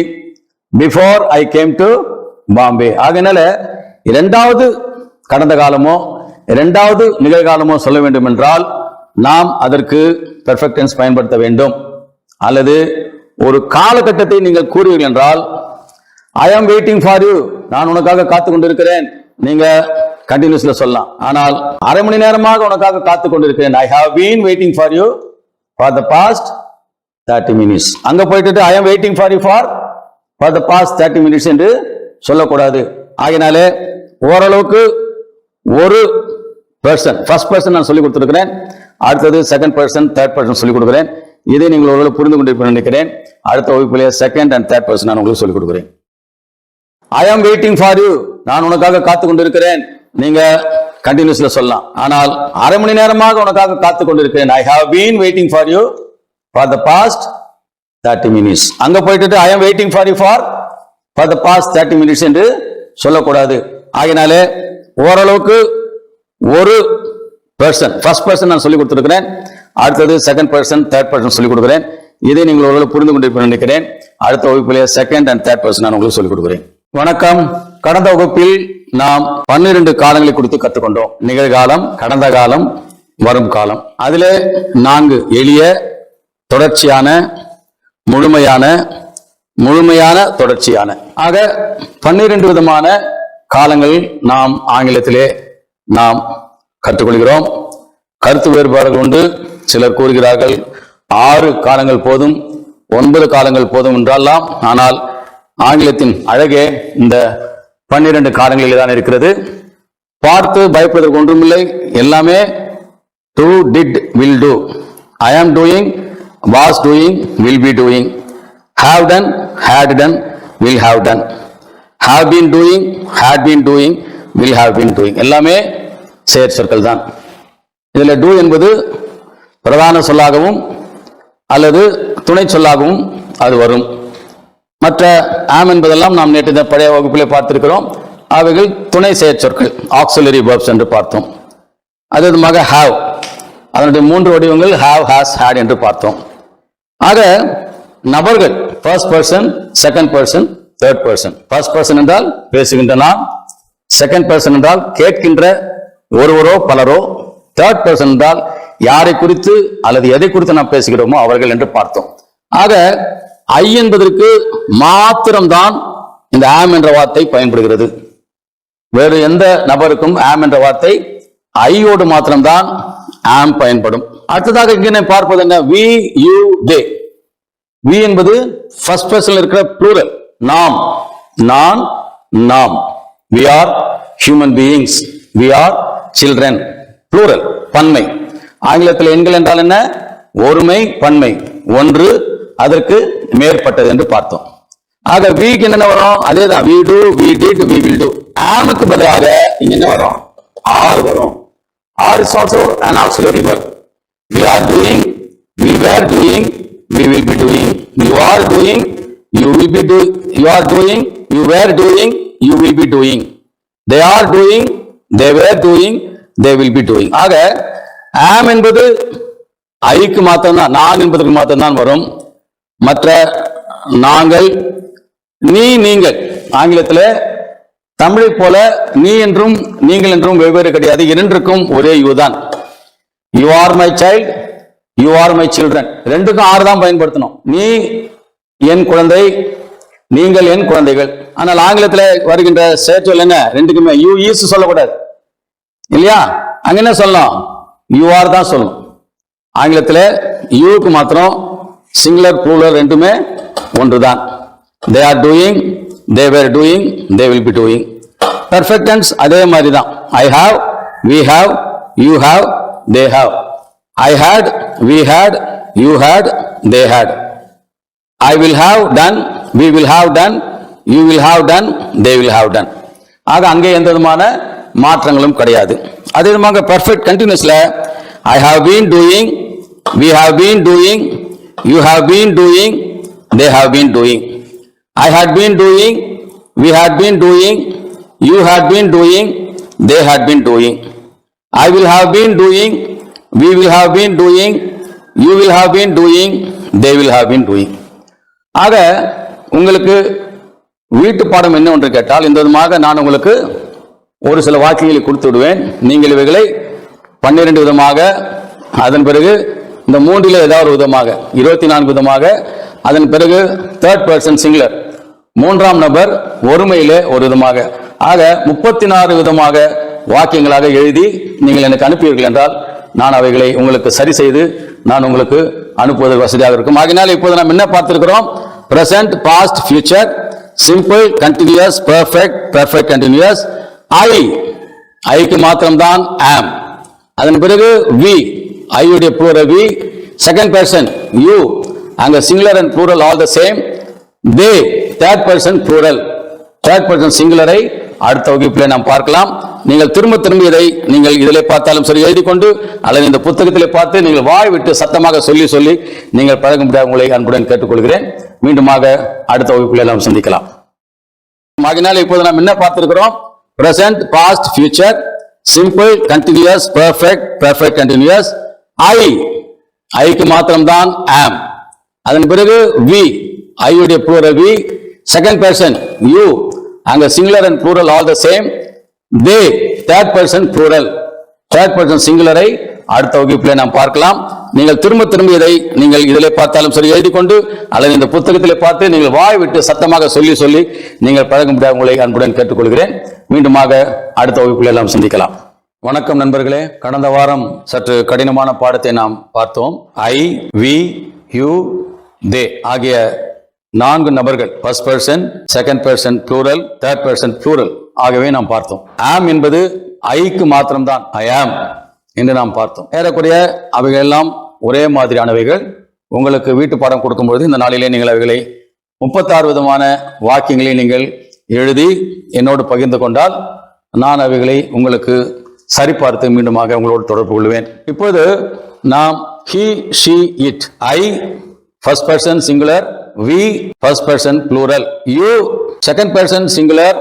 before I came to Bombay. ஆகையினால இரண்டாவது கடந்த காலமோ இரண்டாவது நிகழ்காலமோ சொல்ல வேண்டும் என்றால் நாம் அதற்கு பெர்ஃபெக்ட் டென்ஸ் பயன்படுத்த வேண்டும். அல்லது ஒரு காலகட்டத்தை நீங்கள் கூறுவீர்கள் என்றால் ஐ ஆம் வெயிட்டிங் ஃபார் யூ, நான் உனக்காக காத்து கொண்டிருக்கிறேன், நீங்க கண்டினியூஸ்ல சொல்லலாம். ஆனால் அரை மணி நேரமாக உனக்காக காத்து கொண்டிருக்கிறேன், I have been waiting for you for the past 30 minutes. அங்க போயிட்டு I am waiting for you for the past 30 minutes என்று சொல்லக்கூடாது. ஆகினாலே ஓரளவுக்கு ஒரு பர்சன், ஃபர்ஸ்ட் பர்சன் நான் சொல்லிக் கொடுத்திருக்கிறேன், அடுத்தது செகண்ட் பர்சன், தேர்ட் பர்சன் சொல்லிக் கொடுக்கிறேன். இதை நீங்கள் ஓரளவு புரிந்து கொண்டிருப்பேன் நினைக்கிறேன். அடுத்த வகுப்பிலே செகண்ட் அண்ட் தேர்ட் பர்சன் நான் உங்களுக்கு சொல்லிக் கொடுக்கிறேன். ஐ ஆம் வெயிட்டிங் ஃபார் யூ, நான் உனக்காக காத்து கொண்டிருக்கிறேன், நீங்க கண்டினியூஸ்ல சொல்லலாம். ஆனால் அரை மணி நேரமாக உனக்காக காத்து கொண்டிருக்கிறேன், I have been waiting for you for the past 30 minutes. அங்க போயிட்டு I am waiting for you for the past 30 minutes என்று சொல்லக்கூடாது. ஆகினாலே ஓரளவுக்கு ஒரு பர்சன், ஃபர்ஸ்ட் பர்சன் நான் சொல்லிக் கொடுத்திருக்கிறேன், அடுத்தது செகண்ட் பர்சன், தேர்ட் பர்சன் சொல்லிக் கொடுக்கிறேன். இதை நீங்கள் ஓரளவு புரிந்து கொண்டிருப்பேன் நினைக்கிறேன். அடுத்த வகுப்பிலே செகண்ட் அண்ட் தேர்ட் பர்சன் நான் உங்களுக்கு சொல்லிக் கொடுக்கிறேன். வணக்கம். கடந்த வகுப்பில் நாம் 12 காலங்களை குறித்து கற்றுக்கொண்டோம். நிகழ்காலம், கடந்த காலம், வரும் காலம். அதிலே 4 எளிய, தொடர்ச்சியான, முழுமையான தொடர்ச்சியான ஆக 12 விதமான காலங்கள் நாம் ஆங்கிலத்திலே நாம் கற்றுக்கொள்கிறோம். கருத்து வேறுபாடுகள் உண்டு. சிலர் கூறுகிறார்கள் 6 காலங்கள் போதும், 9 காலங்கள் போதும் என்றெல்லாம். ஆனால் ஆங்கிலத்தின் அழகே இந்த 12 காலங்களில் தான் இருக்கிறது. பார்த்து பயப்படுவதற்கு ஒன்றுமில்லை. எல்லாமே do, did, will do. I am doing, was doing, will be doing. Have done, had done, will have done. Have been doing, had been doing, will have been doing. எல்லாமே செயற் சொற்கள் தான். இதில் do என்பது பிரதான சொல்லாகவும் அல்லது துணை சொல்லாகவும் அது வரும். மற்ற am என்பதெல்லாம் நாம் நேற்று பழைய வகுப்பிலே பார்த்திருக்கிறோம். அவைகள் துணை செயற் சொற்கள், ஆக்சிலரி வெர்ப்ஸ் என்று பார்த்தோம். அதே விதமாக have, அதனுடைய 3 வடிவங்கள் have, has, had என்று பார்த்தோம். ஆக நபர்கள் first person, second person, third person. First person என்றால் பேசுகின்ற நாம், செகண்ட் பர்சன் என்றால் கேட்கின்ற ஒருவரோ பலரோ, தேர்ட் பர்சன் என்றால் யாரை குறித்து அல்லது எதை குறித்து நாம் பேசுகிறோமோ அவர்கள் என்று பார்த்தோம். ஆக ஐ என்பதற்கு மாத்திரம்தான் இந்த ஆம் என்ற வார்த்தை பயன்படுகிறது. வேறு எந்த நபருக்கும் ஆம் என்ற வார்த்தை ஐயோடு மாத்திரம்தான் ஆம் பயன்படும். அடுத்ததாக இங்கே பார்ப்பது என்ன? we, you, they. we என்பது ஃபர்ஸ்ட் பர்சன்ல இருக்கிற ப்ளூரல். நாம், நான், நாம். we are human beings, we are children. Plural, பன்மை. ஆங்கிலத்தில் எண்கள் என்றால் என்ன? ஒருமை, பன்மை, ஒன்று, அதற்கு மேற்பட்டது என்று பார்த்தோம். ஆக வீக்கு என்ன வரும்? அதேதான், we do, we did, we will do. ஆமுக்கு பதிலாக இங்க என்ன வரும்? ஆர் வரும். Are is also an auxiliary verb. We are doing, we were doing, we will be doing. You are doing, you will be doing, you are doing, you were doing, you will be doing. They are doing, they were doing, they will be doing. ஆக am என்பது ஐக்கு மாத்திரம்தான், நான் என்பதற்கு மாத்திரம்தான் வரும். மற்ற நாங்கள், நீ, நீங்கள். ஆங்கிலத்தில் தமிழை போல நீ என்றும் நீங்கள் என்றும் வெவ்வேறு கிடையாது. இரண்டுக்கும் ஒரே யூ தான். You are my child, you are my children. ரெண்டுக்கும் ஆறு தான் பயன்படுத்தணும். நீ என் குழந்தை, நீங்கள் என் குழந்தைகள். ஆனால் ஆங்கிலத்தில் வருகின்ற சேர்ச்சொல் என்ன? ரெண்டுக்குமே யூ ஈஸ் சொல்லக்கூடாது இல்லையா? அங்க என்ன சொல்லணும்? யூ ஆர் தான் சொல்லணும். ஆங்கிலத்தில் யூக்கு மாத்திரம் சிங்குலர் ப்ளூரல் ரெண்டுமே ஒன்றுதான். they are doing, they were doing, they will be doing. perfect tense அதே மாதிரி தான். I have, we have, you have, they have. I had, we had, you had, they had. I will have done, we will have done, you will have done, they will have done. ஆக அங்கே எந்த விதமான மாற்றங்களும் கிடையாது. அதே விதமாக perfect continuousல I have been doing, we have been doing, you have been doing, they have been doing. I had been doing, we had been doing, you had been doing, they had been doing. I will have been doing, we will have been doing, you will have been doing, they will have been doing. ஆக உங்களுக்கு வீட்டு பாடம் என்ன ஒன்று கேட்டால் இந்த விதமாக நான் உங்களுக்கு ஒரு சில வாக்கியங்களை கொடுத்து விடுவேன். நீங்கள் இவைகளை 12 விதமாக, அதன் பிறகு இந்த மூன்றில் ஏதாவது ஒரு விதமாக 24 விதமாக, அதன் பிறகு தேர்ட் பர்சன் சிங்குலர் மூன்றாம் நபர் ஒருமையிலே ஒரு விதமாக, ஆக 34 விதமாக வாக்கியங்களாக எழுதி நீங்கள் எனக்கு அனுப்பியீர்கள் என்றால் நான் அவைகளை உங்களுக்கு சரி செய்து நான் உங்களுக்கு அனுப்புவதற்கு வசதியாக இருக்கும். ஆகினால் இப்போது நாம் என்ன பார்த்திருக்கிறோம்? Present, past, future, simple, continuous, perfect, perfect continuous. ஐக்கு மாத்திரம்தான் ஆம். அதன் பிறகு வி, ஐயுடைய plural we. Second person you, அங்க singular and plural all the same. They, third person plural, third person சிங்குலரை அடுத்த வகுப்பிலே நாம் பார்க்கலாம். நீங்கள் திரும்ப திரும்ப இதை நீங்கள் இதிலே பார்த்தாலும் சரி எழுதி கொண்டு அல்லது இந்த புத்தகத்திலே பார்த்து நீங்கள் வாய் விட்டு சத்தமாக சொல்லி சொல்லி நீங்கள் பழக முடியாது. உங்களை அன்புடன் கேட்டுக்கொள்கிறேன். மீண்டுமாக அடுத்த வகுப்பிலே நாம் சந்திக்கலாம். ஆகினால் இப்போது நாம் என்ன பார்த்திருக்கிறோம்? Present, past, future, simple, continuous, perfect, perfect continuous. ஐக்கு மாத்திரம்தான் ஆம். அதன் பிறகு வி, ஐயுடைய plural we. Second person you, அங்க singular and plural all the same. They, third person plural, third person சிங்குலரை அடுத்த வகுப்பிலே நாம் பார்க்கலாம். நீங்கள் திரும்ப திரும்ப இதை நீங்கள் இதிலே பார்த்தாலும் சரி எழுதி கொண்டு அல்லது இந்த புத்தகத்திலே பார்த்து நீங்கள் வாய் விட்டு சத்தமாக சொல்லி சொல்லி நீங்கள் பழக முடியாது. உங்களை அன்புடன் கேட்டுக்கொள்கிறேன். மீண்டுமாக அடுத்த வகுப்பிலே நாம் சந்திக்கலாம். வணக்கம் நண்பர்களே. கடந்த வாரம் சற்று கடினமான பாடத்தை நாம் பார்த்தோம். ஐ, வி, யூ, தே ஆகிய 4 நபர்கள், first person, second person plural, third person plural ஆகவே நாம் பார்த்தோம். ஆம் என்பது ஐக்கு மாத்திரம்தான், ஐ ஆம் என்று நாம் பார்த்தோம். ஏறக்குறைய அவைகள் எல்லாம் ஒரே மாதிரியானவைகள். உங்களுக்கு வீட்டு பாடம் கொடுக்கும்பொழுது இந்த நாளிலே நீங்கள் அவைகளை 36 விதமான வாக்கியங்களை நீங்கள் எழுதி என்னோடு பகிர்ந்து கொண்டால் நான் அவைகளை உங்களுக்கு சரிபார்த்து மீண்டுமாக உங்களோடு தொடர்பு கொள்வேன். இப்போது நாம் he, she, it. I first person singular, we first person plural, you second person singular,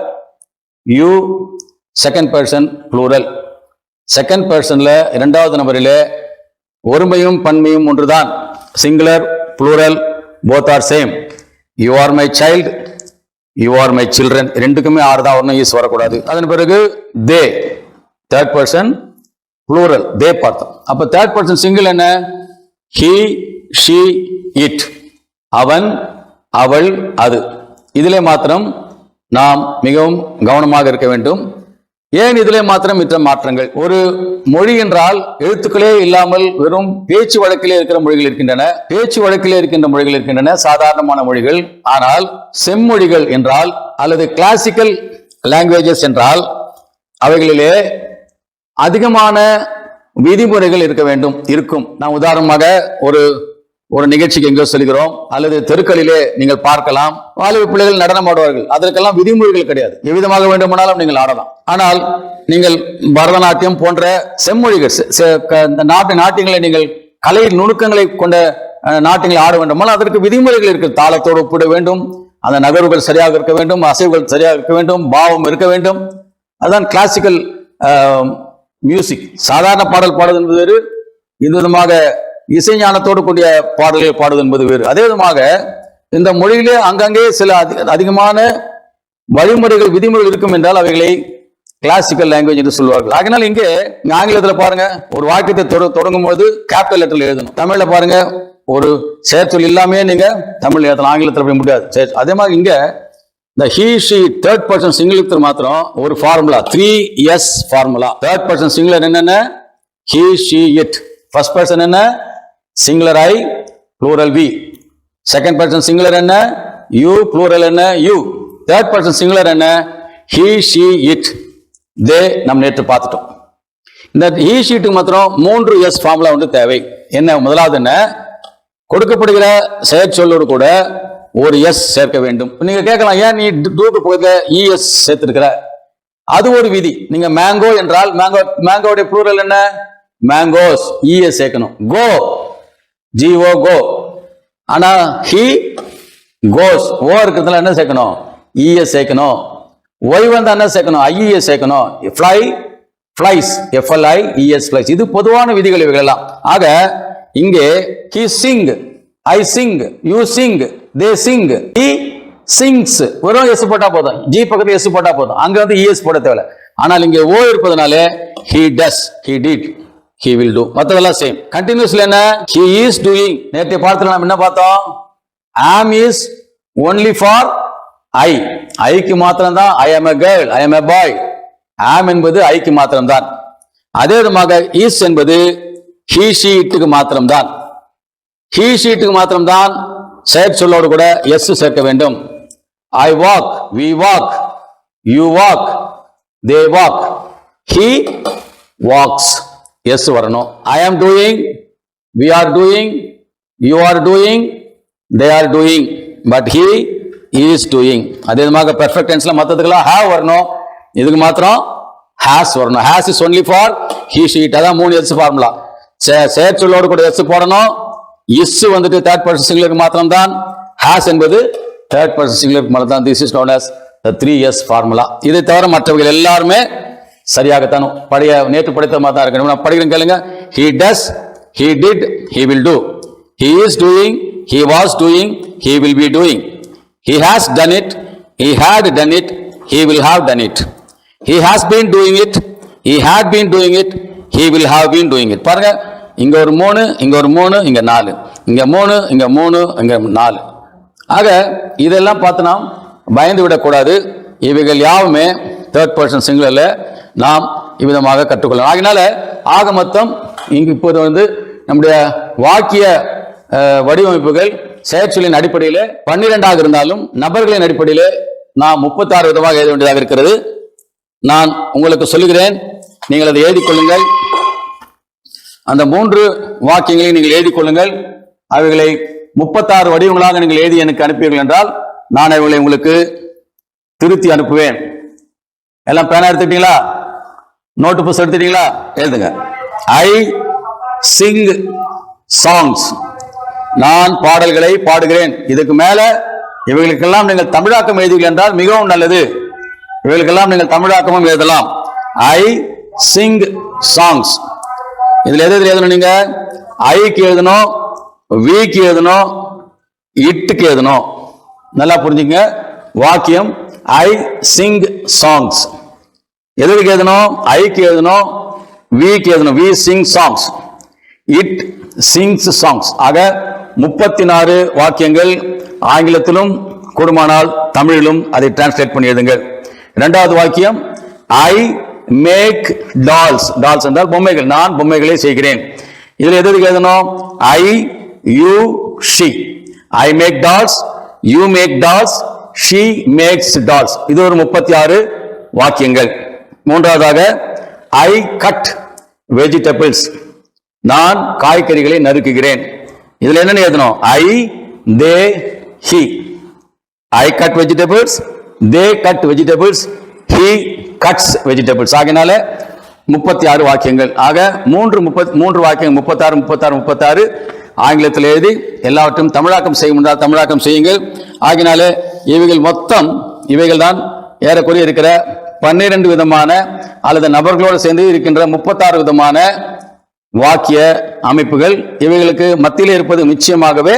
you second person plural. Second பர்சன்ல இரண்டாவது நபரிலே ஒருமையும் பன்மையும் ஒன்றுதான். Singular, plural, both are same. You are my child, you are my children. ரெண்டுக்குமே are தான் வரணும், is வரக்கூடாது. அதன் பிறகு they, third person plural, they பார்த்தோம். அப்ப தேர்ட் பர்சன் சிங்கிள் என்ன? He, she, it. அவன், அவள், அது. இதிலே மாத்திரம் நாம் மிகவும் கவனமாக இருக்க வேண்டும். ஏன் இதிலே மாத்திரம் இத்தனை மாற்றங்கள்? ஒரு மொழி என்றால் எழுத்துக்களே இல்லாமல் வெறும் பேச்சு வழக்கிலே இருக்கிற மொழிகள் இருக்கின்றன, பேச்சு வழக்கிலே இருக்கின்ற மொழிகள் இருக்கின்றன, சாதாரணமான மொழிகள். ஆனால் செம்மொழிகள் என்றால் அல்லது கிளாசிக்கல் லாங்குவேஜஸ் என்றால் அவைகளிலே அதிகமான விதிமுறைகள் இருக்க வேண்டும், இருக்கும். நான் உதாரணமாக ஒரு நிகழ்ச்சிக்கு எங்கோ சொல்கிறோம், அல்லது தெருக்களிலே நீங்கள் பார்க்கலாம், வாலிப பிள்ளைகள் நடனம் ஆடுவார்கள். அதற்கெல்லாம் விதிமுறைகள் கிடையாது, எவ்விதமாக வேண்டுமானாலும் நீங்கள் ஆடலாம். ஆனால் நீங்கள் பரதநாட்டியம் போன்ற செம்மொழிகள், நாட்டியங்களை நீங்கள் கலை நுணுக்கங்களை கொண்ட நாட்டியங்களை ஆட வேண்டுமானால் அதற்கு விதிமுறைகள் இருக்கு. தாளத்தோடு ஒப்பிட வேண்டும், அந்த நகர்வுகள் சரியாக இருக்க வேண்டும், அசைவுகள் சரியாக இருக்க வேண்டும், பாவம் இருக்க வேண்டும். அதுதான் கிளாசிக்கல் மியூசிக். சாதாரண பாடல் பாடுவது என்பது வேறு, இது விதமாக இசைஞானத்தோடு கூடிய பாடல்கள் பாடுவது என்பது வேறு. அதே விதமாக இந்த மொழியிலே அங்கங்கே சில அதிகமான வழிமுறைகள் விதிமுறைகள் இருக்கும் என்றால் அவைகளை கிளாசிக்கல் லாங்குவேஜ் என்று சொல்வார்கள். அதனால் இங்கே ஆங்கிலத்தில் பாருங்க, ஒரு வாக்கியத்தை தொடங்கும் போது கேபிட்டல் லெட்டர்ல எழுதணும். தமிழ்ல பாருங்க, ஒரு செயற்சொல் இல்லாமே நீங்க தமிழ் எழுதலாம், ஆங்கிலத்தில் அப்படி முடியாது. அதே மாதிரி இங்க இந்த he she third person singular மாத்திரம் ஒரு formula, 3S formula. Third person singular என்னென்ன? he she it. First person என்ன? Singular I, plural we. Second person singular என்ன? you, ப்ளூரல் என்ன? you. தேர்ட் பர்சன் சிங்குலர் என்ன? he she it, they. நம்ம நேற்று பார்த்துட்டோம். இந்த he she க்கு மாத்திரம் 3S ஃபார்முலா வந்து தேவை. என்ன? முதலாவது என்ன? கொடுக்கப்படுகிற செயற்சொல்லோடு கூட ஒரு எஸ் சேர்க்க வேண்டும். நீங்க கேட்கலாம், ஏன் நீ டூக்கு போய் இஎஸ் சேர்த்திருக்கிற? அது ஒரு விதி. நீங்க மேங்கோ என்றால் மேங்கோடைய ப்ளூரல் என்ன? மேங்கோஸ், இஎஸ் சேர்க்கணும். கோ, ஜிஓ கோ. ஆனா ஹி கோஸ், ஓ இருக்கிறதுல என்ன சேர்க்கணும்? இஎஸ் சேர்க்கணும். ஒய் வந்தா என்ன சேர்க்கணும்? ஐஇஎஸ் சேர்க்கணும். Fly, flies, F L I E S flies. இது பொதுவான விதிகள் இவைகள் எல்லாம். ஆக இங்கே he sing, I sing, you sing, they sing, he sings. வெறும் எஸ் போட்டா போதும், ஜி பக்கத்துல எஸ் போட்டா போதும், அங்க வந்து இஎஸ் போட தேவையில்லை. ஆனால் இங்கே ஓ இருப்பதனால he does, he did, he will do. மற்றதெல்லாம் சேம். கண்டினியூஸ்ல என்ன? he is doing. நேற்றைய பாடத்துல நாம் என்ன பார்த்தோம்? am is only for I. ஐக்கு மாத்திரம் தான். I am a girl, I am a boy. am என்பது ஐக்கு மாத்திரம் தான். அதே விதமாக is என்பது he she க்கு மாத்திரம் தான். he she க்கு மாத்திரம் தான் செயற்சொல்லோடு கூட எஸ் சேர்க்க வேண்டும். I walk, we walk, you walk, they walk, he walks. S வரணும். I am doing, we are doing, you are doing, they are doing, but he is doing. அதே விதமாக பெர்ஃபெக்ட் டென்ஸ்ல மற்றதுக்கெல்லாம் have வரணும், இதுக்கு மாத்திரம் has வரணும். has is only for he she it. அதான் 3S formula. செயற்சொல்லோடு கூட S போடணும். இஸ் வந்துட்டு தேர்ட் பர்சன் சிங்குலருக்கு மாத்திரம் தான். ஹாஸ் என்பது தேர்ட் பர்சன் சிங்குலருக்கு மாத்திரம் தான். This is known as the 3S formula. இதை தவிர மற்றவர்கள் எல்லாருமே சரியாகத்தான் நேற்று படித்த மாதிரி தான் இருக்கணும். நான் படிக்கிறேன் கேளுங்க. he does, he did, he will do. he is doing, he was doing, he will be doing. he has done it, he had done it, he will have done it. he has been doing it, he had been doing it, he will have been doing it. பாருங்க, இங்க ஒரு 3, இங்க ஒரு 3, இங்க 4, இங்க 3, இங்க 3, இங்க 4. ஆக இதெல்லாம் பார்த்து நாம் பயந்து விடக்கூடாது. இவைகள் யாவுமே தேர்ட் பர்சன் சிங்குலர்ல நாம் இவ்விதமாக கற்றுக்கொள்ளலாம். ஆகினால ஆக மொத்தம் இங்கு இப்போது வந்து நம்முடைய வாக்கிய வடிவமைப்புகள் செயற்சொல்லின் அடிப்படையில் 12 இருந்தாலும் நபர்களின் அடிப்படையில் நாம் 36 விதமாக எழுத வேண்டியதாக இருக்கிறது. நான் உங்களுக்கு சொல்லுகிறேன், நீங்கள் அதை எழுதிக் கொள்ளுங்கள். அந்த 3 வாக்கியங்களை நீங்கள் எழுதிக் கொள்ளுங்கள். அவைகளை 36 வடிவங்களாக நீங்கள் எழுதி எனக்கு அனுப்பீர்கள் என்றால் நான் அவைகளை உங்களுக்கு திருத்தி அனுப்புவேன். எல்லாம் பேனா எடுத்துட்டீங்களா? நோட்டு புத்தகம் எடுத்துட்டீங்களா? எழுதுங்க. ஐ சிங் சாங்ஸ். நான் பாடல்களை பாடுகிறேன். இதுக்கு மேல இவைகளுக்கெல்லாம் நீங்கள் தமிழாக்கம் எழுதுங்கள் என்றால் மிகவும் நல்லது. இவைகளுக்கெல்லாம் நீங்கள் தமிழாக்கமும் எழுதலாம். ஐ சிங் சாங்ஸ். இதுல எது எழுதணும்? நீங்க ஐக்கு எழுதணும், வீக்கு எழுதணும், இட்டுக்கு எழுதணும். நல்லா புரிஞ்சுங்க. வாக்கியம் ஐ சிங் சாங்ஸ். எதுக்கு எழுதணும்? ஐக்கு எழுதணும், வீக்கு எழுதணும். We sing songs, it sings songs. ஆக 34 வாக்கியங்கள் ஆங்கிலத்திலும் கூடுமானால் தமிழிலும் அதை டிரான்ஸ்லேட் பண்ணி எழுதுங்கள். இரண்டாவது வாக்கியம் ஐ மேக் டால்ஸ். டால்ஸ் என்றால் பொம்மைகள். நான் பொம்மைகளை செய்கிறேன். இதுல எது எழுதணும்? I, you, she. I make dolls, you make dolls, she makes dolls. இது ஒரு 36 வாக்கியங்கள். மூன்றாவதாக ஐ கட் வெஜிடபிள்ஸ். நான் காய்கறிகளை நறுக்குகிறேன். இதுல என்ன எழுதணும்? I, they, he. I cut vegetables, they cut vegetables, he cuts vegetables. ஆகினால 36 வாக்கியங்கள். ஆக 3 வாக்கியம் 36 36 36 ஆங்கிலத்தில் எழுதி எல்லாவற்றையும் தமிழாக்கம் செய்ய முடிந்தால் தமிழாக்கம் செய்யுங்கள். ஆகினாலே இவைகள் தான் ஏறக்குறைய இருக்கிற 12 விதமான அல்லது நபர்களோடு சேர்ந்து இருக்கின்ற 36 விதமான வாக்கிய அமைப்புகள். இவைகளுக்கு மத்தியில் இருப்பது நிச்சயமாகவே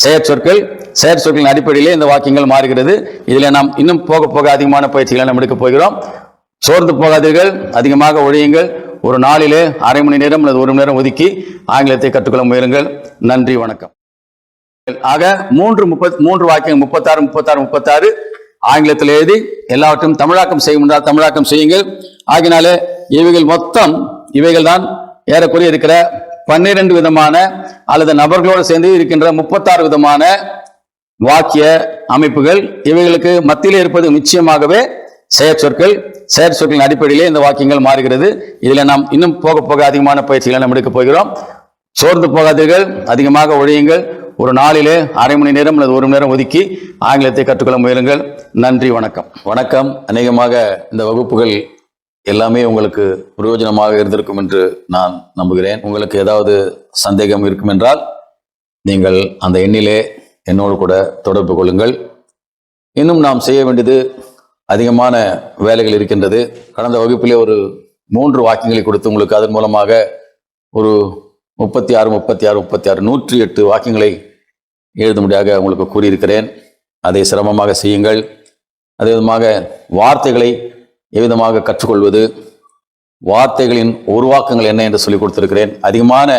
செயற்சொற்களின் அடிப்படையிலே இந்த வாக்கியங்கள் மாறுகிறது. இதில் நாம் இன்னும் போக போக அதிகமான பயிற்சிகளை நாம் எடுக்கப் போகிறோம். சோர்ந்து போகாதீர்கள், அதிகமாக ஒழியுங்கள். ஒரு நாளிலே அரை மணி நேரம் அல்லது 1 மணி நேரம் ஒதுக்கி ஆங்கிலத்தை கற்றுக்கொள்ள முயலுங்கள். நன்றி, வணக்கம். ஆக 3 வாக்கியம் 36 36 36 ஆங்கிலத்தில் எழுதி எல்லாவற்றையும் தமிழாக்கம் செய்ய முடிந்தால் தமிழாக்கம் செய்யுங்கள். ஆகினாலே இவைகள் தான் ஏறக்குறைய இருக்கிற 12 விதமான அல்லது நபர்களோடு சேர்ந்து இருக்கின்ற 36 விதமான வாக்கிய அமைப்புகள். இவைகளுக்கு மத்தியில் இருப்பது நிச்சயமாகவே செயற்சொற்களின் அடிப்படையிலே இந்த வாக்கியங்கள் மாறுகிறது. இதில் நாம் இன்னும் போக போக அதிகமான பயிற்சிகளை நாம் எடுக்கப் போகிறோம். சோர்ந்து போகாதீர்கள், அதிகமாக ஒழியுங்கள். ஒரு நாளிலே அரை மணி நேரம் அல்லது 1 மணி நேரம் ஒதுக்கி ஆங்கிலத்தை கற்றுக்கொள்ள முயலுங்கள். நன்றி, வணக்கம். வணக்கம். அநேகமாக இந்த வகுப்புகள் எல்லாமே உங்களுக்கு பிரயோஜனமாக இருந்திருக்கும் என்று நான் நம்புகிறேன். உங்களுக்கு ஏதாவது சந்தேகம் இருக்கும் என்றால் நீங்கள் அந்த எண்ணிலே என்னோடு கூட தொடர்பு கொள்ளுங்கள். இன்னும் நாம் செய்ய வேண்டியது அதிகமான வேலைகள் இருக்கின்றது. கடந்த வகுப்பிலே ஒரு 3 வாக்கியங்களை கொடுத்து உங்களுக்கு அதன் மூலமாக ஒரு 36 36 36 108 வாக்கியங்களை எழுதும்படியாக உங்களுக்கு கூறியிருக்கிறேன். அதை சிரமமாக செய்யுங்கள். அதே விதமாக வார்த்தைகளை எவ்விதமாக கற்றுக்கொள்வது, வார்த்தைகளின் உருவாக்கங்கள் என்ன என்று சொல்லிக் கொடுத்திருக்கிறேன். அதிகமான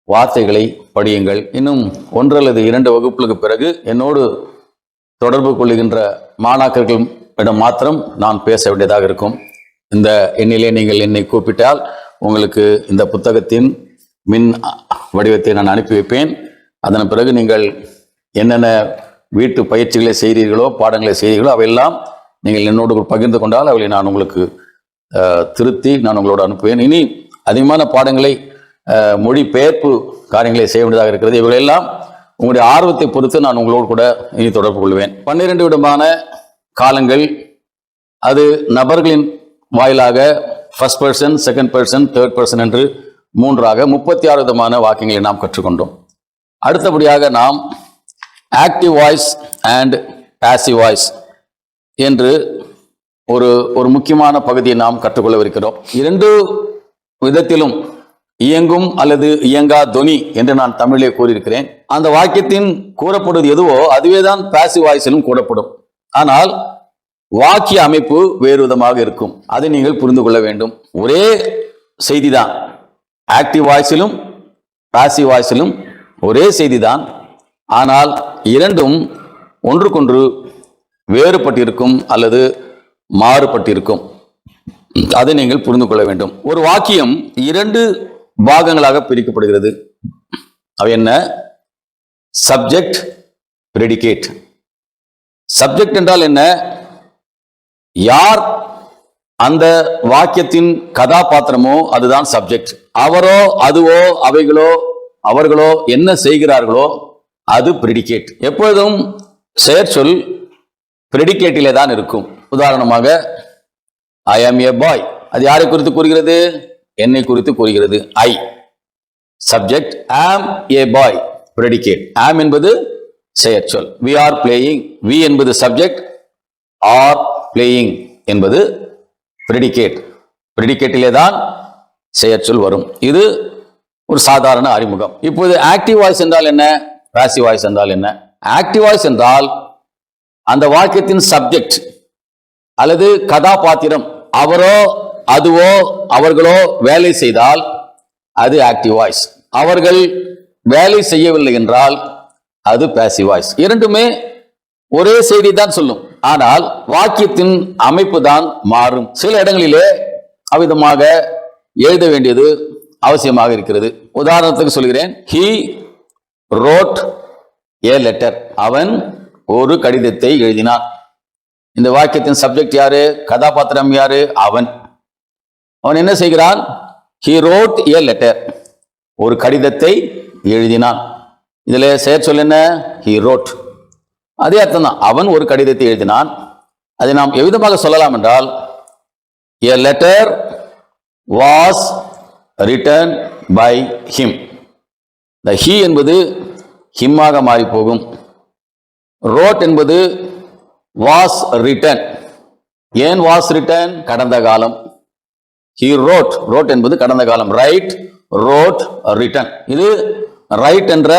வார்த்தைகளை படியுங்கள். இன்னும் 1 அல்லது 2 வகுப்புகளுக்கு பிறகு என்னோடு தொடர்பு கொள்ளுகின்ற மாணாக்கர்களிடம் மாத்திரம் நான் பேச வேண்டியதாக இருக்கும். இந்த எண்ணிலே நீங்கள் என்னை கூப்பிட்டால் உங்களுக்கு இந்த புத்தகத்தின் மின் வடிவத்தை நான் அனுப்பி வைப்பேன். அதன் பிறகு நீங்கள் என்னென்ன வீட்டு பயிற்சிகளை செய்கிறீர்களோ, பாடங்களை செய்கிறீர்களோ அவையெல்லாம் நீங்கள் என்னோடு பகிர்ந்து கொண்டால் அவளை நான் உங்களுக்கு திருத்தி நான் உங்களோடு அனுப்புவேன். இனி அதிகமான பாடங்களை மொழிபெயர்ப்பு காரியங்களை செய்ய வேண்டியதாக இருக்கிறது. இவைகளெல்லாம் உங்களுடைய ஆர்வத்தை பொறுத்து நான் உங்களோடு கூட இனி தொடர்பு கொள்வேன். 12 விதமான காலங்கள், அது நபர்களின் வாயிலாக first person, second person, third person என்று 3ஆக 36 விதமான வாக்கியங்களை நாம் கற்றுக்கொண்டோம். அடுத்தபடியாக நாம் active voice and passive voice என்று ஒரு முக்கியமான பகுதியை நாம் கற்றுக்கொள்ளவிருக்கிறோம். 2 விதத்திலும் இயங்கும் அல்லது இயங்கா தொனி என்று நான் தமிழிலே கூறியிருக்கிறேன். அந்த வாக்கியத்தின் கூறப்படுவது எதுவோ அதுவே தான் பாசிவ் வாய்ஸிலும் கூறப்படும். ஆனால் வாக்கிய அமைப்பு வேறு விதமாக இருக்கும். அதை நீங்கள் புரிந்து கொள்ள வேண்டும். ஒரே செய்திதான், ஆக்டிவ் வாய்ஸிலும் பாசிவ் வாய்ஸிலும் ஒரே செய்திதான். ஆனால் இரண்டும் ஒன்றுக்கொன்று வேறுபட்டிருக்கும் அல்லது மாறுபட்டிருக்கும். அதை நீங்கள் புரிந்து கொள்ள வேண்டும். ஒரு வாக்கியம் 2 பாகங்களாக பிரிக்கப்படுகிறது. அவை என்ன? Subject, predicate. சப்ஜெக்ட் என்றால் என்ன? யார் அந்த வாக்கியத்தின் கதாபாத்திரமோ அதுதான் சப்ஜெக்ட். அவரோ அதுவோ அவைகளோ அவர்களோ என்ன செய்கிறார்களோ அது பிரெடிகேட். எப்பொழுதும் செயற்சொல் பிரெடிகேட்டிலே தான் இருக்கும். உதாரணமாக ஐ ஆம் ஏ பாய், அது யாரை குறித்து கூறுகிறது? என்னை குறித்து கூறுகிறது. ஐ சப்ஜெக்ட், ஆம் ஏ பாய் பிரெடிகேட். ஆம் என்பது செயற்சொல். வி ஆர் பிளேயிங், வி என்பது சப்ஜெக்ட், ஆர் பிளேயிங் என்பது பிரெடிகேட். பிரெடிகேட்டிலே தான் செயற்சொல் வரும். இது ஒரு சாதாரண அறிமுகம். இப்போது ஆக்டிவ் வாய்ஸ் என்றால் என்ன, பாசிவ் வாய்ஸ் என்றால் என்ன? ஆக்டிவ் வாய்ஸ் என்றால் அந்த வாக்கியத்தின் சப்ஜெக்ட் அல்லது கதாபாத்திரம் அவரோ அதுவோ அவர்களோ வேலை செய்தால் அது ஆக்டிவ் வாய்ஸ். அவர்கள் வேலை செய்யவில்லை என்றால் அது பாசிவ் வாய்ஸ். இரண்டுமே ஒரே செய்தி தான் சொல்லும். ஆனால் வாக்கியத்தின் அமைப்பு தான் மாறும். சில இடங்களிலே அவ்விதமாக எழுத வேண்டியது அவசியமாக இருக்கிறது. உதாரணத்துக்கு சொல்கிறேன். he wrote a letter. அவன் ஒரு கடிதத்தை எழுதினான். இந்த வாக்கியத்தின் சப்ஜெக்ட் யாரு? கதாபாத்திரம் யாரு? அவன். அவன் என்ன செய்கிறான்? he wrote a letter. ஒரு கடிதத்தை எழுதினான். இதுல செயற்சொல் என்ன? he wrote. அதே அர்த்தம் தான். அவன் ஒரு கடிதத்தை எழுதினான். அதை நாம் எவ்விதமாக சொல்லலாம் என்றால், a letter was written by him. the he என்பது himமாக மாறி போகும். wrote என்பது was written. ஏன் was written? கடந்த காலம். he wrote என்பது கடந்த காலம். write, wrote, written. இது write என்ற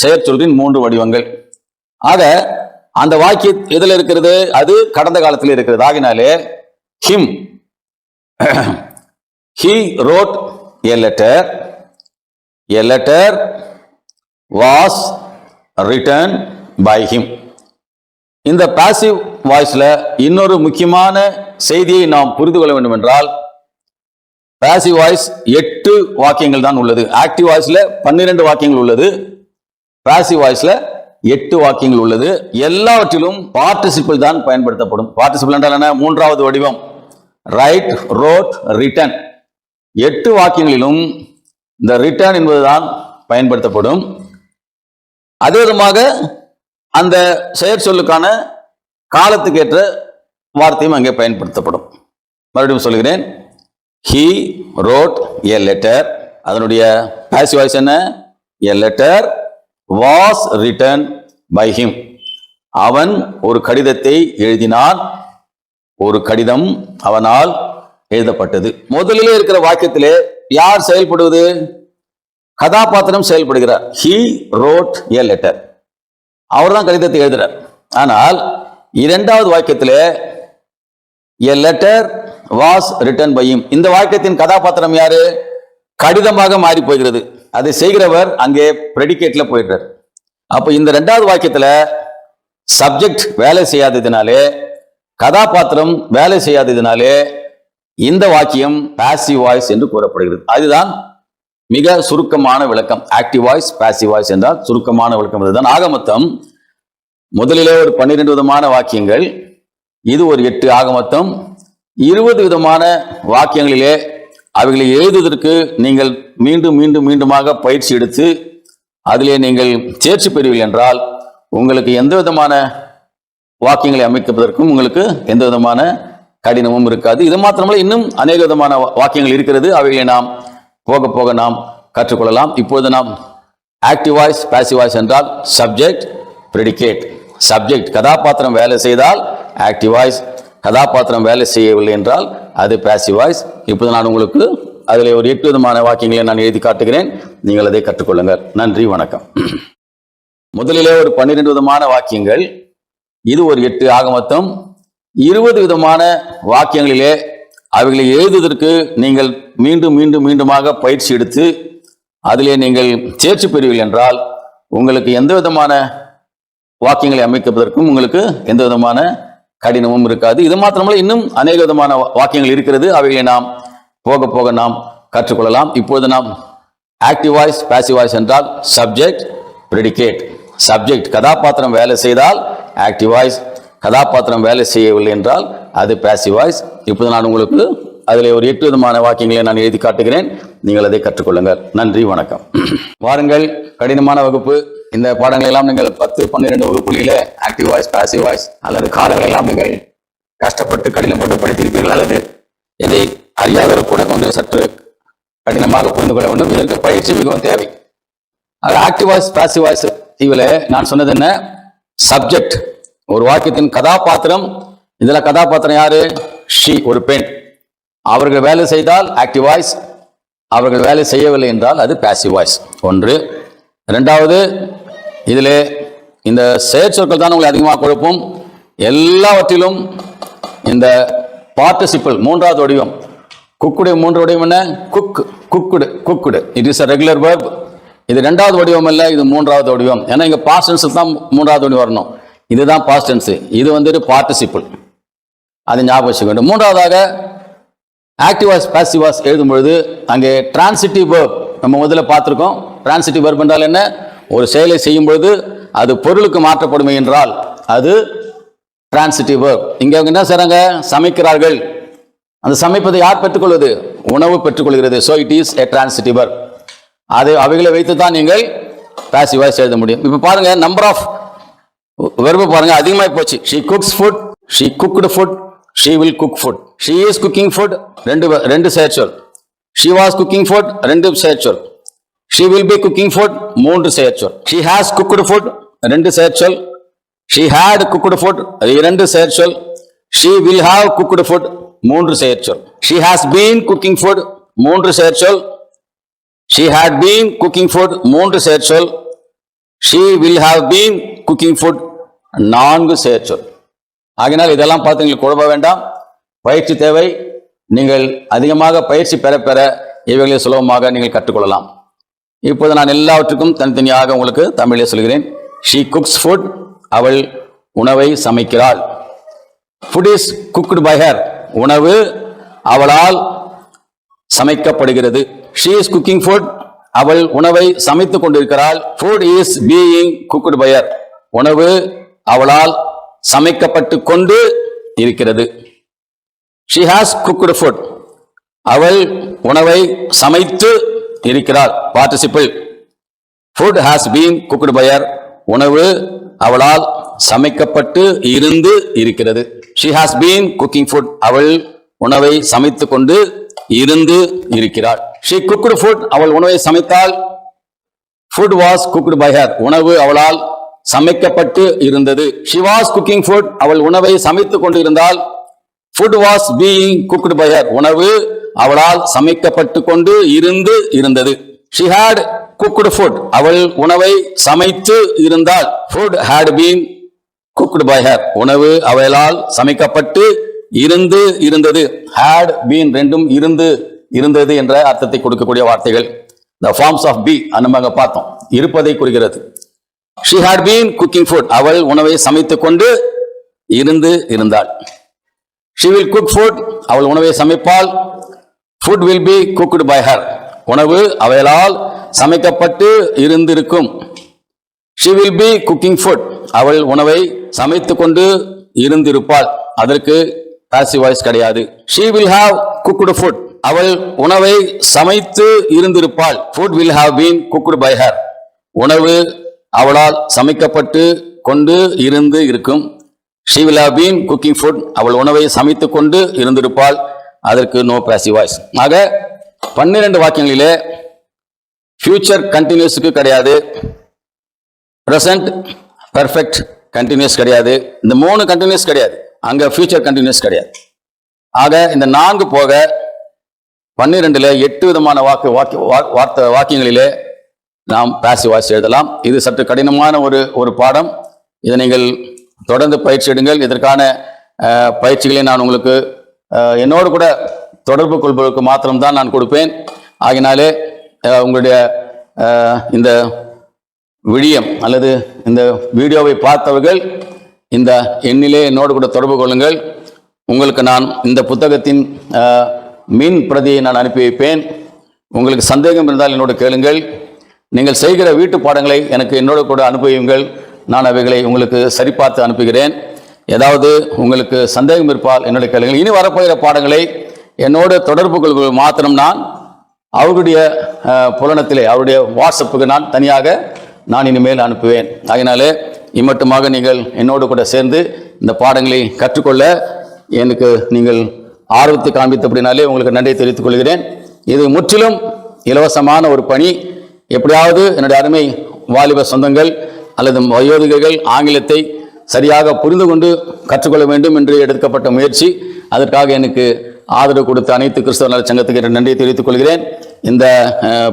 செயற்சொல்லின் 3 வடிவங்கள். ஆக அந்த வாக்கியம் எதில் இருக்கிறது? அது கடந்த காலத்தில் இருக்கிறது. ஆகினாலே him, he wrote a letter. A letter was written by him. இந்த பாசிவ் வாய்ஸ்ல இன்னொரு முக்கியமான செய்தியை நாம் புரிந்து கொள்ள வேண்டும் என்றால், பாசிவ் வாய்ஸ் 8 வாக்கியங்கள் தான் உள்ளது. ஆக்டிவ் வாய்ஸ்ல 12 வாக்கியங்கள் உள்ளது. பாசிவ் வாய்ஸ்ல 8 வாக்கியங்கள் உள்ளது. எல்லாவற்றிலும் பார்ட்டிசிபிள் தான் பயன்படுத்தப்படும். பார்ட்டிசிபிள் என்றால் என்ன? 3வது வடிவம். Right, wrote, return. 8 வாக்கியங்களிலும் இந்த ரிட்டன் என்பதுதான் பயன்படுத்தப்படும். அதே விதமாக அந்த செயற்சொல்லுக்கான காலத்துக்கு ஏற்ற வார்த்தையும் அங்கே பயன்படுத்தப்படும். மறுபடியும் சொல்கிறேன். he wrote a letter. அதனுடைய பாசிவ் வாய்ஸ் என்ன? a letter was written by him. அவன் ஒரு கடிதத்தை எழுதினான். ஒரு கடிதம் அவனால் எழுதப்பட்டது. முதலிலே இருக்கிற வாக்கியத்திலே யார் செயல்படுவது? கதாபாத்திரம் செயல்படுகிறார். he wrote a letter. அவர் தான் கடிதத்தை எழுதுறார். ஆனால் 2வது வாக்கியத்திலே a letter was written by him. இந்த வாக்கியத்தின் கதாபாத்திரம் யாரு? கடிதமாக மாறி போகிறது. அதை செய்கிறவர் அங்கே பிரெடிகேட்ல போயிடுறார். அப்ப இந்த 2வது வாக்கியத்துல சப்ஜெக்ட் வேலை செய்யாததினாலே, கதாபாத்திரம் வேலை செய்யாததினாலே இந்த வாக்கியம் பாசிவ் வாய்ஸ் என்று கூறப்படுகிறது. அதுதான் மிக சுருக்கமான விளக்கம். ஆக்டிவ் வாய்ஸ், பாசிவ் வாய்ஸ் என்றால் சுருக்கமான விளக்கம் இதுதான். ஆக மொத்தம் முதலிலே ஒரு 12 விதமான வாக்கியங்கள், இது ஒரு 8. ஆக மொத்தம் 20 விதமான வாக்கியங்களிலே அவைகளை எழுதுவதற்கு நீங்கள் மீண்டும் மீண்டும் மீண்டுமாக பயிற்சி எடுத்து அதிலே நீங்கள் தேர்ச்சி பெறுவீர்கள் என்றால் உங்களுக்கு எந்த விதமான வாக்கியங்களை அமைப்பதற்கும் உங்களுக்கு எந்த விதமான கடினமும் இருக்காது. இது மாத்திரமல்ல, இன்னும் அநேக விதமான வாக்கியங்கள் இருக்கிறது. அவைகளை நாம் போக போக நாம் கற்றுக்கொள்ளலாம். இப்பொழுது நாம் ஆக்டிவ் வாய்ஸ், பாசிவ் வாய்ஸ் என்றால் சப்ஜெக்ட், பிரெடிகேட். சப்ஜெக்ட் கதாபாத்திரம் வேலை செய்தால் ஆக்டிவ் வாய்ஸ், கதாபாத்திரம் வேலை செய்யவில்லை என்றால் அது பாசிவ் வாய்ஸ். இப்போது நான் உங்களுக்கு அதில் ஒரு 8 விதமான வாக்கியங்களை நான் எழுதி காட்டுகிறேன். நீங்கள் அதை கற்றுக்கொள்ளுங்கள். நன்றி, வணக்கம். முதலிலே ஒரு 12 விதமான வாக்கியங்கள், இது ஒரு 8. ஆக மொத்தம் 20 விதமான வாக்கியங்களிலே அவைகளை எழுதுவதற்கு நீங்கள் மீண்டும் மீண்டும் மீண்டுமாக பயிற்சி எடுத்து அதிலே நீங்கள் தேர்ச்சி பெறுவீர்கள் என்றால் உங்களுக்கு எந்த விதமான வாக்கியங்களை அமைப்பதற்கும் உங்களுக்கு எந்த விதமான கடினமும் இருக்காது. இது மாத்திரமல்ல, இன்னும் அநேக விதமான வாக்கியங்கள் இருக்கிறது. அவைகளை நாம் போக போக நாம் கற்றுக்கொள்ளலாம். இப்பொழுது நாம் ஆக்டிவ் வாய்ஸ், பாசிவ் வாய்ஸ் என்றால் சப்ஜெக்ட், பிரெடிகேட். சப்ஜெக்ட் கதாபாத்திரம் வேலை செய்தால் ஆக்டிவ் வாய்ஸ், கதாபாத்திரம் வேலை செய்யவில்லை என்றால் அது பாசிவ் வாய்ஸ். இப்போது நான் உங்களுக்கு அதில் ஒரு 8 விதமான வாக்கியங்களை நான் எழுதி காட்டுகிறேன். நீங்கள் அதை கற்றுக்கொள்ளுங்கள். நன்றி, வணக்கம். வாருங்கள், கடினமான வகுப்பு. இந்த பாடங்கள் எல்லாம் நீங்கள் 10, 12 வகுப்புகளிலே ஆக்டிவ் வாய்ஸ், பாசிவ் வாய்ஸ் அல்லது காலங்கள் எல்லாம் நீங்கள் கஷ்டப்பட்டு கடினப்பட்டு படித்திருப்பீர்கள். அல்லது எதை அறியாதவர் கூட கொஞ்சம் சற்று கடினமாக புரிந்து கொள்ள வேண்டும். இதற்கு பயிற்சி மிகவும் தேவை. ஆக்டிவ் வாய்ஸ், பாசிவ் வாய்ஸ் இதில் நான் சொன்னது என்ன? சப்ஜெக்ட் ஒரு வாக்கியத்தின் கதாபாத்திரம். இதுல கதாபாத்திரம் யாரு? ஷி, ஒரு பெண். அவர்கள் வேலை செய்தால் ஆக்டிவ் வாய்ஸ், அவர்கள் வேலை செய்யவில்லை என்றால் அது பாசிவ் வாய்ஸ். 1. 2வது, இதில் இந்த செயற்சொற்கள் தான் உங்களை அதிகமாக குழப்பும். எல்லாவற்றிலும் இந்த பார்ட்டிசிபிள் 3வது வடிவம், குக்குடைய 3 வடிவம் என்ன? Cook, cooked, cooked. It is a regular verb. இது 2வது வடிவம் இல்லை, இது 3வது வடிவம். ஏன்னா இங்க பாஸ்ட் டென்ஸ் தான் 3வது வடிவம் வரணும். இதுதான் பாஸ்ட் டென்ஸ். இது வந்துட்டு பார்ட்டிசிபிள். அதை ஞாபகம் வச்சுக்க வேண்டும். 3வதாக ஆக்டிவ் வாய்ஸ் பாசிவ் வாய்ஸ் எழுதும் பொழுது அங்கே டிரான்சிட்டிவ் வேர்ப் நம்ம முதல்ல பார்த்துருக்கோம். டிரான்சிட்டிவ் வேர்ப் என்றால் என்ன? ஒரு செயலை செய்யும் பொழுது அது பொருளுக்கு மாற்றப்படுமே என்றால் அது டிரான்சிட்டிவ் வேர்ப். இங்க அவங்க என்ன செய்றாங்க? சமைக்கிறார்கள். அந்த சமைப்பதை யார் பெற்றுக்கொள்வது? உணவு பெற்றுக்கொள்கிறது. So it is a transitive verb. அது அவைகளை வைத்து தான் நீங்கள் பாசிவ் வாய்ஸ் எழுத முடியும். இப்போ பாருங்க, நம்பர் ஆஃப் வெர்பு பாருங்க அதிகமாகி போச்சு. She cooks food, she cooked food, she will cook food. She is cooking food ரெண்டு செயற்சொல். ஷீ வாஸ் குக்கிங் ஃபுட் ரெண்டு செயற்சொல். She will be cooking food மூன்று செயற்சொல். ஷீ ஹாஸ் குக்டு ஃபுட் ரெண்டு செயற்சொல். ஷீ ஹேட் குக்டு ஃபுட் இரண்டு செயற்சொல். She will have cooked food மூன்று செயற்சொல். She has been cooking food மூன்று செயற்சொல். She had been cooking food மூன்று செயற்சொல். She will have been cooking food நான்கு செயற்சொல். ஆகினால் இதெல்லாம் பார்த்து நீங்கள் குழப்ப வேண்டாம். பயிற்சி தேவை. நீங்கள் அதிகமாக பயிற்சி பெற பெற இவைகளை சுலபமாக நீங்கள் கற்றுக்கொள்ளலாம். இப்போது நான் எல்லாவற்றுக்கும் தனித்தனியாக உங்களுக்கு தமிழிலே சொல்கிறேன். ஷீ குக்ஸ் ஃபுட், அவள் உணவை சமைக்கிறாள். Food is cooked by her, உணவு அவளால் சமைக்கப்படுகிறது. ஷீ இஸ் குக்கிங் ஃபுட், அவள் உணவை சமைத்துக் கொண்டிருக்கிறாள். Food is being cooked by her, உணவு அவளால் சமைக்கப்பட்டு கொண்டு இருக்கிறது. ஷீ ஹாஸ் குக்டு ஃபுட், அவள் உணவை சமைத்து இருக்கிறாள். Participle. Food has been cooked by her, உணவு அவளால் சமைக்கப்பட்டு இருந்து இருக்கிறது. She has been cooking food, அவள் உணவை சமைத்துக் கொண்டு இருந்து இருக்கிறாள். ஷீ குக்டு ஃபுட், அவள் உணவை சமைத்தாள். Food was cooked by her, உணவு அவளால் சமைக்கப்பட்டு இருந்தது. ஷி வாஸ் குக்கிங் ஃபுட், அவள் உணவை சமைத்துக் கொண்டு இருந்தால். Food was being cooked by her, உணவு அவளால் சமைக்கப்பட்டு கொண்டு இருந்தது. ஷி ஹேட் குக்டு ஃபுட், அவள் உணவை சமைத்து இருந்தால். Food had been cooked by her, உணவு அவளால் சமைக்கப்பட்டு இருந்தது. ஹேட் பீன் ரெண்டும் இருந்தது என்ற அர்த்தத்தை கொடுக்கக்கூடிய வார்த்தைகள். The forms of be நம்ம பார்த்தோம், இருப்பதை குறிக்கிறது. She had been cooking food, அவள் உணவை சமைத்துக் கொண்டு இருந்தாள். She will cook food, அவள் உணவை சமைப்பாள். Food will be cooked by her, உணவு அவளால் சமைக்கப்பட்டு இருந்திருக்கும். She will be cooking food, அவள் உணவை சமைத்துக் கொண்டு இருந்திருப்பாள். அதற்கு passive voice கிடையாது. She will have cooked food, அவள் உணவை சமைத்து இருந்திருப்பாள். Food will have been cooked by her, உணவு அவளால் சமைக்கப்பட்டு கொண்டு இருக்கும். She will have been cooking food, அவள் உணவை சமைத்துக் கொண்டு இருந்திருப்பாள். அதற்கு no passive voice. ஆக 12 வாக்கியங்களிலே ஃபியூச்சர் கண்டினியூஸ்க்கு கிடையாது, பிரசன்ட் பெர்ஃபெக்ட் கண்டினியூஸ் கிடையாது, இந்த 3 கண்டினியூஸ் கிடையாது, அங்க ஃபியூச்சர் கண்டினியூஸ் கிடையாது. ஆக இந்த 4 போக 12ல 8 விதமான வாக்கியங்களிலே நாம் பாசிவ் வாய்ஸ் எழுதலாம். இது சற்று கடினமான ஒரு பாடம். இதை நீங்கள் தொடர்ந்து பயிற்சி எடுங்கள். இதற்கான பயிற்சிகளை நான் உங்களுக்கு என்னோடு கூட தொடர்பு கொள்வதற்கு மாத்திரம்தான் நான் கொடுப்பேன். ஆகினாலே உங்களுடைய இந்த விடியம் அல்லது இந்த வீடியோவை பார்த்தவர்கள் இந்த எண்ணிலே என்னோடு கூட தொடர்பு கொள்ளுங்கள். உங்களுக்கு நான் இந்த புத்தகத்தின் மின் பிரதியை நான் அனுப்பி வைப்பேன். உங்களுக்கு சந்தேகம் இருந்தால் என்னோடு கேளுங்கள். நீங்கள் செய்கிற வீட்டு பாடங்களை எனக்கு என்னோடு கூட அனுப்புவீங்கள். நான் அவைகளை உங்களுக்கு சரிபார்த்து அனுப்புகிறேன். ஏதாவது உங்களுக்கு சந்தேகம் இருப்பால் என்னோட கேளுங்கள். இனி வரப்போகிற பாடங்களை என்னோட தொடர்பு கொள்வது மாத்திரம் நான் அவருடைய புலனத்திலே அவருடைய வாட்ஸ்அப்புக்கு நான் தனியாக இனிமேல் அனுப்புவேன். ஆகினாலே இம்மட்டுமாக நீங்கள் என்னோடு கூட சேர்ந்து இந்த பாடங்களை கற்றுக்கொள்ள எனக்கு நீங்கள் ஆர்வத்தை காண்பித்தபடினாலே உங்களுக்கு நன்றி தெரிவித்துக் கொள்கிறேன். இது முற்றிலும் இலவசமான ஒரு பணி. எப்படியாவது என்னுடைய அருமை வாலிப சொந்தங்கள் அல்லது வயோதிகர்கள் ஆங்கிலத்தை சரியாக புரிந்து கொண்டு கற்றுக்கொள்ள வேண்டும் என்று எடுக்கப்பட்ட முயற்சி. அதற்காக எனக்கு ஆதரவு கொடுத்த அனைத்து கிறிஸ்தவ நல சங்கத்துக்கு நன்றியை தெரிவித்துக் கொள்கிறேன். இந்த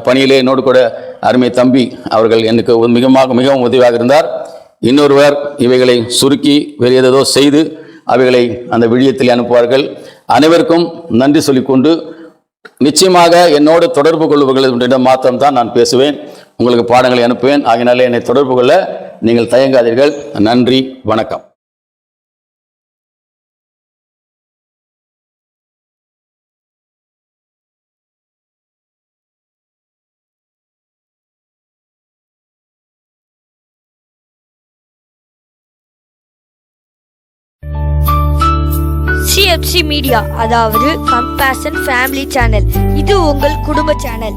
பணியிலே என்னோடு கூட அருமை தம்பி அவர்கள் எனக்கு மிகவும் உதவியாக இருந்தார். இன்னொருவர் இவைகளை சுருக்கி வேறு ஏதோ செய்து அவைகளை அந்த விழியத்தில் அனுப்புவார்கள். அனைவருக்கும் நன்றி சொல்லிக்கொண்டு நிச்சயமாக என்னோடு தொடர்பு கொள்பவர்களிடம் மாத்திரம்தான் நான் பேசுவேன், உங்களுக்கு பாடங்களை அனுப்புவேன். ஆகினாலே என்னை தொடர்பு கொள்ள நீங்கள் தயங்காதீர்கள். நன்றி, வணக்கம். KFC மீடியா, அதாவது கம்பேஷன் ஃபேமிலி சேனல். இது உங்கள் குடும்ப சேனல்.